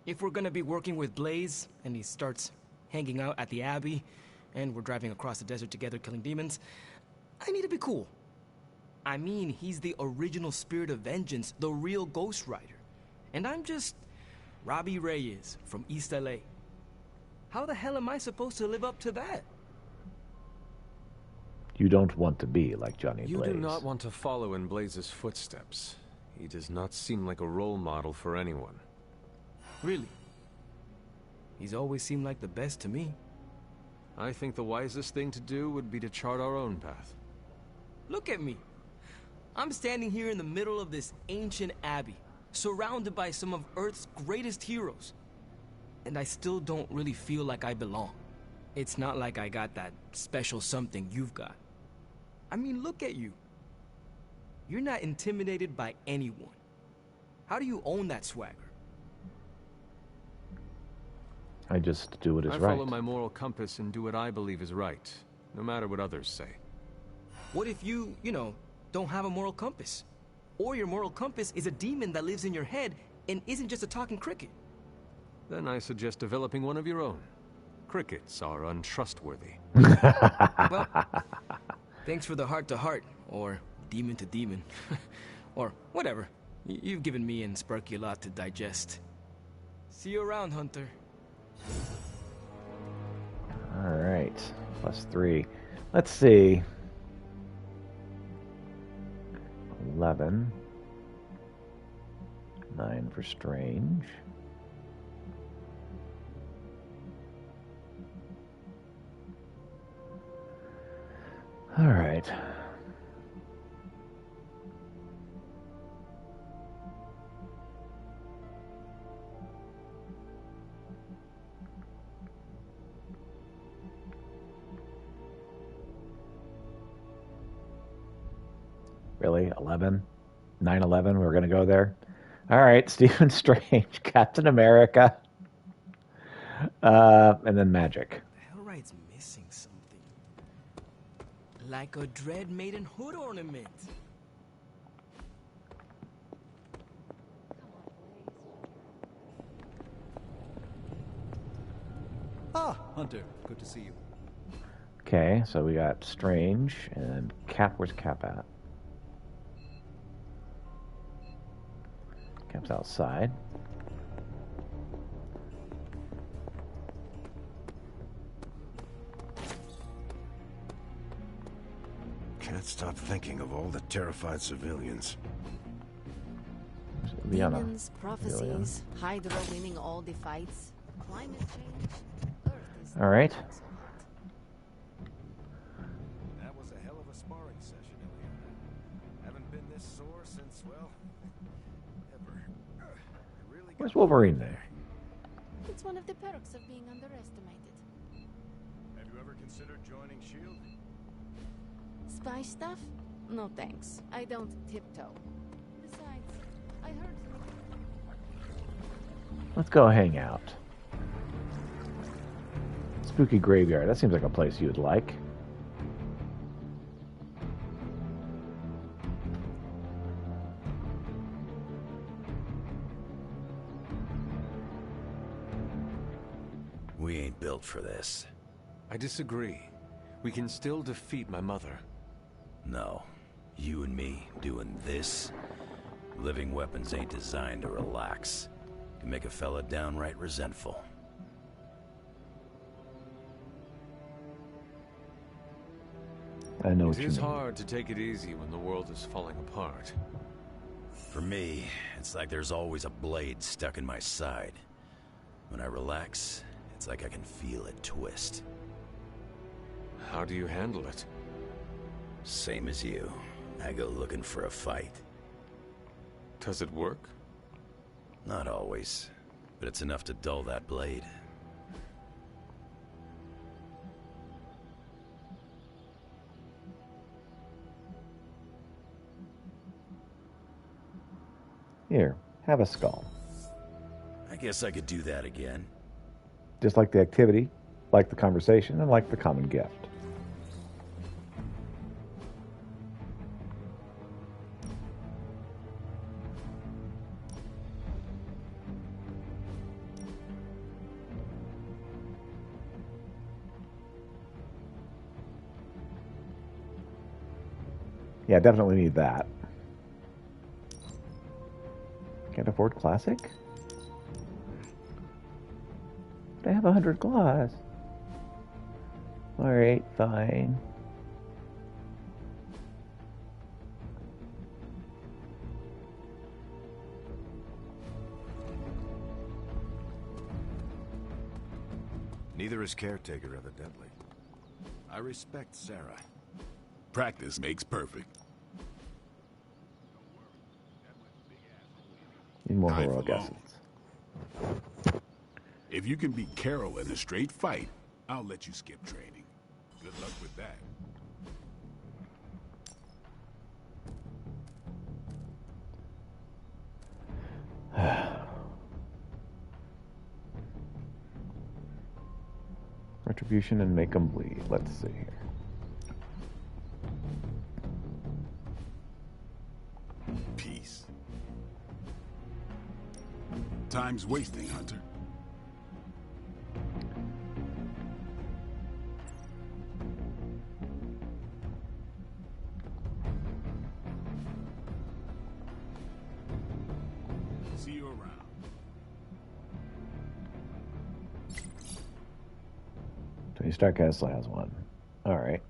S6: If we're gonna be working with Blaze, and he starts hanging out at the Abbey, and we're driving across the desert together killing demons, I need to be cool. I mean, he's the original Spirit of Vengeance, the real Ghost Rider. And I'm just Robbie Reyes from East LA. How the hell am I supposed to live up to that?
S1: You don't want to be like Johnny
S11: You
S1: Blaze.
S11: do not want to follow in Blaze's footsteps. He does not seem like a role model for anyone.
S6: Really? He's always seemed like the best to me.
S11: I think the wisest thing to do would be to chart our own path.
S6: Look at me. I'm standing here in the middle of this ancient abbey, surrounded by some of Earth's greatest heroes. And I still don't really feel like I belong. It's not like I got that special something you've got. I mean, look at you. You're not intimidated by anyone. How do you own that swagger?
S1: I just do what is
S11: I
S1: right.
S11: follow my moral compass and do what I believe is right, no matter what others say.
S6: What if you don't have a moral compass? Or your moral compass is a demon that lives in your head and isn't just a talking cricket?
S11: Then I suggest developing one of your own. Crickets are untrustworthy.
S6: Well, thanks for the heart-to-heart, or demon-to-demon, or whatever. You've given me and Sparky a lot to digest. See you around, Hunter.
S1: Alright, +3. Let's see. 11. 9 for Strange. Alright. Really? 11? 9/11? We're going to go there? All right, Stephen Strange, Captain America. And then magic.
S6: Hellright's missing something. Like a Dread Maiden hood ornament.
S3: Ah, Hunter. Good to see you.
S1: Okay, so we got Strange and Cap. Where's Cap at? Cap's outside.
S8: Can't stop thinking of all the terrified civilians.
S13: Demons, prophecies, Hydra winning all the fights, climate change.
S1: All right.
S8: That was a hell of a sparring session, Ilya. Haven't been this sore since, well, ever. Really
S1: Where's Wolverine there?
S13: It's one of the perks of being underestimated.
S8: Have you ever considered joining S.H.I.E.L.D.?
S13: Spy stuff? No thanks. I don't tiptoe. Besides, I heard...
S1: Let's go hang out. Spooky Graveyard. That seems like a place you would like.
S19: We ain't built for this.
S18: I disagree. We can still defeat my mother.
S19: No. You and me doing this? Living weapons ain't designed to relax. Can make a fella downright resentful.
S1: I know what
S18: It
S1: you
S18: is
S1: mean.
S18: hard to take it easy when the world is falling apart.
S19: For me, it's like there's always a blade stuck in my side. When I relax, it's like I can feel it twist.
S18: How do you handle it?
S19: Same as you. I go looking for a fight.
S18: Does it work?
S19: Not always, but it's enough to dull that blade.
S1: Here, have a skull.
S19: I guess I could do that again.
S1: Just like the activity, like the conversation, and like the common gift. Yeah, definitely need that. Can't afford classic? But I have 100 glass. Alright, fine.
S8: Neither is Caretaker, evidently. I respect Sarah.
S4: Practice makes perfect.
S1: Need more
S4: Eye
S1: heroic
S4: for long.
S1: essence.
S4: If you can beat Carol in a straight fight, I'll let you skip training. Good luck with that.
S1: Retribution and make them bleed. Let's see here.
S4: Peace. Time's wasting, Hunter. See you around.
S1: Tony Stark has one. Alright.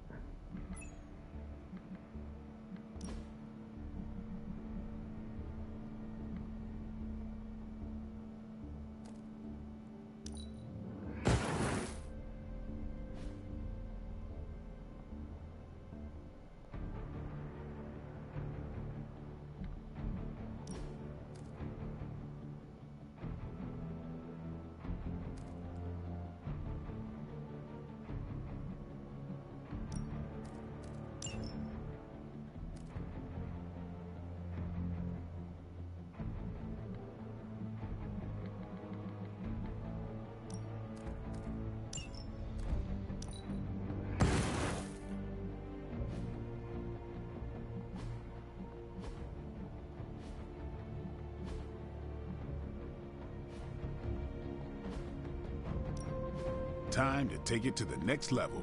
S4: time to take it to the next level.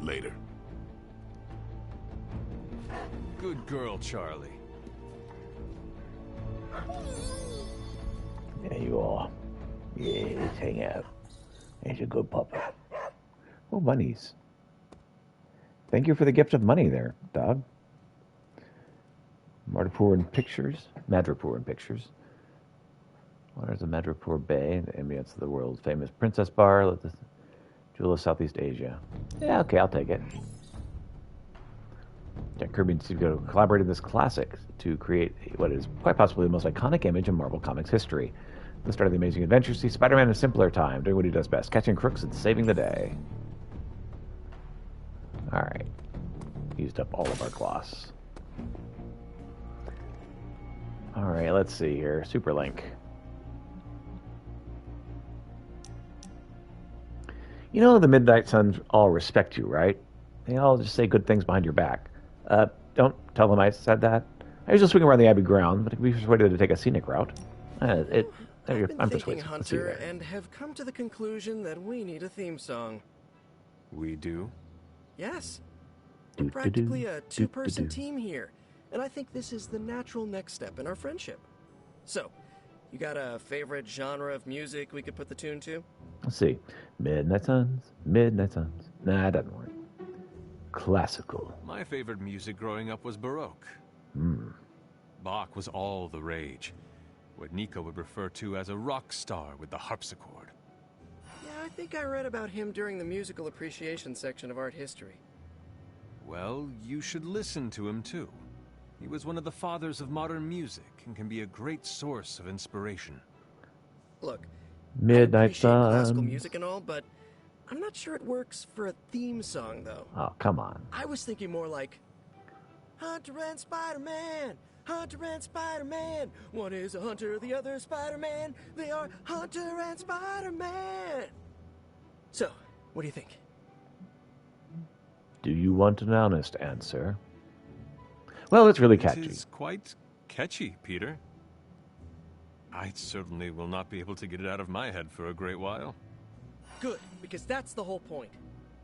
S4: Later.
S11: Good girl, Charlie.
S1: There you are. Yeah, let's hang out. He's a good puppy. Oh, bunnies. Thank you for the gift of money there, dog. Madripoor Pictures. Waters of Madripoor Bay, the ambience of the world's famous Princess Bar, the jewel of Southeast Asia. Yeah, okay, I'll take it. Jack Kirby and Steve Ditko collaborated this classic to create what is quite possibly the most iconic image in Marvel Comics history. The start of the Amazing Adventure sees Spider-Man in a simpler time, doing what he does best, catching crooks and saving the day. Alright. Used up all of our gloss. Alright, let's see here. Superlink. You know the Midnight Suns all respect you, right? They all just say good things behind your back. Don't tell them I said that. I was just swinging around the Abbey ground, but I could be persuaded to take a scenic route.
S10: I've been
S1: I'm
S10: thinking,
S1: persuasive. Let's see
S10: Hunter,
S1: there.
S10: and have come to the conclusion that we need a theme song.
S11: We do?
S10: Yes. We're practically a two-person team here, and I think this is the natural next step in our friendship. So, you got a favorite genre of music we could put the tune to?
S1: Let's see. Midnight Suns. Nah, it doesn't work. Classical.
S11: My favorite music growing up was Baroque. Bach was all the rage. What Nico would refer to as a rock star with the harpsichord.
S10: Yeah, I think I read about him during the musical appreciation section of art history.
S11: Well, you should listen to him too. He was one of the fathers of modern music and can be a great source of inspiration.
S10: Look,
S1: Midnight
S10: appreciate classical
S1: Suns.
S10: music and all, but I'm not sure it works for a theme song, though.
S1: Oh, come on.
S10: I was thinking more like, Hunter and Spider-Man, Hunter and Spider-Man. One is a hunter, the other is Spider-Man. They are Hunter and Spider-Man. So, what do you think?
S1: Do you want an honest answer? Well, it's really catchy.
S11: It is quite catchy, Peter. I certainly will not be able to get it out of my head for a great while.
S10: Good, because that's the whole point.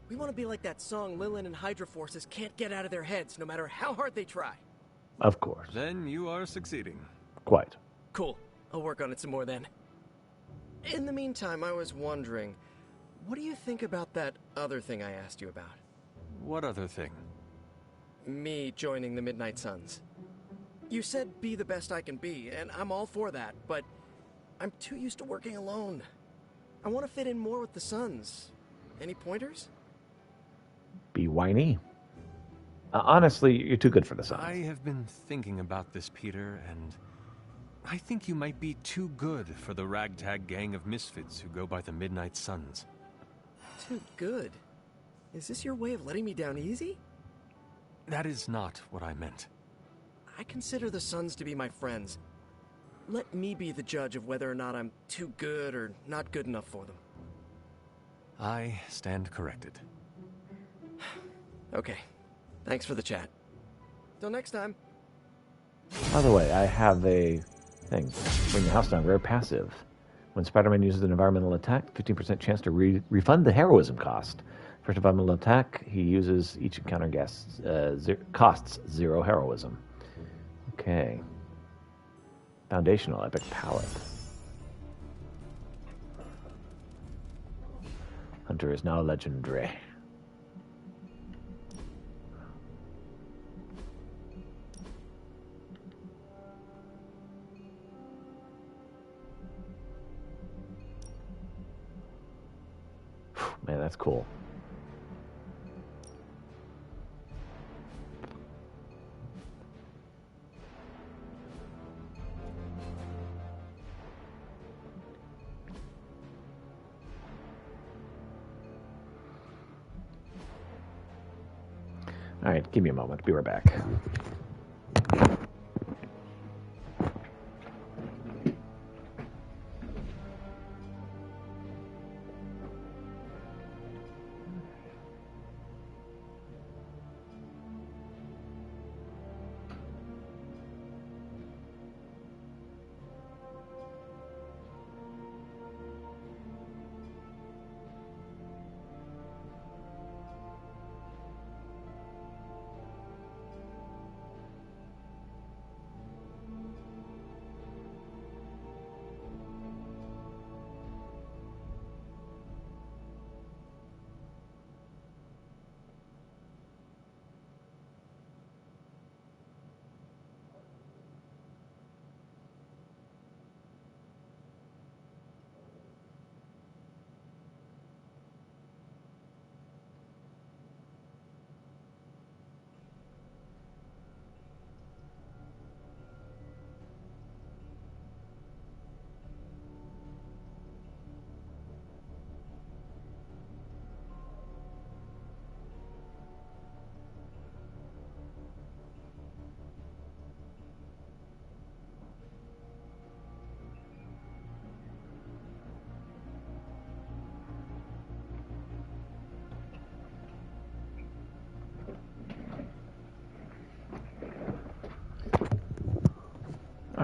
S10: We want to be like that song Lilin and Hydra Forces can't get out of their heads no matter how hard they try.
S1: Of course.
S11: Then you are succeeding.
S1: Quite.
S10: Cool. I'll work on it some more then. In the meantime, I was wondering, what do you think about that other thing I asked you about?
S11: What other thing?
S10: Me joining the Midnight Suns. You said be the best I can be, and I'm all for that, but I'm too used to working alone. I want to fit in more with the Suns. Any pointers?
S1: Be whiny. Honestly, you're too good for the Suns.
S11: I have been thinking about this, Peter, and I think you might be too good for the ragtag gang of misfits who go by the Midnight Suns.
S10: Too good? Is this your way of letting me down easy?
S11: That is not what I meant.
S10: I consider the Suns to be my friends. Let me be the judge of whether or not I'm too good or not good enough for them.
S11: I stand corrected.
S10: Okay. Thanks for the chat. Till next time.
S1: By the way, I have a thing. Bring the house down. Rare passive. When Spider-Man uses an environmental attack, 15% chance to refund the heroism cost. First environmental attack, he uses each encounter costs 0 heroism. Okay. Foundational epic palette. Hunter is now legendary. Man, that's cool. All right, give me a moment. Be right back.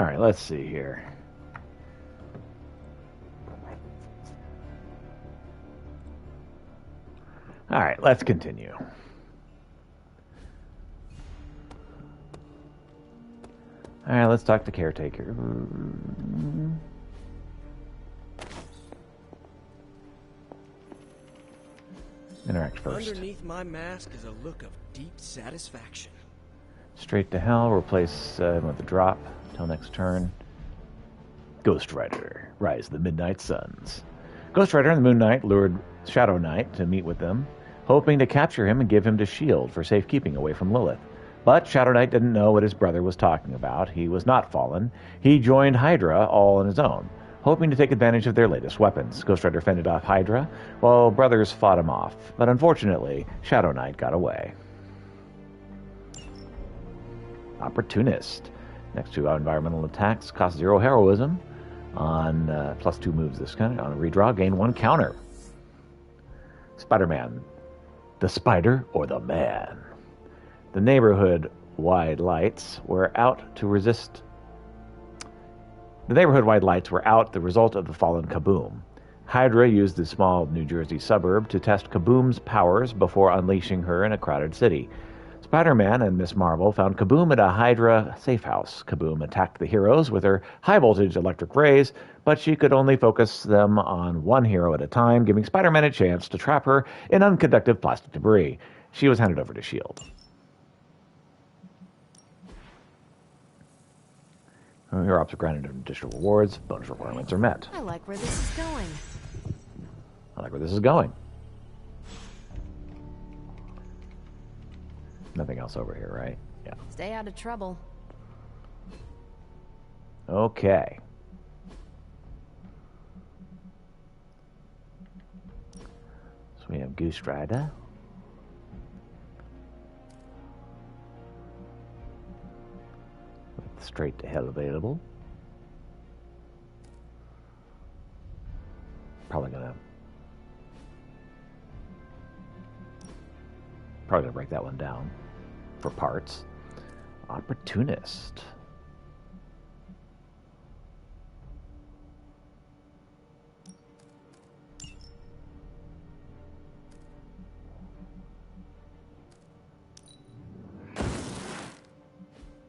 S1: Alright, let's see here. Alright, let's continue. Alright, let's talk to Caretaker. Interact first.
S10: Underneath my mask is a look of deep satisfaction.
S1: Straight to hell, replace with a drop. Till next turn. Ghost Rider, Rise of the Midnight Suns. Ghost Rider and the Moon Knight lured Shadow Knight to meet with them, hoping to capture him and give him to S.H.I.E.L.D. for safekeeping away from Lilith. But Shadow Knight didn't know what his brother was talking about. He was not fallen. He joined Hydra all on his own, hoping to take advantage of their latest weapons. Ghost Rider fended off Hydra, while brothers fought him off. But unfortunately, Shadow Knight got away. Opportunist. Next to environmental attacks, cost 0 heroism. On +2 moves this kind. On a redraw, gain 1 counter. Spider-Man. The Spider or the Man? The neighborhood-wide lights were out to resist. The neighborhood-wide lights were out, the result of the fallen Kaboom. Hydra used the small New Jersey suburb to test Kaboom's powers before unleashing her in a crowded city. Spider-Man and Miss Marvel found Kaboom at a Hydra safe house. Kaboom attacked the heroes with her high-voltage electric rays, but she could only focus them on one hero at a time, giving Spider-Man a chance to trap her in unconductive plastic debris. She was handed over to S.H.I.E.L.D. Your ops are granted additional rewards. Bonus requirements are met.
S5: I like where this is going.
S1: I like where this is going. Nothing else over here, right? Yeah.
S5: Stay out of trouble.
S1: Okay. So we have Ghost Rider. With straight to hell available. Probably gonna break that one down for parts. Opportunist.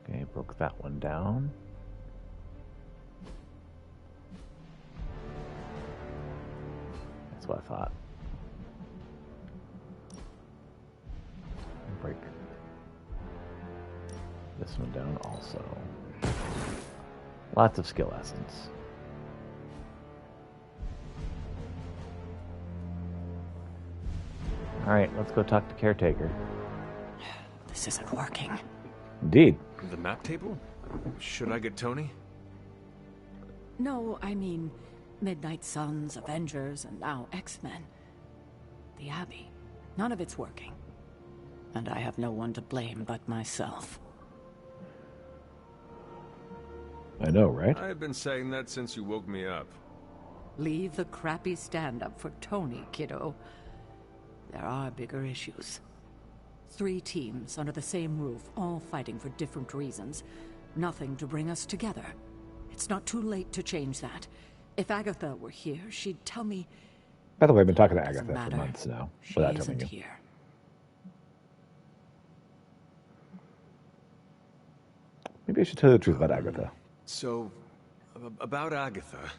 S1: Okay, broke that one down. That's what I thought. Break this one down also. Lots of skill essence. Alright, let's go talk to Caretaker.
S2: This isn't working.
S1: Indeed.
S18: The map table? Should I get Tony?
S2: No, I mean Midnight Suns, Avengers, and now X-Men. The Abbey. None of it's working. And I have no one to blame but myself.
S1: I know, right?
S18: I've been saying that since you woke me up.
S2: Leave the crappy stand-up for Tony, kiddo. There are bigger issues. 3 teams under the same roof, all fighting for different reasons. Nothing to bring us together. It's not too late to change that. If Agatha were here, she'd tell me...
S1: By the way, I've been talking to Agatha for
S2: matter.
S1: months now,
S2: She
S1: without
S2: isn't
S1: telling you.
S2: here.
S1: Maybe I should tell you the truth about Agatha.
S18: So, about Agatha.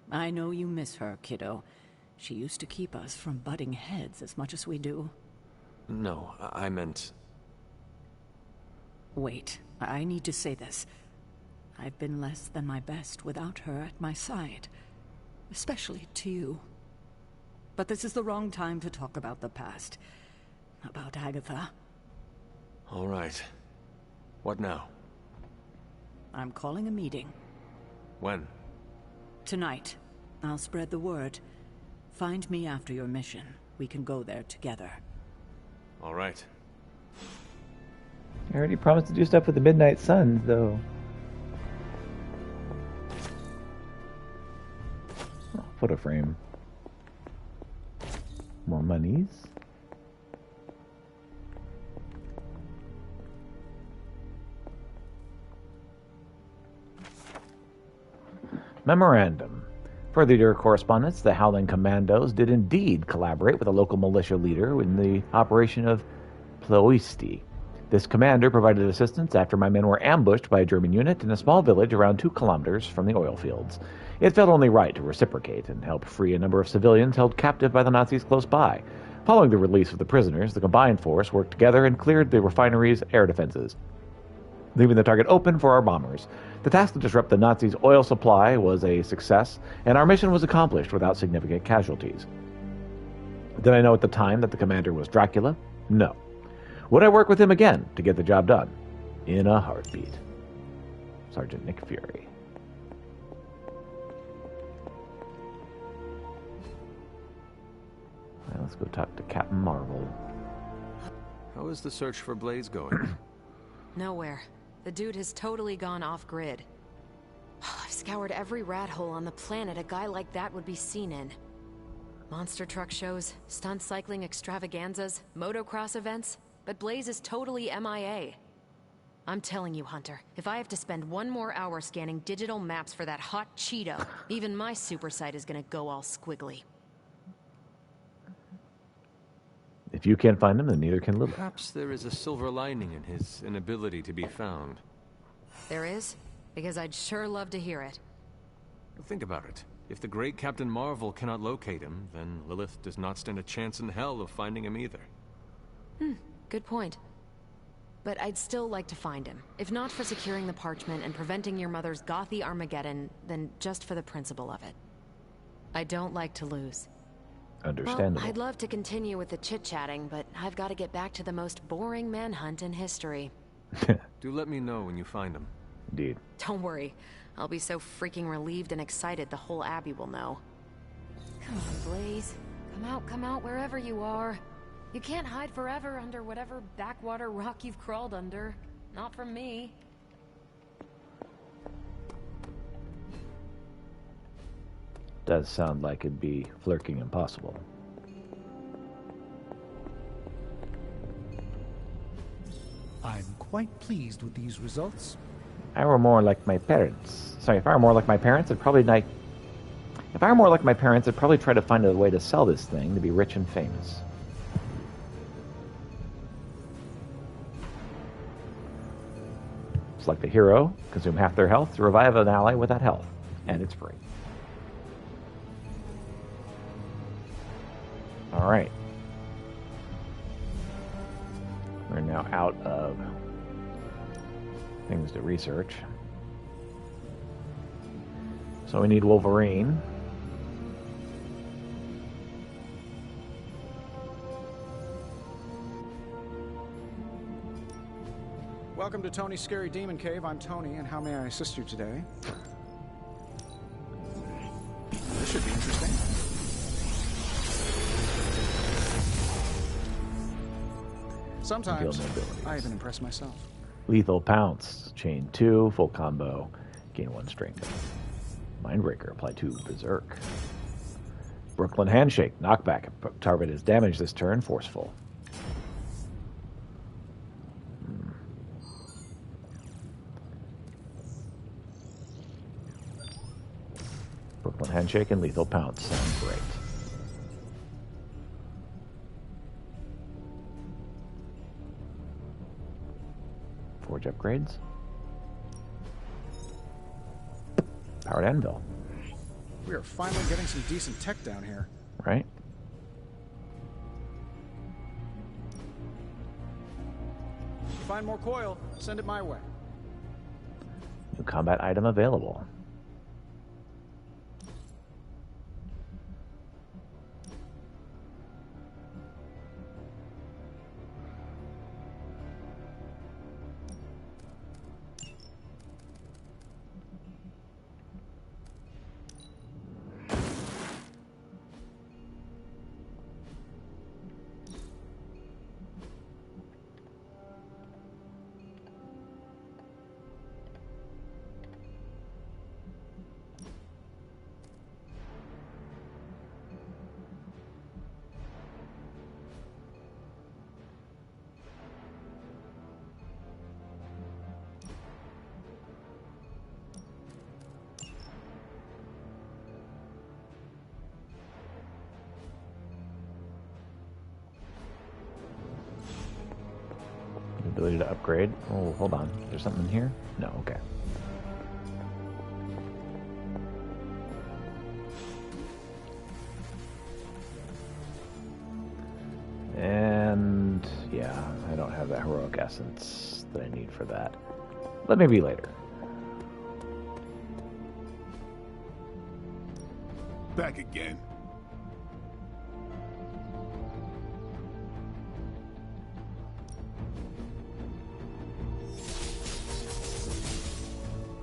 S2: I know you miss her, kiddo. She used to keep us from butting heads as much as we do.
S18: No, I meant...
S2: Wait, I need to say this. I've been less than my best without her at my side. Especially to you. But this is the wrong time to talk about the past. About Agatha.
S18: All right. What now?
S2: I'm calling a meeting.
S18: When?
S2: Tonight. I'll spread the word. Find me after your mission. We can go there together.
S18: All right.
S1: I already promised to do stuff with the Midnight Suns, though. Oh, photo frame. More monies. Memorandum. Further to your correspondence, the Howling Commandos did indeed collaborate with a local militia leader in the operation of Ploisti. This commander provided assistance after my men were ambushed by a German unit in a small village around 2 kilometers from the oil fields. It felt only right to reciprocate and help free a number of civilians held captive by the Nazis close by. Following the release of the prisoners, the combined force worked together and cleared the refinery's air defenses, leaving the target open for our bombers. The task to disrupt the Nazis' oil supply was a success, and our mission was accomplished without significant casualties. Did I know at the time that the commander was Dracula? No. Would I work with him again to get the job done? In a heartbeat. Sergeant Nick Fury. Right, let's go talk to Captain Marvel.
S11: How is the search for Blaze going?
S5: Nowhere. The dude has totally gone off-grid. I've scoured every rat hole on the planet a guy like that would be seen in. Monster truck shows, stunt cycling extravaganzas, motocross events, but Blaze is totally MIA. I'm telling you, Hunter, if I have to spend 1 more hour scanning digital maps for that hot Cheeto, even my super sight is gonna go all squiggly.
S1: If you can't find him, then neither can Lilith.
S11: Perhaps there is a silver lining in his inability to be found.
S5: There is? Because I'd sure love to hear it.
S11: Think about it. If the great Captain Marvel cannot locate him, then Lilith does not stand a chance in hell of finding him either.
S5: Good point. But I'd still like to find him. If not for securing the parchment and preventing your mother's gothy Armageddon, then just for the principle of it. I don't like to lose.
S1: Understandable.
S5: Well, I'd love to continue with the chit-chatting, but I've got to get back to the most boring manhunt in history.
S11: Do let me know when you find him.
S1: Indeed.
S5: Don't worry. I'll be so freaking relieved and excited the whole Abbey will know. Come on, Blaze. Come out wherever you are. You can't hide forever under whatever backwater rock you've crawled under. Not from me.
S1: Does sound like it'd be flirking impossible.
S3: I'm quite pleased with these results.
S1: If I were more like my parents. Sorry, if I were more like my parents, I'd probably not. If I were more like my parents, I'd probably try to find a way to sell this thing to be rich and famous. Select a hero, consume half their health to revive an ally with that health, and it's free. Alright. We're now out of things to research. So we need Wolverine.
S7: Welcome to Tony's Scary Demon Cave. I'm Tony, and how may I assist you today? This should be interesting. Sometimes I even impress myself.
S1: Lethal Pounce, Chain 2, full combo, gain 1 strength. Mindbreaker, apply 2 Berserk. Brooklyn Handshake, knockback. Target is damaged this turn, forceful. Brooklyn Handshake and Lethal Pounce sound great. Forge upgrades. Powered Anvil.
S7: We are finally getting some decent tech down here.
S1: Right?
S7: If you find more coil, send it my way.
S1: New combat item available. Ability to upgrade. Oh, hold on. Is there something in here? No, okay. And yeah, I don't have that heroic essence that I need for that. But maybe later.
S4: Back again.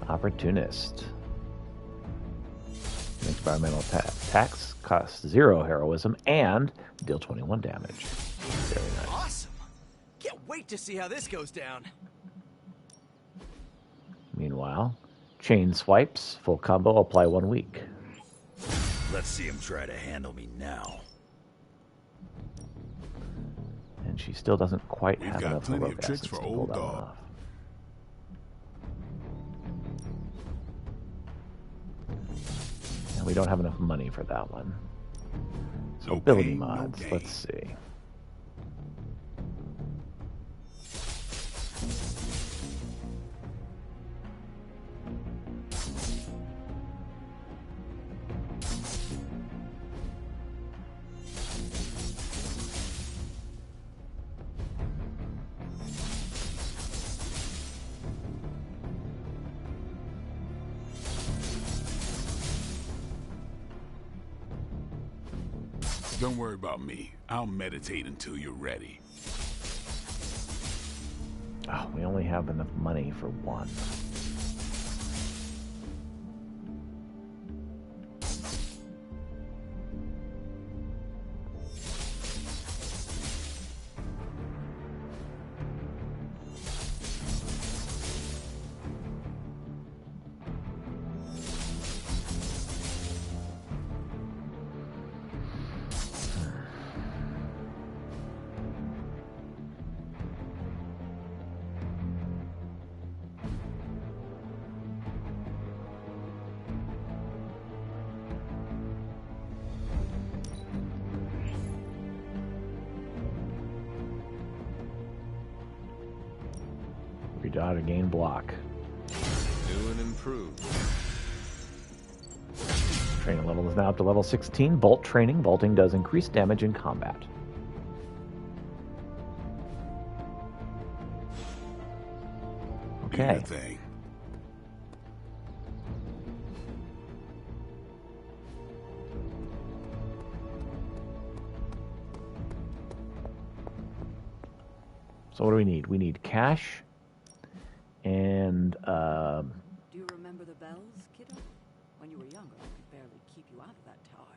S1: Opportunist. Environmental tax costs 0 heroism and deal 21 damage. Very nice.
S10: Awesome! Can't wait to see how this goes down.
S1: Meanwhile, chain swipes, full combo, apply 1 week.
S19: Let's see him try to handle me now.
S1: And she still doesn't quite
S4: We've
S1: have
S4: got
S1: enough
S4: plenty
S1: heroic
S4: of tricks
S1: essence
S4: for
S1: to pull
S4: old
S1: that one
S4: dog.
S1: off. And we don't have enough money for that one. So
S4: No
S1: ability
S4: pain, no
S1: mods,
S4: gain.
S1: let's see.
S4: Don't worry about me. I'll meditate until you're ready.
S1: Oh, we only have enough money for one. Redraw to gain block.
S18: New and improved.
S1: Training level is now up to level 16. Bolt training. Bolting does increase damage in combat.
S4: Do your
S1: Okay.
S4: thing.
S1: So what do we need? We need cash and
S2: Do you remember the bells, kiddo? When you were younger, I could barely keep you out of that tower.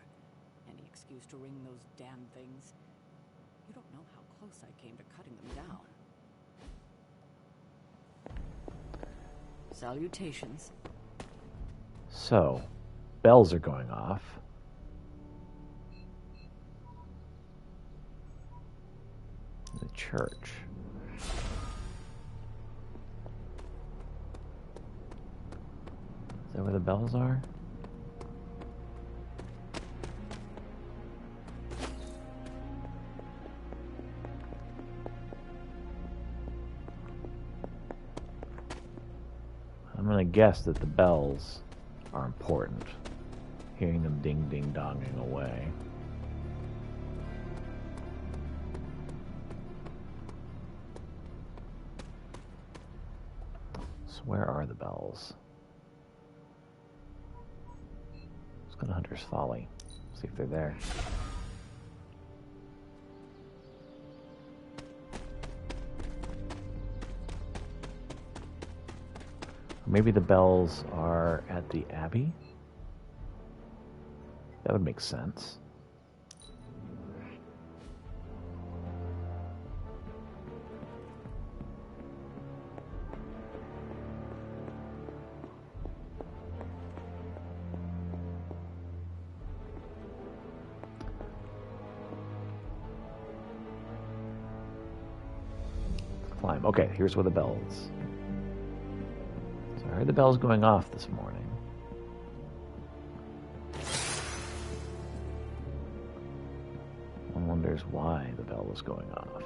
S2: Any excuse to ring those damn things. You don't know how close I came to cutting them down. Salutations.
S1: so bells are going off. The church. Is that where the bells are? I'm going to guess that the bells are important. Hearing them ding ding donging away. So where are the bells? Let's go to Hunter's Folly. See if they're there. Maybe the bells are at the Abbey? That would make sense. Climb. Okay, here's where the bells. So I heard the bells going off this morning. One wonders why the bell was going off.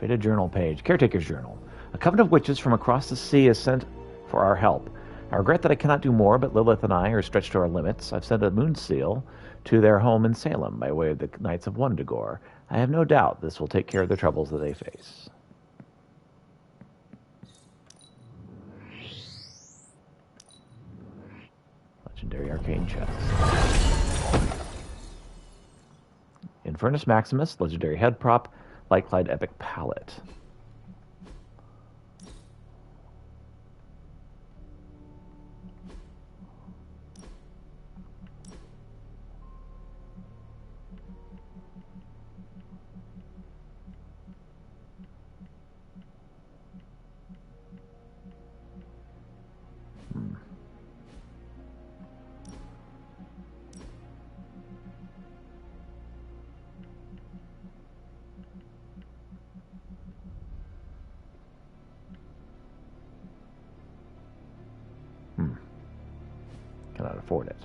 S1: Faded journal page. Caretaker's journal. A coven of witches from across the sea is sent for our help. I regret that I cannot do more, but Lilith and I are stretched to our limits. I've sent a moon seal to their home in Salem by way of the Knights of Wundagore. I have no doubt this will take care of the troubles that they face. Legendary arcane chest. Infernus Maximus, legendary head prop, Lightclad epic palette. Cannot afford it.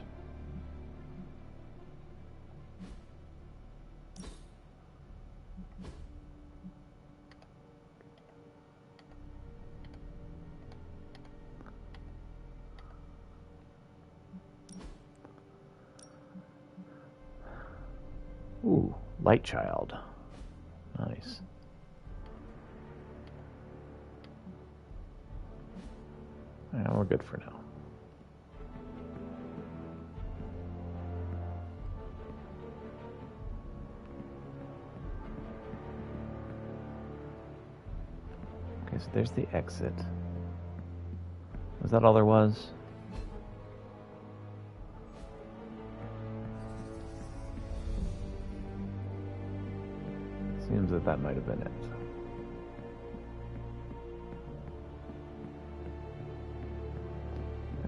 S1: Ooh, Light Child. Nice. Yeah, we're good for now. Okay, so there's the exit. Was that all there was? Seems that that might have been it.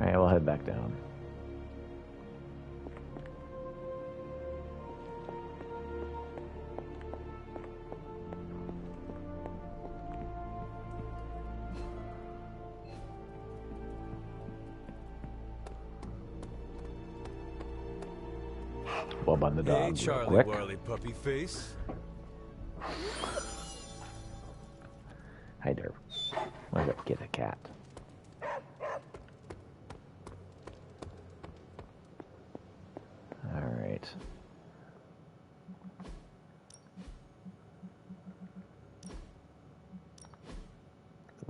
S1: Alright, we'll head back down. Bub on the dog.
S18: Hey, Charlie
S1: quick.
S18: Whirly puppy face.
S1: Hi there. I'm gonna get a cat. Alright.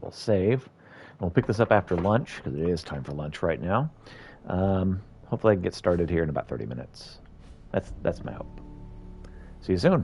S1: We'll save. We'll pick this up after lunch, because it is time for lunch right now. Hopefully I can get started here in about 30 minutes. That's my hope. See you soon.